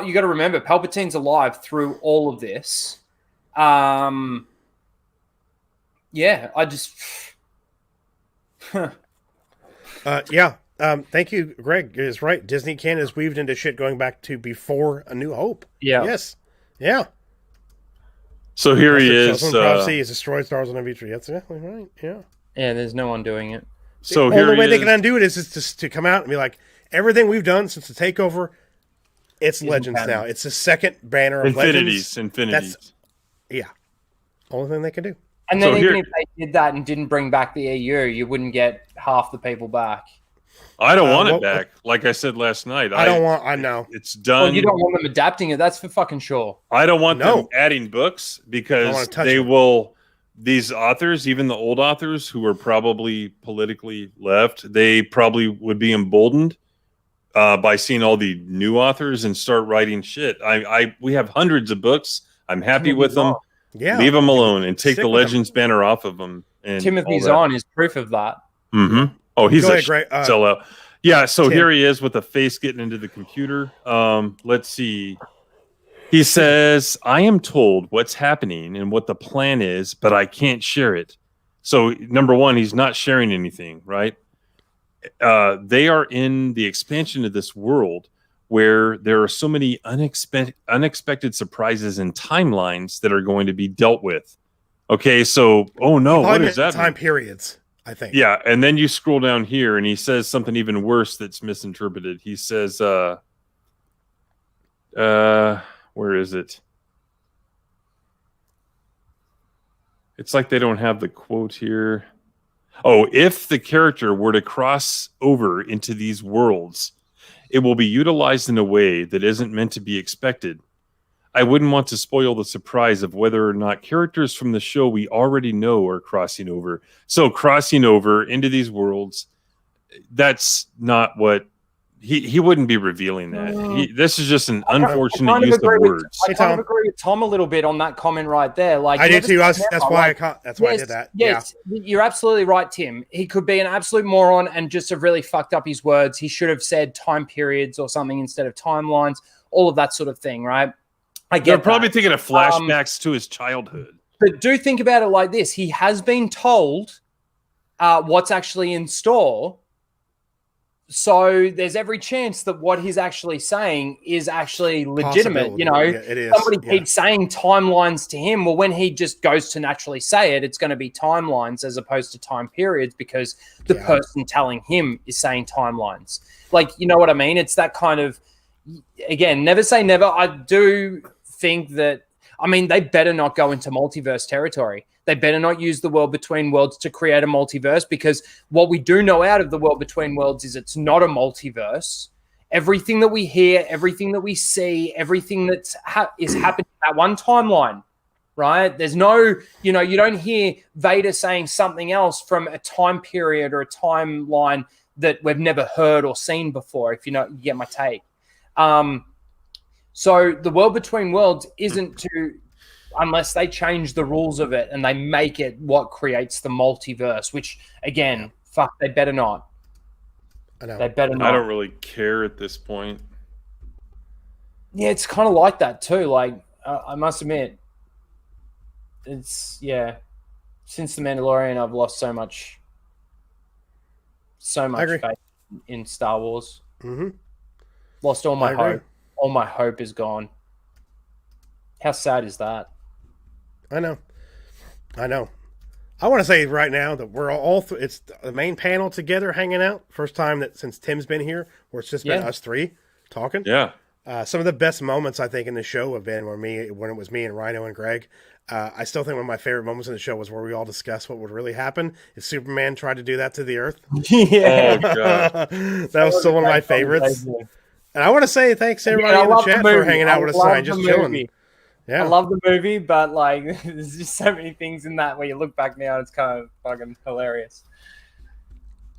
You got to remember, Palpatine's alive through all of this. I just Yeah. Thank you, Greg. Is right. Disney canon is weaved into shit going back to before A New Hope. Yeah. Yes. Yeah. So here he is. Prophecy is destroyed stars on a future. That's exactly right. Yeah. Yeah, there's no one doing it. So The here only way he they is. can undo it is just to come out and be like, everything we've done since the takeover, it's Legends canon. now. It's the second banner of Infinities. Legends. Infinities. Yeah. Only thing they can do. And then So even here- if they did that and didn't bring back the EU, you wouldn't get half the people back. I don't want well, it back. Like I said last night, I don't want. I know. It's done. Well, you don't want them adapting it. That's for fucking sure. I don't want No. them adding books Don't because wanna touch they them. will. These authors, even the old authors who are probably politically left, they probably would be emboldened by seeing all the new authors and start writing shit. We have hundreds of books. I'm happy with them. Yeah. Leave them alone and take Stick the with 'em. Legends banner off of them. And Timothy Zahn is proof of that. Mm-hmm. Oh, he's Go a ahead, Greg. sellout. Yeah, so Tim. here he is with the face getting into the computer. Let's see. He says, I am told what's happening and what the plan is, but I can't share it. So, number one, he's not sharing anything, right? They are in the expansion of this world where there are so many unexpected surprises and timelines that are going to be dealt with. Okay, so, oh no, what is that? Time periods, I think. Yeah, and then you scroll down here and he says something even worse that's misinterpreted. He says, where is it? It's like they don't have the quote here. Oh, if the character were to cross over into these worlds, it will be utilized in a way that isn't meant to be expected. I wouldn't want to spoil the surprise of whether or not characters from the show we already know are crossing over. So crossing over into these worlds, that's not what he wouldn't be revealing that. This is just an unfortunate use of words. I kind of agree with Tom a little bit on that comment right there. Like I you did too. never say That's never, why like, I did that. Yes, you're absolutely right, Tim. He could be an absolute moron and just have really fucked up his words. He should have said time periods or something instead of timelines, all of that sort of thing, right? I get They're probably that. thinking of flashbacks to his childhood. But do think about it like this. He has been told what's actually in store. So there's every chance that what he's actually saying is actually legitimate. You know, Yeah, it is. somebody keeps saying timelines to him. Well, when he just goes to naturally say it, it's going to be timelines as opposed to time periods because the person telling him is saying timelines. Like, you know what I mean? It's that kind of, again, never say never. I do think that, I mean, they better not go into multiverse territory. They better not use the world between worlds to create a multiverse because what we do know out of the world between worlds is it's not a multiverse. Everything that we hear, everything that we see, everything that's is happening in that one timeline, right? There's no, you know, you don't hear Vader saying something else from a time period or a timeline that we've never heard or seen before, if you get my take. So the world between worlds isn't to, unless they change the rules of it and they make it what creates the multiverse, which again, fuck, they better not. I know. They better not. I don't really care at this point. Yeah, it's kind of like that too. Like, I must admit, it's, since The Mandalorian, I've lost so much faith in Star Wars. Mm-hmm. Lost all my I agree. hope. All my hope is gone. How sad is that? I know. I want to say right now that we're all it's the main panel together hanging out. First time that since Tim's been here, where it's just been us three talking. Yeah. Some of the best moments I think in the show have been when it was me and Rhino and Greg. I still think one of my favorite moments in the show was where we all discussed what would really happen if Superman tried to do that to the Earth. Yeah. Oh, God. That was still one of my favorites. And I want to say thanks to everybody in the chat for hanging out with us tonight, just chilling. Yeah. I love the movie, but like, there's just so many things in that where you look back now, it's kind of fucking hilarious.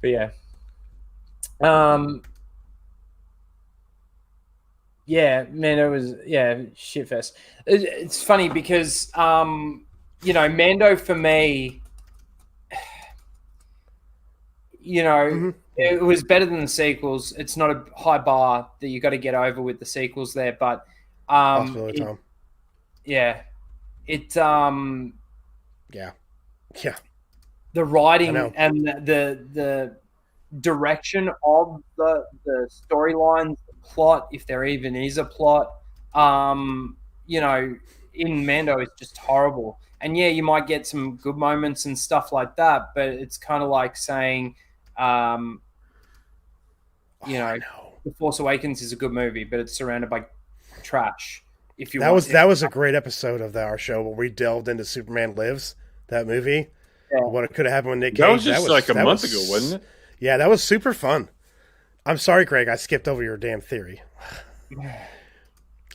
But yeah, man, it was shit fest. It's funny because Mando for me, it was better than the sequels. It's not a high bar that you got to get over with the sequels there, but the writing and the direction of the storylines, the plot, if there even is a plot, you know, in Mando is just horrible. And yeah, you might get some good moments and stuff like that, but it's kind of like saying, you know, The Force Awakens is a good movie, but it's surrounded by trash. If you that was a great episode of our show where we delved into Superman Lives, that movie. Yeah. What it could have happened with Nick Cage. That was just like a month ago, wasn't it? Yeah, that was super fun. I'm sorry, Greg, I skipped over your damn theory.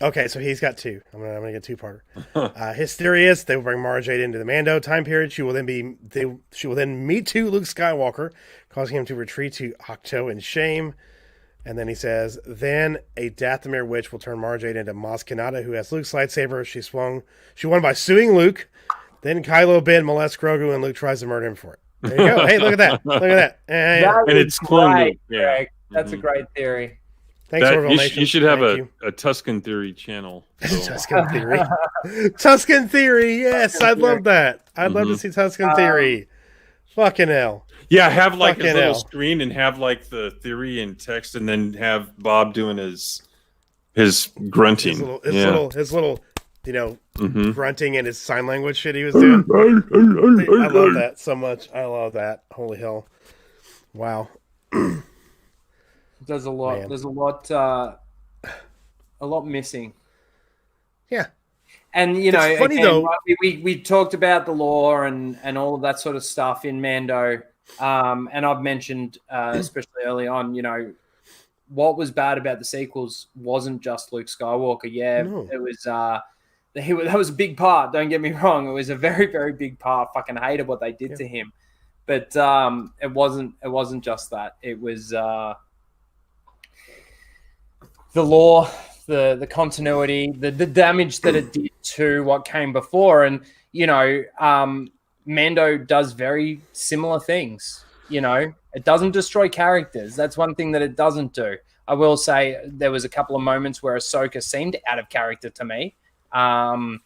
Okay, so he's got two. I'm gonna get two-parter. His theory is they will bring Mara Jade into the Mando time period. She will then meet to Luke Skywalker, causing him to retreat to Ahch-To in shame. And then he says, then a Dathomir witch will turn Mara Jade into Maz Kanata, who has Luke's lightsaber. She won by suing Luke. Then Kylo Ben molests Grogu, and Luke tries to murder him for it. There you go. Hey, look at that. Look at that. And it's clone. Yeah, that's a great theory. Thanks, Orville Nation. You should have a Tuscan Theory channel. So. Tuscan Theory. Tuscan Theory. Yes, I'd love that. I'd love to see Tuscan Theory. Fucking hell. Yeah, have like a little screen and have like the theory in text, and then have Bob doing his grunting. His little, you know, grunting and his sign language shit he was doing. I love that so much. I love that. Holy hell. Wow. There's a lot. Man. There's a lot missing. Yeah. And you know, it's funny again, though. We talked about the lore and all of that sort of stuff in Mando. And I've mentioned, especially early on, you know, what was bad about the sequels wasn't just Luke Skywalker. Yeah, it was. That was a big part. Don't get me wrong; it was a very, very big part. I fucking hated what they did to him, but it wasn't just that. It was the lore, the continuity, the damage that it did to what came before, and you know. Mando does very similar things. You know, it doesn't destroy characters. That's one thing that it doesn't do. I will say there was a couple of moments where Ahsoka seemed out of character to me. But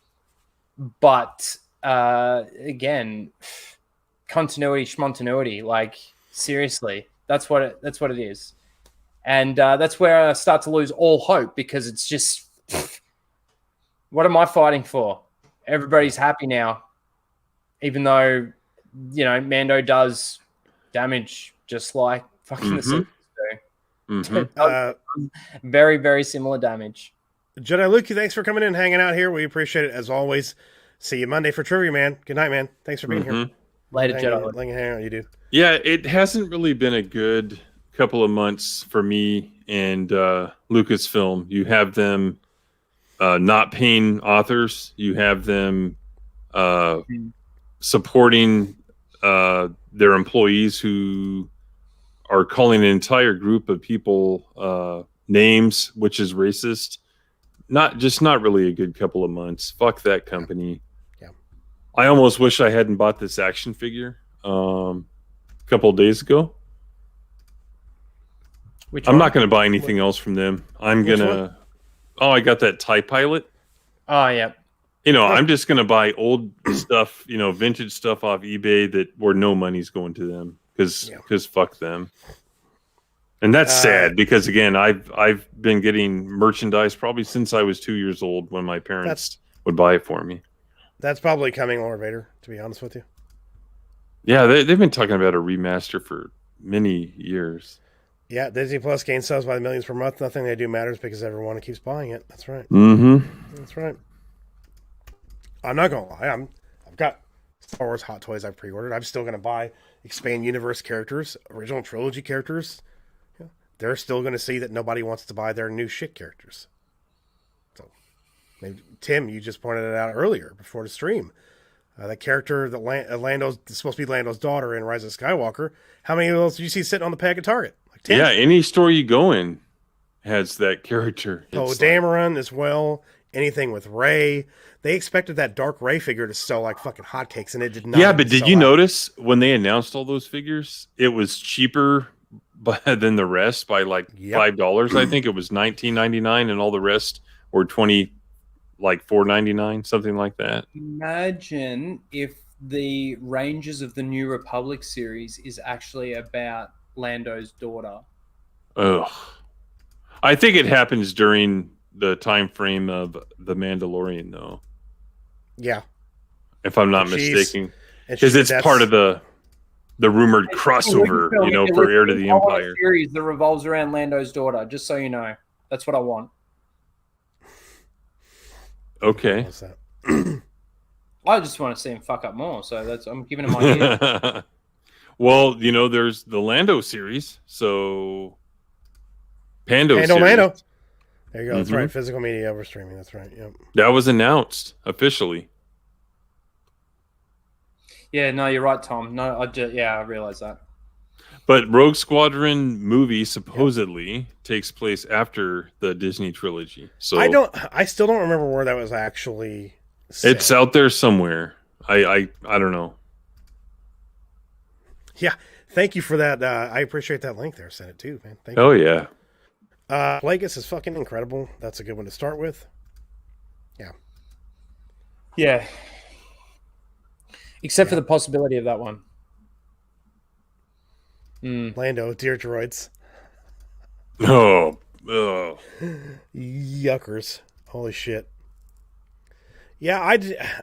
again, continuity, schmontinuity, like seriously, that's what it is. And that's where I start to lose all hope because it's just, what am I fighting for? Everybody's happy now. Even though, you know, Mando does damage just like fucking the sequels do. Very, very similar damage. Jedi Luke, thanks for coming in and hanging out here. We appreciate it as always. See you Monday for trivia, man. Good night, man. Thanks for being here. Later, Jedi. Hang out, you do. Yeah, it hasn't really been a good couple of months for me and Lucasfilm. You have them not paying authors. You have them supporting their employees who are calling an entire group of people names, which is racist. Not really a good couple of months. Fuck that company. Yeah. I almost wish I hadn't bought this action figure a couple of days ago. I'm not going to buy anything else from them. I'm going to... Oh, I got that TIE Pilot. Oh, yeah. You know, I'm just going to buy old stuff, you know, vintage stuff off eBay where no money's going to them because fuck them. And that's sad because, again, I've been getting merchandise probably since I was 2 years old when my parents would buy it for me. That's probably coming, Lord Vader, to be honest with you. Yeah, they've been talking about a remaster for many years. Yeah, Disney Plus gains subs by the millions per month. Nothing they do matters because everyone keeps buying it. That's right. That's right. I'm not gonna lie. I've got Star Wars Hot Toys I've pre-ordered. I'm still gonna buy Expand Universe characters, original trilogy characters. Yeah, they're still gonna see that nobody wants to buy their new shit characters. So, maybe, Tim, you just pointed it out earlier before the stream. That character that Lando's supposed to be Lando's daughter in Rise of Skywalker. How many of those did you see sitting on the peg at Target? Like 10? Yeah, any store you go in has that character. Poe Dameron as well. Anything with Rey. They expected that Dark Rey figure to sell like fucking hotcakes, and it did not. Yeah, but did you notice when they announced all those figures, it was cheaper than the rest by like $5. I think it was $19.99, and all the rest were $4.99, something like that. Imagine if the Rangers of the New Republic series is actually about Lando's daughter. Ugh. I think it happens during the time frame of The Mandalorian, though. Yeah. If I'm not And she's- mistaken. and Because she- it's that's- part of the rumored crossover, you know, for Heir to the I want a Empire. series that revolves around Lando's daughter, just so you know. That's what I want. Okay. What's that? I just want to see him fuck up more, so I'm giving him ideas. Well, you know, there's the Lando series, so Pando series. Lando. There you go. That's Mhm. right. Physical media over streaming. That's right. Yep. That was announced officially. Yeah, no, you're right, Tom. No, I realize that. But Rogue Squadron movie supposedly takes place after the Disney trilogy. So I still don't remember where that was actually said. it's out there somewhere. I don't know. Yeah. Thank you for that. I appreciate that link there. Sent it too, man. Thank Oh you. yeah. Plagueis is fucking incredible. That's a good one to start with. Yeah. Yeah. Except for the possibility of that one. Lando, dear droids. Oh. Yuckers. Holy shit. Yeah,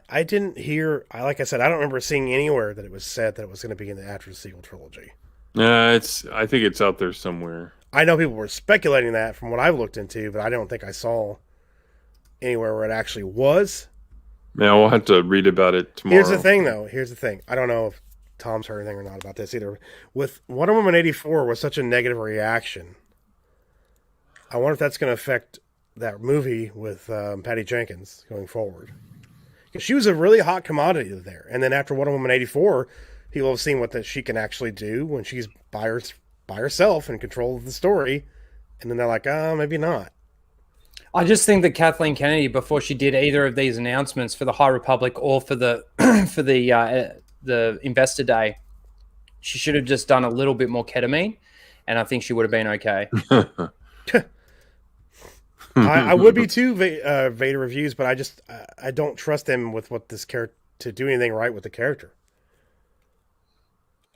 I didn't hear, like I said, I don't remember seeing anywhere that it was said that it was going to be in the after the sequel trilogy. I think it's out there somewhere. I know people were speculating that from what I've looked into, but I don't think I saw anywhere where it actually was. Yeah, we'll have to read about it tomorrow. Here's the thing, though. Here's the thing. I don't know if Tom's heard anything or not about this either. With Wonder Woman 84 was such a negative reaction, I wonder if that's going to affect that movie with Patty Jenkins going forward. Because she was a really hot commodity there. And then after Wonder Woman 84, people have seen what she can actually do when she's by herself in control of the story. And then they're like, maybe not. I just think that Kathleen Kennedy, before she did either of these announcements for the High Republic or for the for the Investor Day, she should have just done a little bit more ketamine, and I think she would have been okay. I would be too, Vader reviews, but I don't trust them with what this character to do anything right with the character.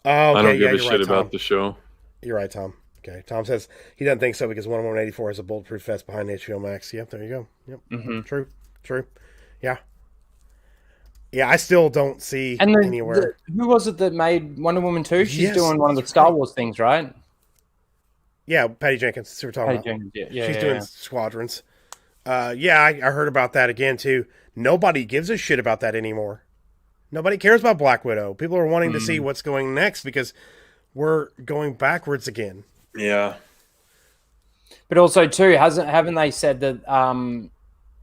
Oh, okay, I don't give a you're shit right, about Tom. the show. You're right, Tom. Okay, Tom says he doesn't think so because Wonder Woman 84 has a bulletproof vest behind HBO Max. Yep, there you go. Yep, true. Yeah. I still don't see anywhere. Who was it that made Wonder Woman 2? She's Yes, doing one of the that's Star right. Wars things, right? Yeah, Patty Jenkins. That's what we're talking Patty about. Jenkins, yeah, She's yeah, doing yeah. Squadrons. I heard about that again too. Nobody gives a shit about that anymore. Nobody cares about Black Widow. People are wanting to see what's going next because we're going backwards again. Yeah. But also too, haven't they said that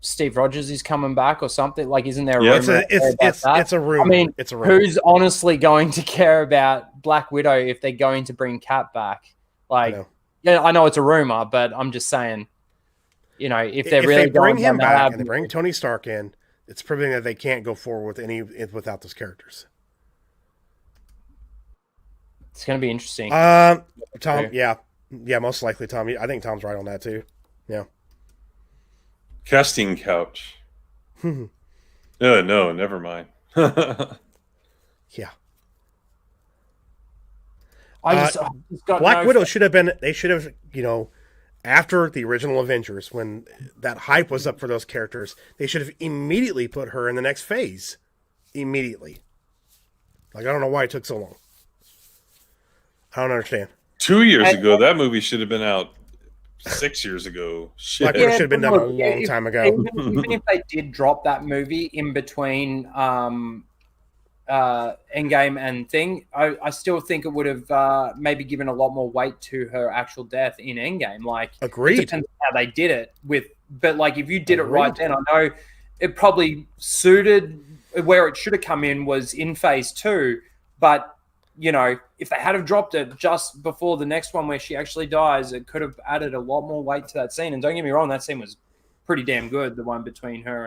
Steve Rogers is coming back or something? Like, isn't there a Yeah. rumor? It's a rumor. I mean, it's a rumor. who's honestly going to care about Black Widow if they're going to bring Cap back? Like, yeah, I know it's a rumor, but I'm just saying, you know, if they're really they bring going him down back that and they bring Tony Stark in, it's proving that they can't go forward with without those characters. it's going to be interesting. Tom, yeah, most likely, Tom. I think Tom's right on that too. Yeah. Casting couch. No, never mind. Yeah. I just got Black Widow should have been. They should have, after the original Avengers, when that hype was up for those characters, they should have immediately put her in the next phase. Immediately. Like, I don't know why it took so long. I don't understand. 2 years ago, that movie should have been out 6 years ago. Shit. Black Widow should have been done a look, long time ago. Even if they did drop that movie in between Endgame and Thing, I still think it would have maybe given a lot more weight to her actual death in Endgame. Like, Agreed. It depends on how they did it but like, if you did it right then, I know it probably suited where it should have come in was in phase 2, but if they had have dropped it just before the next one where she actually dies, it could have added a lot more weight to that scene. And don't get me wrong, that scene was pretty damn good, the one between her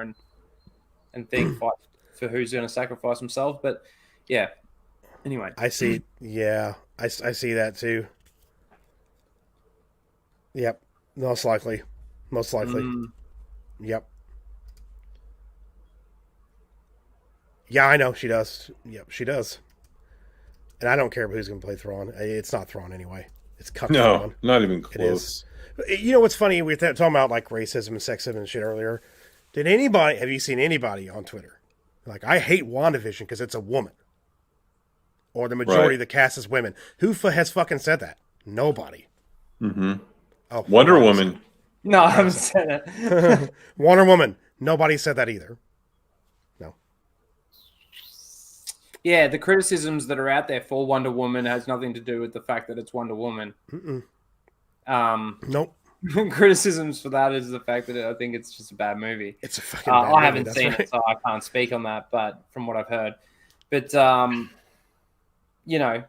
and Thing fight for who's going to sacrifice himself. But yeah, anyway. I see. Yeah, I see that too. Yep, most likely. Yep. Yeah, I know she does. Yep, she does. And I don't care who's going to play Thrawn. It's not Thrawn anyway. It's cut No, down. not even It is. close. You know what's funny? We were talking about like racism and sexism and shit earlier. Have you seen anybody on Twitter like, I hate WandaVision because it's a woman, or the majority of the cast is women? Who has fucking said that? Nobody. Mm-hmm. Oh, Wonder Woman. No, I haven't said it. Wonder Woman. Nobody said that either. No. Yeah, the criticisms that are out there for Wonder Woman has nothing to do with the fact that it's Wonder Woman. Nope. Criticisms for that is the fact that I think it's just a bad movie. It's a fucking bad movie. I haven't That's seen right. it, so I can't speak on that. But from what I've heard, but you know,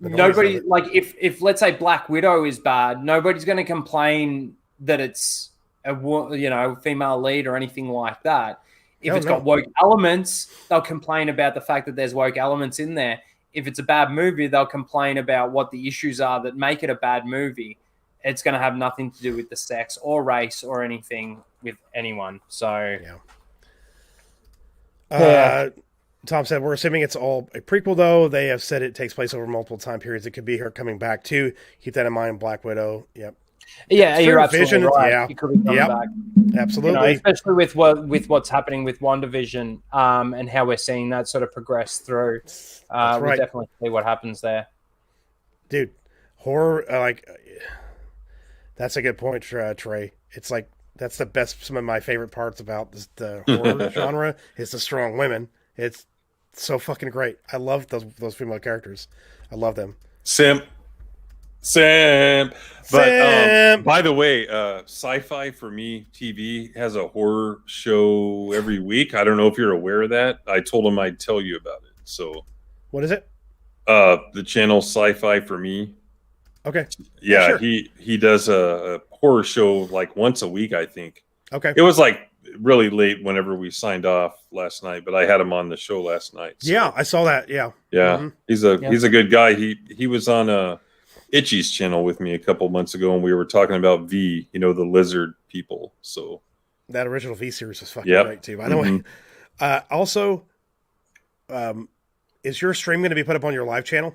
nobody like if let's say Black Widow is bad, nobody's going to complain that it's a female lead or anything like that. If it's got woke elements, they'll complain about the fact that there's woke elements in there. If it's a bad movie, they'll complain about what the issues are that make it a bad movie. It's going to have nothing to do with the sex or race or anything with anyone. So, Tom said, we're assuming it's all a prequel, though. They have said it takes place over multiple time periods. It could be her coming back, too. Keep that in mind, Black Widow. Yep. Yeah, you're Vision, absolutely right. yeah. He could be coming back. Absolutely. Especially with what's happening with WandaVision and how we're seeing that sort of progress through. We'll definitely see what happens there. Dude, horror, that's a good point, Trey. It's like, that's the best, some of my favorite parts about the horror genre is the strong women. It's so fucking great. I love those female characters. I love them. Simp. But by the way, Sci-Fi for me TV has a horror show every week. I don't know if you're aware of that. I told him I'd tell you about it. So what is it? The channel Sci-Fi for me. Okay. Yeah, sure. he does a horror show like once a week, I think. Okay. It was like really late whenever we signed off last night, but I had him on the show last night. So. Yeah, I saw that. Yeah. Yeah. Mm-hmm. He's a good guy. He was on Itchy's channel with me a couple months ago, and we were talking about V, the lizard people. So that original V series was fucking great too. By the way, also, is your stream going to be put up on your live channel?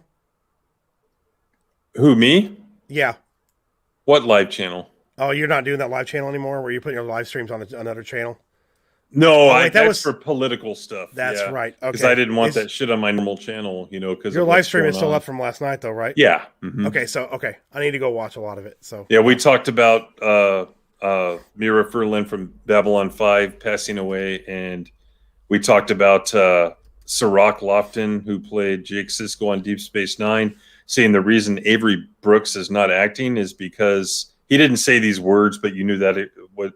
Who, me? Yeah. What live channel? Oh, you're not doing that live channel anymore, where you're putting your live streams on another channel? No, that was for political stuff. That's right. Okay. Because I didn't want that shit on my normal channel, because your live stream is still up from last night, though, right? Yeah. Mm-hmm. Okay, I need to go watch a lot of it. So yeah, we talked about Mira Furlan from Babylon 5 passing away, and we talked about Sirach Lofton, who played Jake Sisko on Deep Space Nine, saying the reason Avery Brooks is not acting is because he didn't say these words, but you knew that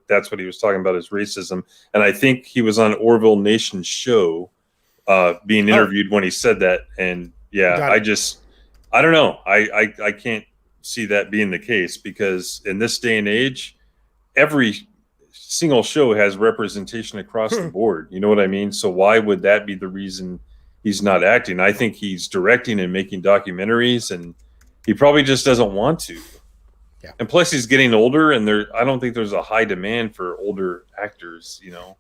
that's what he was talking about, is racism. And I think he was on Orville Nation's show being interviewed when he said that. And yeah, I don't know. I can't see that being the case, because in this day and age, every single show has representation across the board. You know what I mean? So why would that be the reason he's not acting? I think he's directing and making documentaries, and he probably just doesn't want to. Yeah. And plus he's getting older, and I don't think there's a high demand for older actors, I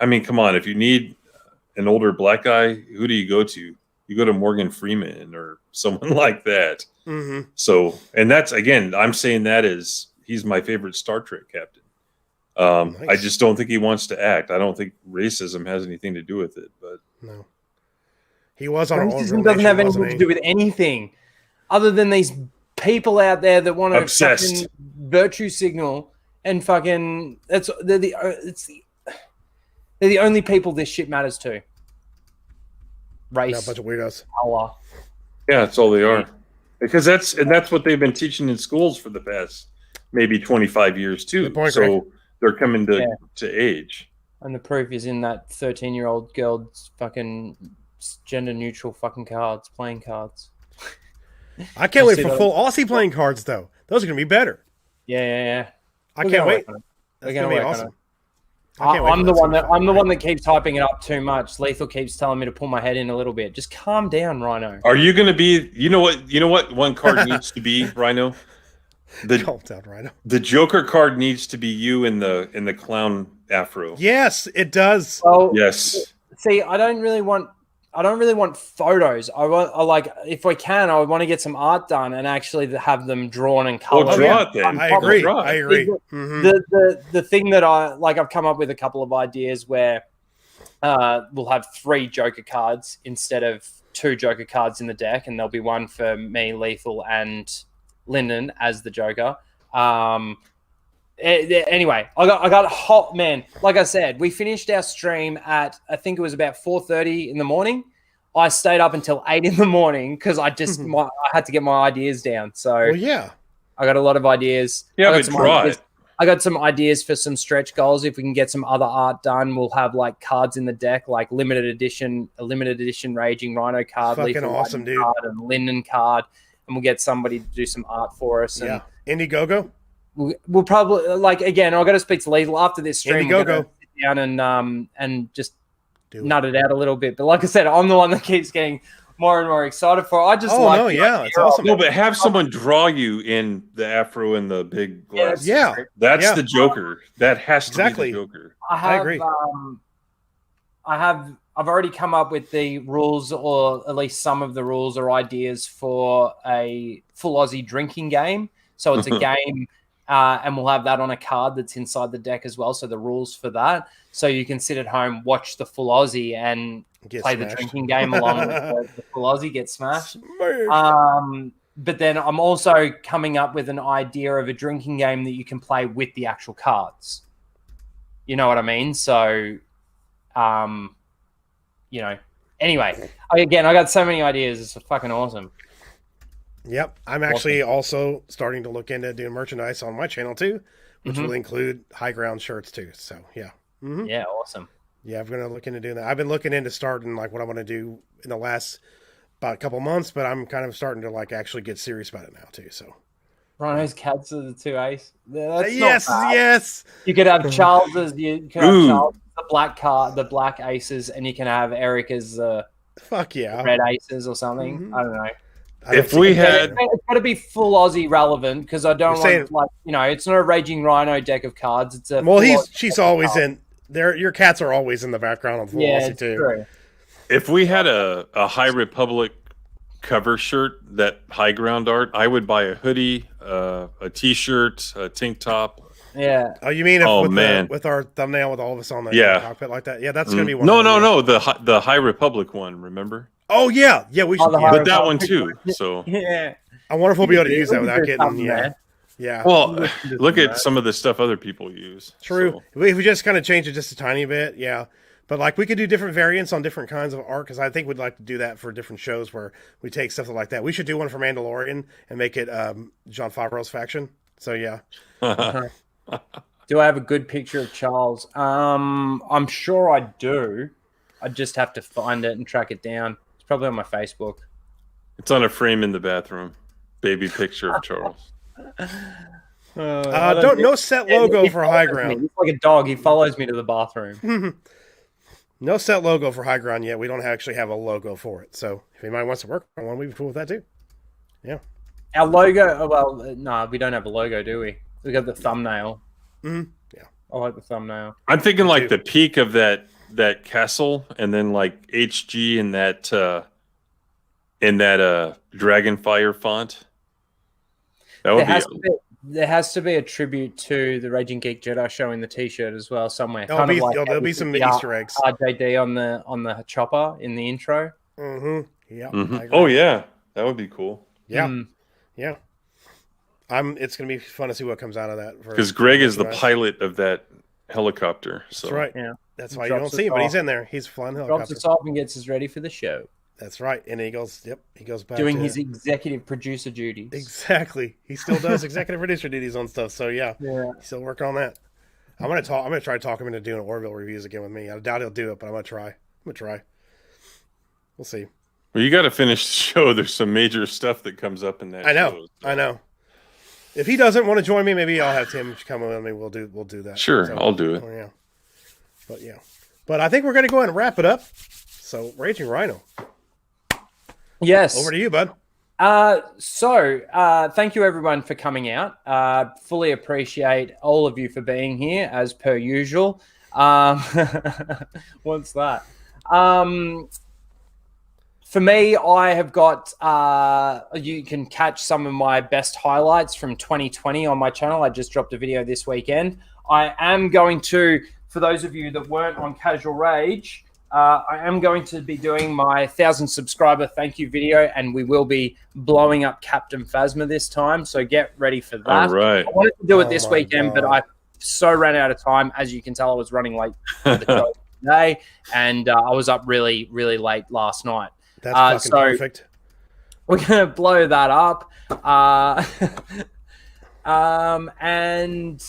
mean, come on, if you need an older black guy, who do you go to? You go to Morgan Freeman or someone like that. Mm-hmm. So, and that's, again, I'm saying that is, he's my favorite Star Trek captain. Nice. I just don't think he wants to act. I don't think racism has anything to do with it, but no. He was on racism doesn't have anything to do with anything other than these people out there that want to fucking virtue signal and fucking they're the only people this shit matters to. Race. Yeah, a bunch of weirdos. Allah. Yeah, that's all they are. Because that's what they've been teaching in schools for the past maybe 25 years too. So they're coming to age. And the proof is in that 13-year-old girl's fucking gender neutral fucking playing cards. I can't wait for full Aussie playing cards, though. Those are going to be better. Yeah. I can't wait. That's going to be awesome. I'm the one that keeps hyping it up too much. Lethal keeps telling me to pull my head in a little bit. Just calm down, Rhino. Are you going to be? You know what? One card needs to be, Rhino. Calm down, Rhino. The Joker card needs to be you in the clown afro. Yes, it does. Well, yes. See, I don't really want. really want photos. I like if I can, I want to get some art done and actually have them drawn and colored. Oh, draw it then. I agree. I agree. The thing that I've come up with a couple of ideas where we'll have 3 Joker cards instead of 2 Joker cards in the deck, and there'll be one for me, Lethal, and Lyndon as the Joker. Anyway, I got hot, man. Like I said, we finished our stream at, I think it was about 4:30 in the morning. I stayed up until 8 in the morning because I had to get my ideas down. So yeah, I got a lot of ideas. Yeah, but try it. I got some ideas for some stretch goals. If we can get some other art done, we'll have like cards in the deck, like a limited edition Raging Rhino card, fucking Lethal awesome, dude, card, and Lyndon card, and we'll get somebody to do some art for us. Yeah, Indiegogo. We'll probably again. I've got to speak to Lethal after this stream. Indiegogo. Sit down and just nut it out a little bit. But like I said, I'm the one that keeps getting more and more excited for it. I just it's awesome. No, but have someone draw you in the afro and the big glass. Yeah, that's the Joker. That has to be the Joker. I agree. I've already come up with the rules, or at least some of the rules or ideas for a full Aussie drinking game. So it's a game. And we'll have that on a card that's inside the deck as well. So the rules for that. So you can sit at home, watch the full Aussie, and play the drinking game along with the full Aussie, get smashed. But then I'm also coming up with an idea of a drinking game that you can play with the actual cards. You know what I mean? So, anyway, again, I got so many ideas. It's fucking awesome. Yep, I'm actually also starting to look into doing merchandise on my channel too, which will include high ground shirts too. So yeah, yeah, awesome. Yeah, I'm gonna look into doing that. I've been looking into starting like what I want to do in the last about a couple months, but I'm kind of starting to like actually get serious about it now too. So Rhino's cats are the 2 ace. That's yes. You could have Charles's. You could have Charles, the black card, the black aces, and you can have Erica's red aces or something. I don't know. If we had, it's got to be full Aussie relevant because I don't want it's not a Raging Rhino deck of cards. It's a she's always in there. Your cats are always in the background of full Aussie too. True. If we had a High Republic cover shirt, that high ground art, I would buy a hoodie, a t-shirt, a tank top. Yeah. Oh, you mean with our thumbnail with all of us on the cockpit like that? Yeah, that's gonna be one. No, the High Republic one. Remember? Oh yeah, we should. But that one too. So yeah, I wonder if we'll be able to use that without getting yeah. Well, look at some of the stuff other people use. True. So. If we just kind of change it just a tiny bit, yeah. But like we could do different variants on different kinds of art because I think we'd like to do that for different shows where we take stuff like that. We should do one for Mandalorian and make it Jon Favreau's faction. So yeah. Do I have a good picture of Charles? I'm sure I do. I just have to find it and track it down. It's probably on my Facebook. It's on a frame in the bathroom. Baby picture of Charles. No set logo for high ground. He's like a dog. He follows me to the bathroom. No set logo for high ground yet. We don't actually have a logo for it. So if anybody wants to work on one, we'd be cool with that too. Yeah. Our logo. No, we don't have a logo, do we? We got the thumbnail. Yeah. I like the thumbnail. I'm thinking like the peak of that castle, and then like HG in that Dragonfire font. That would there has to be a tribute to the Raging Geek Jedi showing the T-shirt as well somewhere. There'll be some Easter eggs. RJD on the chopper in the intro. Yeah. Oh yeah, that would be cool. Yeah. Yeah. It's gonna be fun to see what comes out of that. Because Greg is the pilot of that helicopter. So. That's right. Yeah. That's why you don't see him, but he's in there. He's flying the helicopter. Drops us off and gets us ready for the show. That's right. And he goes back doing his executive producer duties. Exactly. He still does executive producer duties on stuff. So yeah. He's still working on that. I'm gonna try to talk him into doing Orville reviews again with me. I doubt he'll do it, but I'm gonna try. We'll see. Well, you got to finish the show. There's some major stuff that comes up in that. I know. Show, so. I know. If he doesn't want to join me, maybe I'll have Tim come with me. We'll do that. Sure, so, I'll do it. Yeah. But I think we're going to go ahead and wrap it up. So, Raging Rhino. Yes. Over to you, bud. Thank you everyone for coming out. Fully appreciate all of you for being here as per usual. What's that? For me, I have got, you can catch some of my best highlights from 2020 on my channel. I just dropped a video this weekend. I am going to, for those of you that weren't on Casual Rage, I am going to be doing my 1,000 subscriber thank you video, and we will be blowing up Captain Phasma this time. So get ready for that. All right. I wanted to do it this weekend, but I so ran out of time. As you can tell, I was running late for the show today, and I was up really, really late last night. That's fucking perfect. We're going to blow that up. And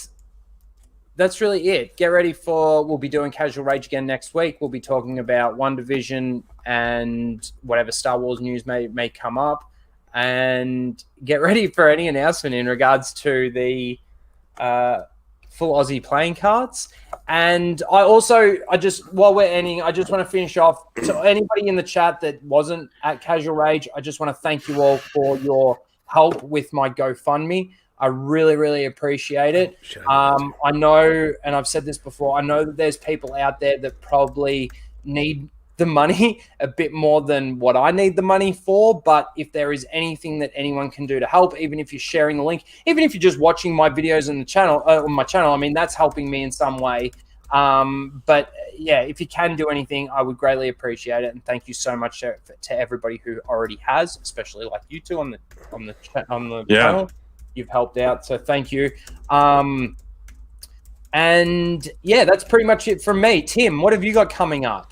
that's really it. Get ready for, we'll be doing Casual Rage again next week. We'll be talking about One Division and whatever Star Wars news may come up. And get ready for any announcement in regards to the full Aussie playing cards. And I just, while we're ending, I just want to finish off. So anybody in the chat that wasn't at Casual Rage, I just want to thank you all for your help with my GoFundMe. I really, really appreciate it. I know, and I've said this before, I know that there's people out there that probably need the money a bit more than what I need the money for. But if there is anything that anyone can do to help, even if you're sharing the link, even if you're just watching my videos on the channel, on my channel, I mean, that's helping me in some way. But yeah, if you can do anything, I would greatly appreciate it. And thank you so much to everybody who already has, especially like you two on the channel. You've helped out, so thank you. And yeah, that's pretty much it from me. Tim, what have you got coming up?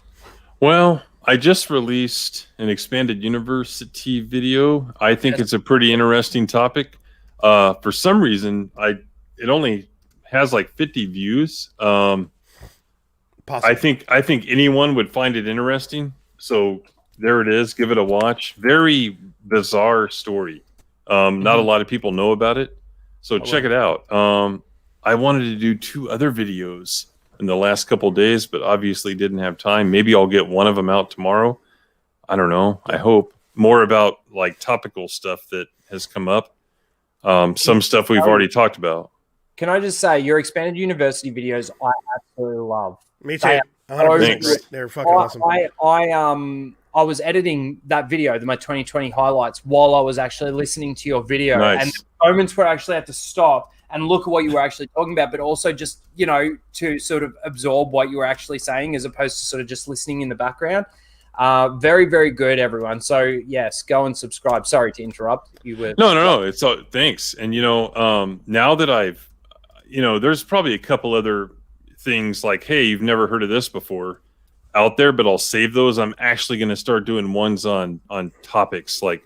Well, I just released an expanded university video. I think it's a pretty interesting topic. For some reason, it only has like 50 views. I think anyone would find it interesting. So there it is. Give it a watch. Very bizarre story. Not a lot of people know about it, so check it out. I wanted to do 2 other videos in the last couple of days, but obviously didn't have time. Maybe I'll get one of them out tomorrow. I don't know. I hope more about like topical stuff that has come up. Some stuff we've already talked about. Can I just say your expanded university videos I absolutely love. Me too. 100%. They're fucking awesome. I was editing that video, my 2020 highlights, while I was actually listening to your video. Nice. And the moments where I actually had to stop and look at what you were actually talking about, but also just, to sort of absorb what you were actually saying as opposed to sort of just listening in the background. Very, very good, everyone. So, yes, go and subscribe. Sorry to interrupt. You were No. It's thanks. And, now that I've, there's probably a couple other things like, hey, you've never heard of this before out there, but I'll save those. I'm actually going to start doing ones on topics like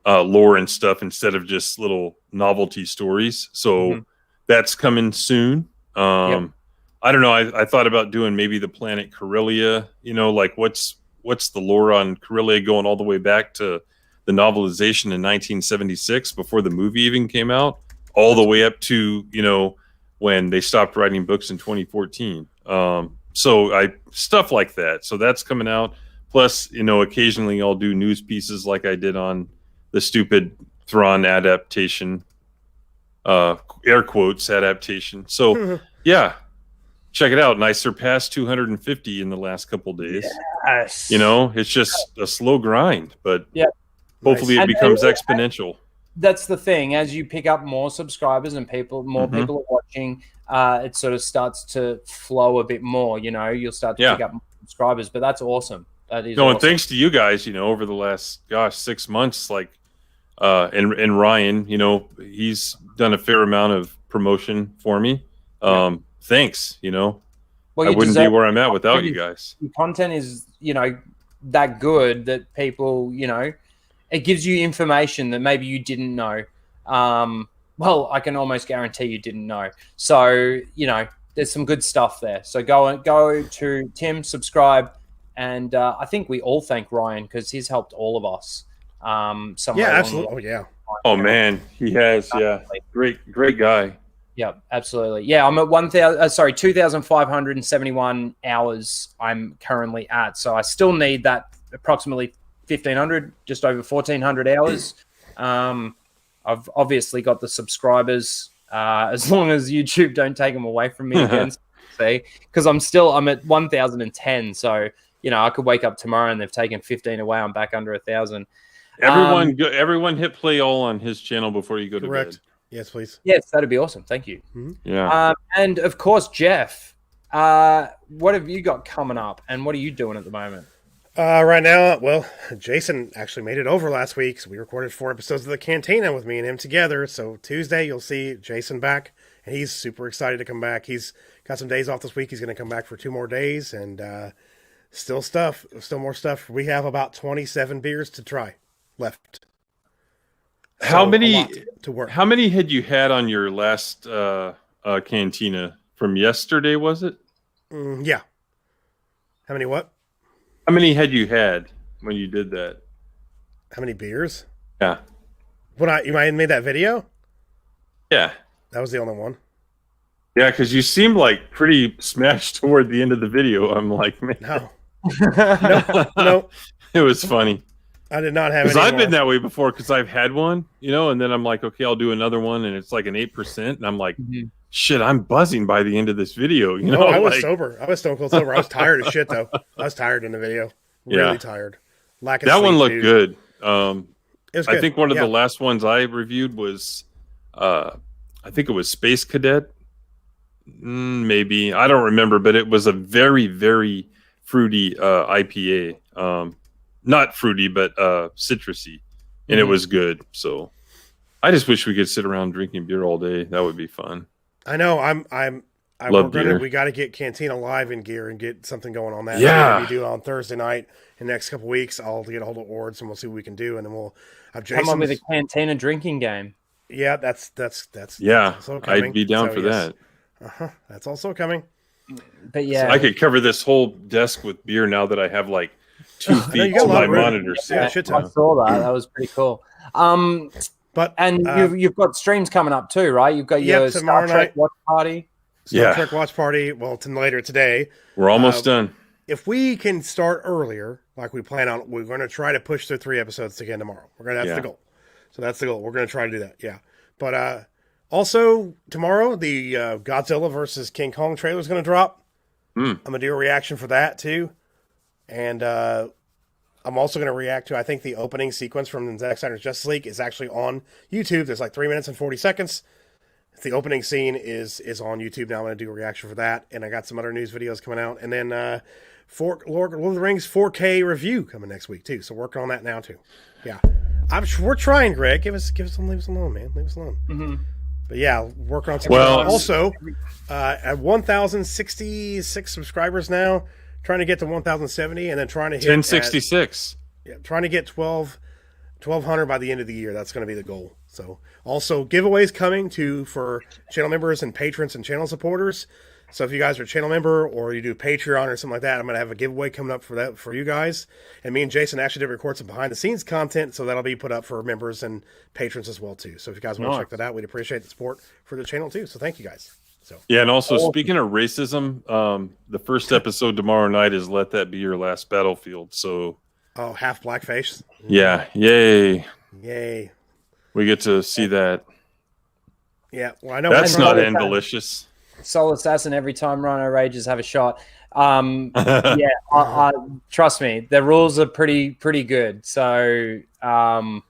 lore and stuff instead of just little novelty stories. So that's coming soon. I don't know. I thought about doing maybe the planet Corellia, like what's the lore on Corellia going all the way back to the novelization in 1976 before the movie even came out, all the way up to, when they stopped writing books in 2014. So stuff like that. So that's coming out. Plus, occasionally I'll do news pieces like I did on the stupid Thrawn adaptation, air quotes adaptation. So yeah, check it out. And I surpassed 250 in the last couple of days. Yes. It's just a slow grind, but hopefully it becomes exponential. That's the thing. As you pick up more subscribers and more people are watching, it sort of starts to flow a bit more. You'll start to pick up more subscribers, but that's awesome. That is awesome. And thanks to you guys, over the last 6 months, like, and Ryan, he's done a fair amount of promotion for me. Thanks. I wouldn't be where I'm at without you guys. Your content is, that good that people, it gives you information that maybe you didn't know. Well, I can almost guarantee you didn't know. So, there's some good stuff there. So go to Tim, subscribe, and I think we all thank Ryan because he's helped all of us. Absolutely. Oh man, he has. Yeah, great guy. Yeah, absolutely. Yeah, I'm at 2,571 hours. I'm currently at. So I still need that approximately 1,500, just over 1,400 hours. I've obviously got the subscribers, as long as YouTube don't take them away from me again, because I'm at 1,010. So I could wake up tomorrow and they've taken 15 away. I'm back under 1,000. Everyone hit play all on his channel before you go to bed. Yes, please. Yes, that'd be awesome. Thank you. Yeah. And of course, Jeff, what have you got coming up and what are you doing at the moment? Right now, well, Jason actually made it over last week, so we recorded 4 episodes of the Cantina with me and him together. So Tuesday, you'll see Jason back, and he's super excited to come back. He's got some days off this week. He's going to come back for 2 more days, and still more stuff. We have about 27 beers to try left. How many to work? How many had you had on your last Cantina from yesterday? Was it? Yeah. How many what? How many had you had when you did that? How many beers? Yeah. You might have made that video? Yeah. That was the only one. Yeah, because you seemed like pretty smashed toward the end of the video. I'm like, man. No. No. It was funny. I did not have any. Because I've been that way before because I've had one, and then I'm like, okay, I'll do another one. And it's like an 8%. And I'm like, shit, I'm buzzing by the end of this video. I was sober. I was stone cold sober. I was tired as shit, though. I was tired in the video. Really tired. Lacking that sleep, one looked dude. good. It was good. I think one of the last ones I reviewed was, I think it was Space Cadet. Maybe. I don't remember, but it was a very, very fruity IPA. Not fruity, but citrusy. And it was good. So I just wish we could sit around drinking beer all day. That would be fun. I know. We got to get Cantina live in gear and get something going on that. Yeah. We do it on Thursday night. In the next couple weeks, I'll get a hold of Ords and we'll see what we can do. And then we'll have Jason. Come on with a Cantina drinking game. Yeah, that's yeah. also coming. I'd be down for that. That's also coming. But yeah, so I could cover this whole desk with beer now that I have like 2 feet to my monitor. Yeah, I saw that. That was pretty cool. You've got streams coming up too, right? You've got your Star Trek watch party. Star Trek watch party. Well, later today. We're almost done. If we can start earlier, like we plan on, we're going to try to push the 3 episodes again tomorrow. That's the goal. So that's the goal. We're going to try to do that. Yeah. But also tomorrow, the Godzilla versus King Kong trailer is going to drop. I'm going to do a reaction for that too. And I'm also going to react to, I think the opening sequence from Zack Snyder's Justice League is actually on YouTube. There's like 3 minutes and 40 seconds. The opening scene is on YouTube now. I'm going to do a reaction for that. And I got some other news videos coming out. And then Lord of the Rings 4K review coming next week too. So working on that now too. Yeah. We're trying, Greg. Leave us alone, man. Leave us alone. But yeah, working on something. Well, also, at 1,066 subscribers now, trying to get to 1,070 and then trying to hit 1066. Trying to get 1,200 by the end of the year. That's going to be the goal. So also giveaways coming for channel members and patrons and channel supporters. So if you guys are a channel member or you do Patreon or something like that, I'm going to have a giveaway coming up for that for you guys. And me and Jason actually did record some behind the scenes content, so that'll be put up for members and patrons as well too. So if you guys want to check that out, we'd appreciate the support for the channel too. So thank you guys. So yeah, and also speaking of racism, the first episode tomorrow night is Let That Be Your Last Battlefield. So half blackface. Yeah, yay. We get to see that. Yeah, well I know that's not delicious. Soul Assassin every time Rhino Rages have a shot. Trust me, the rules are pretty good. So there'll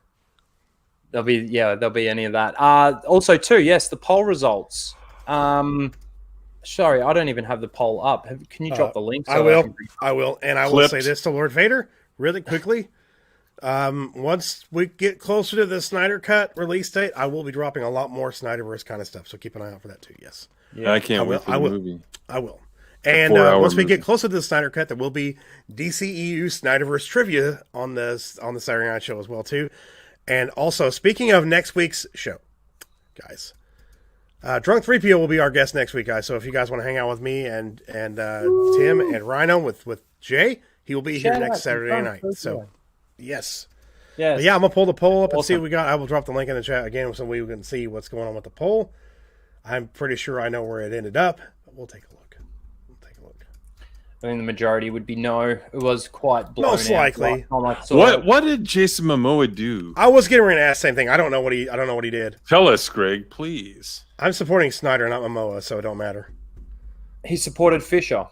be any of that. Also too, yes, the poll results. Sorry, I don't even have the poll up. Can you drop the link? I will, and I will say this to Lord Vader really quickly. Once we get closer to the Snyder Cut release date, I will be dropping a lot more Snyderverse kind of stuff. So keep an eye out for that too. Yes. Yeah, I can't wait for the movie. I will. And once we get closer to the Snyder Cut, there will be DCEU Snyderverse trivia on the Saturday Night Show as well too. And also, speaking of next week's show, guys, Drunk 3PO will be our guest next week, guys. So if you guys want to hang out with me and Tim and Rhino with Jay, he will be here next Saturday night. So yes. But yeah, I'm gonna pull the poll up and see what we got. I will drop the link in the chat again so we can see what's going on with the poll. I'm pretty sure I know where it ended up, but we'll take a look. I think the majority would be no. It was quite blown most likely. What did Jason Momoa do? I was getting ready to ask the same thing. I don't know what he did. Tell us, Greg, please. I'm supporting Snyder, not Momoa, so it don't matter. He supported Fisher.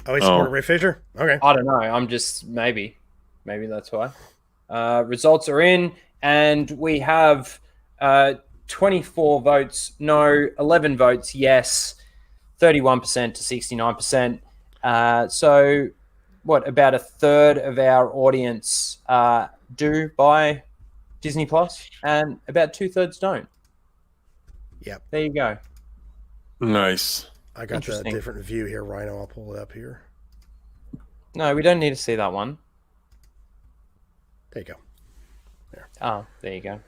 Oh, he supported Ray Fisher? Okay. I don't know. I'm just maybe that's why. Results are in, and we have 24 votes no, 11 votes yes, 31% to 69%. So, what, about a third of our audience do buy Disney Plus, and about 2/3 don't. Yep. There you go. Nice. I got a different view here, Rhino. I'll pull it up here. No, we don't need to see that one. There you go. There. Oh, there you go.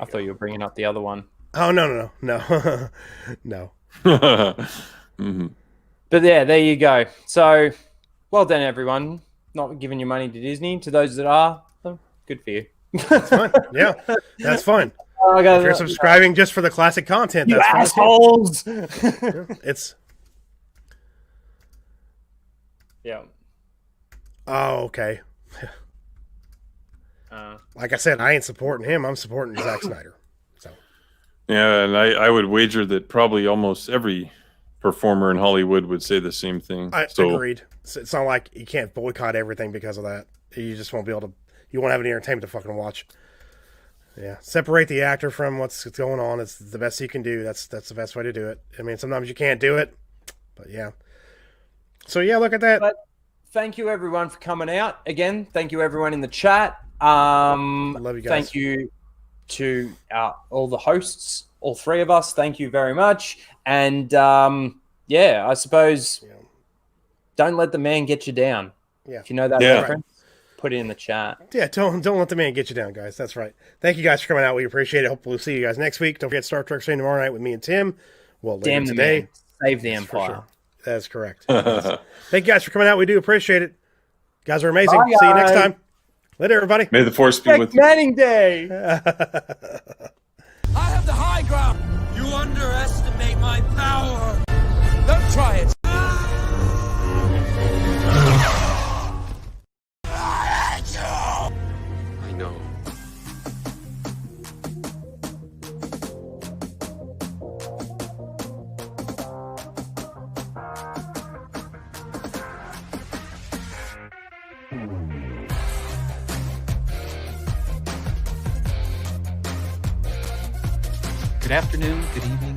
I thought you were bringing up the other one. Oh, no. No. Mm-hmm. But yeah, there you go. So, well done, everyone. Not giving your money to Disney. To those that are, well, good for you. That's fine. Yeah, that's fine. If you're subscribing just for the classic content, you that's assholes. It's. Yeah. Oh, okay. Like I said, I ain't supporting him. I'm supporting Zack Snyder. So. Yeah, and I would wager that probably almost every performer in Hollywood would say the same thing. Agreed. It's not like you can't boycott everything because of that. You just won't be able to. You won't have any entertainment to fucking watch. Yeah, separate the actor from what's going on. It's the best you can do. That's the best way to do it. I mean, sometimes you can't do it, but yeah. So yeah, look at that. But thank you everyone for coming out again. Thank you everyone in the chat. Love you guys. Thank you to all the hosts, all three of us. Thank you very much. And yeah, I suppose don't let the man get you down. Yeah, if you know that reference, put it in the chat. Yeah, don't let the man get you down, guys. That's right. Thank you guys for coming out. We appreciate it. Hopefully we'll see you guys next week. Don't forget Star Trek stream tomorrow night with me and Tim. Well, damn today. Man. Save the Empire. Sure. That's correct. Yes. Thank you guys for coming out. We do appreciate it. You guys are amazing. Bye, see you next time. Later, everybody. May the force be with you. Manning Day. I have the high ground. You underestimate my power. Don't try it. I know. Good afternoon, good evening,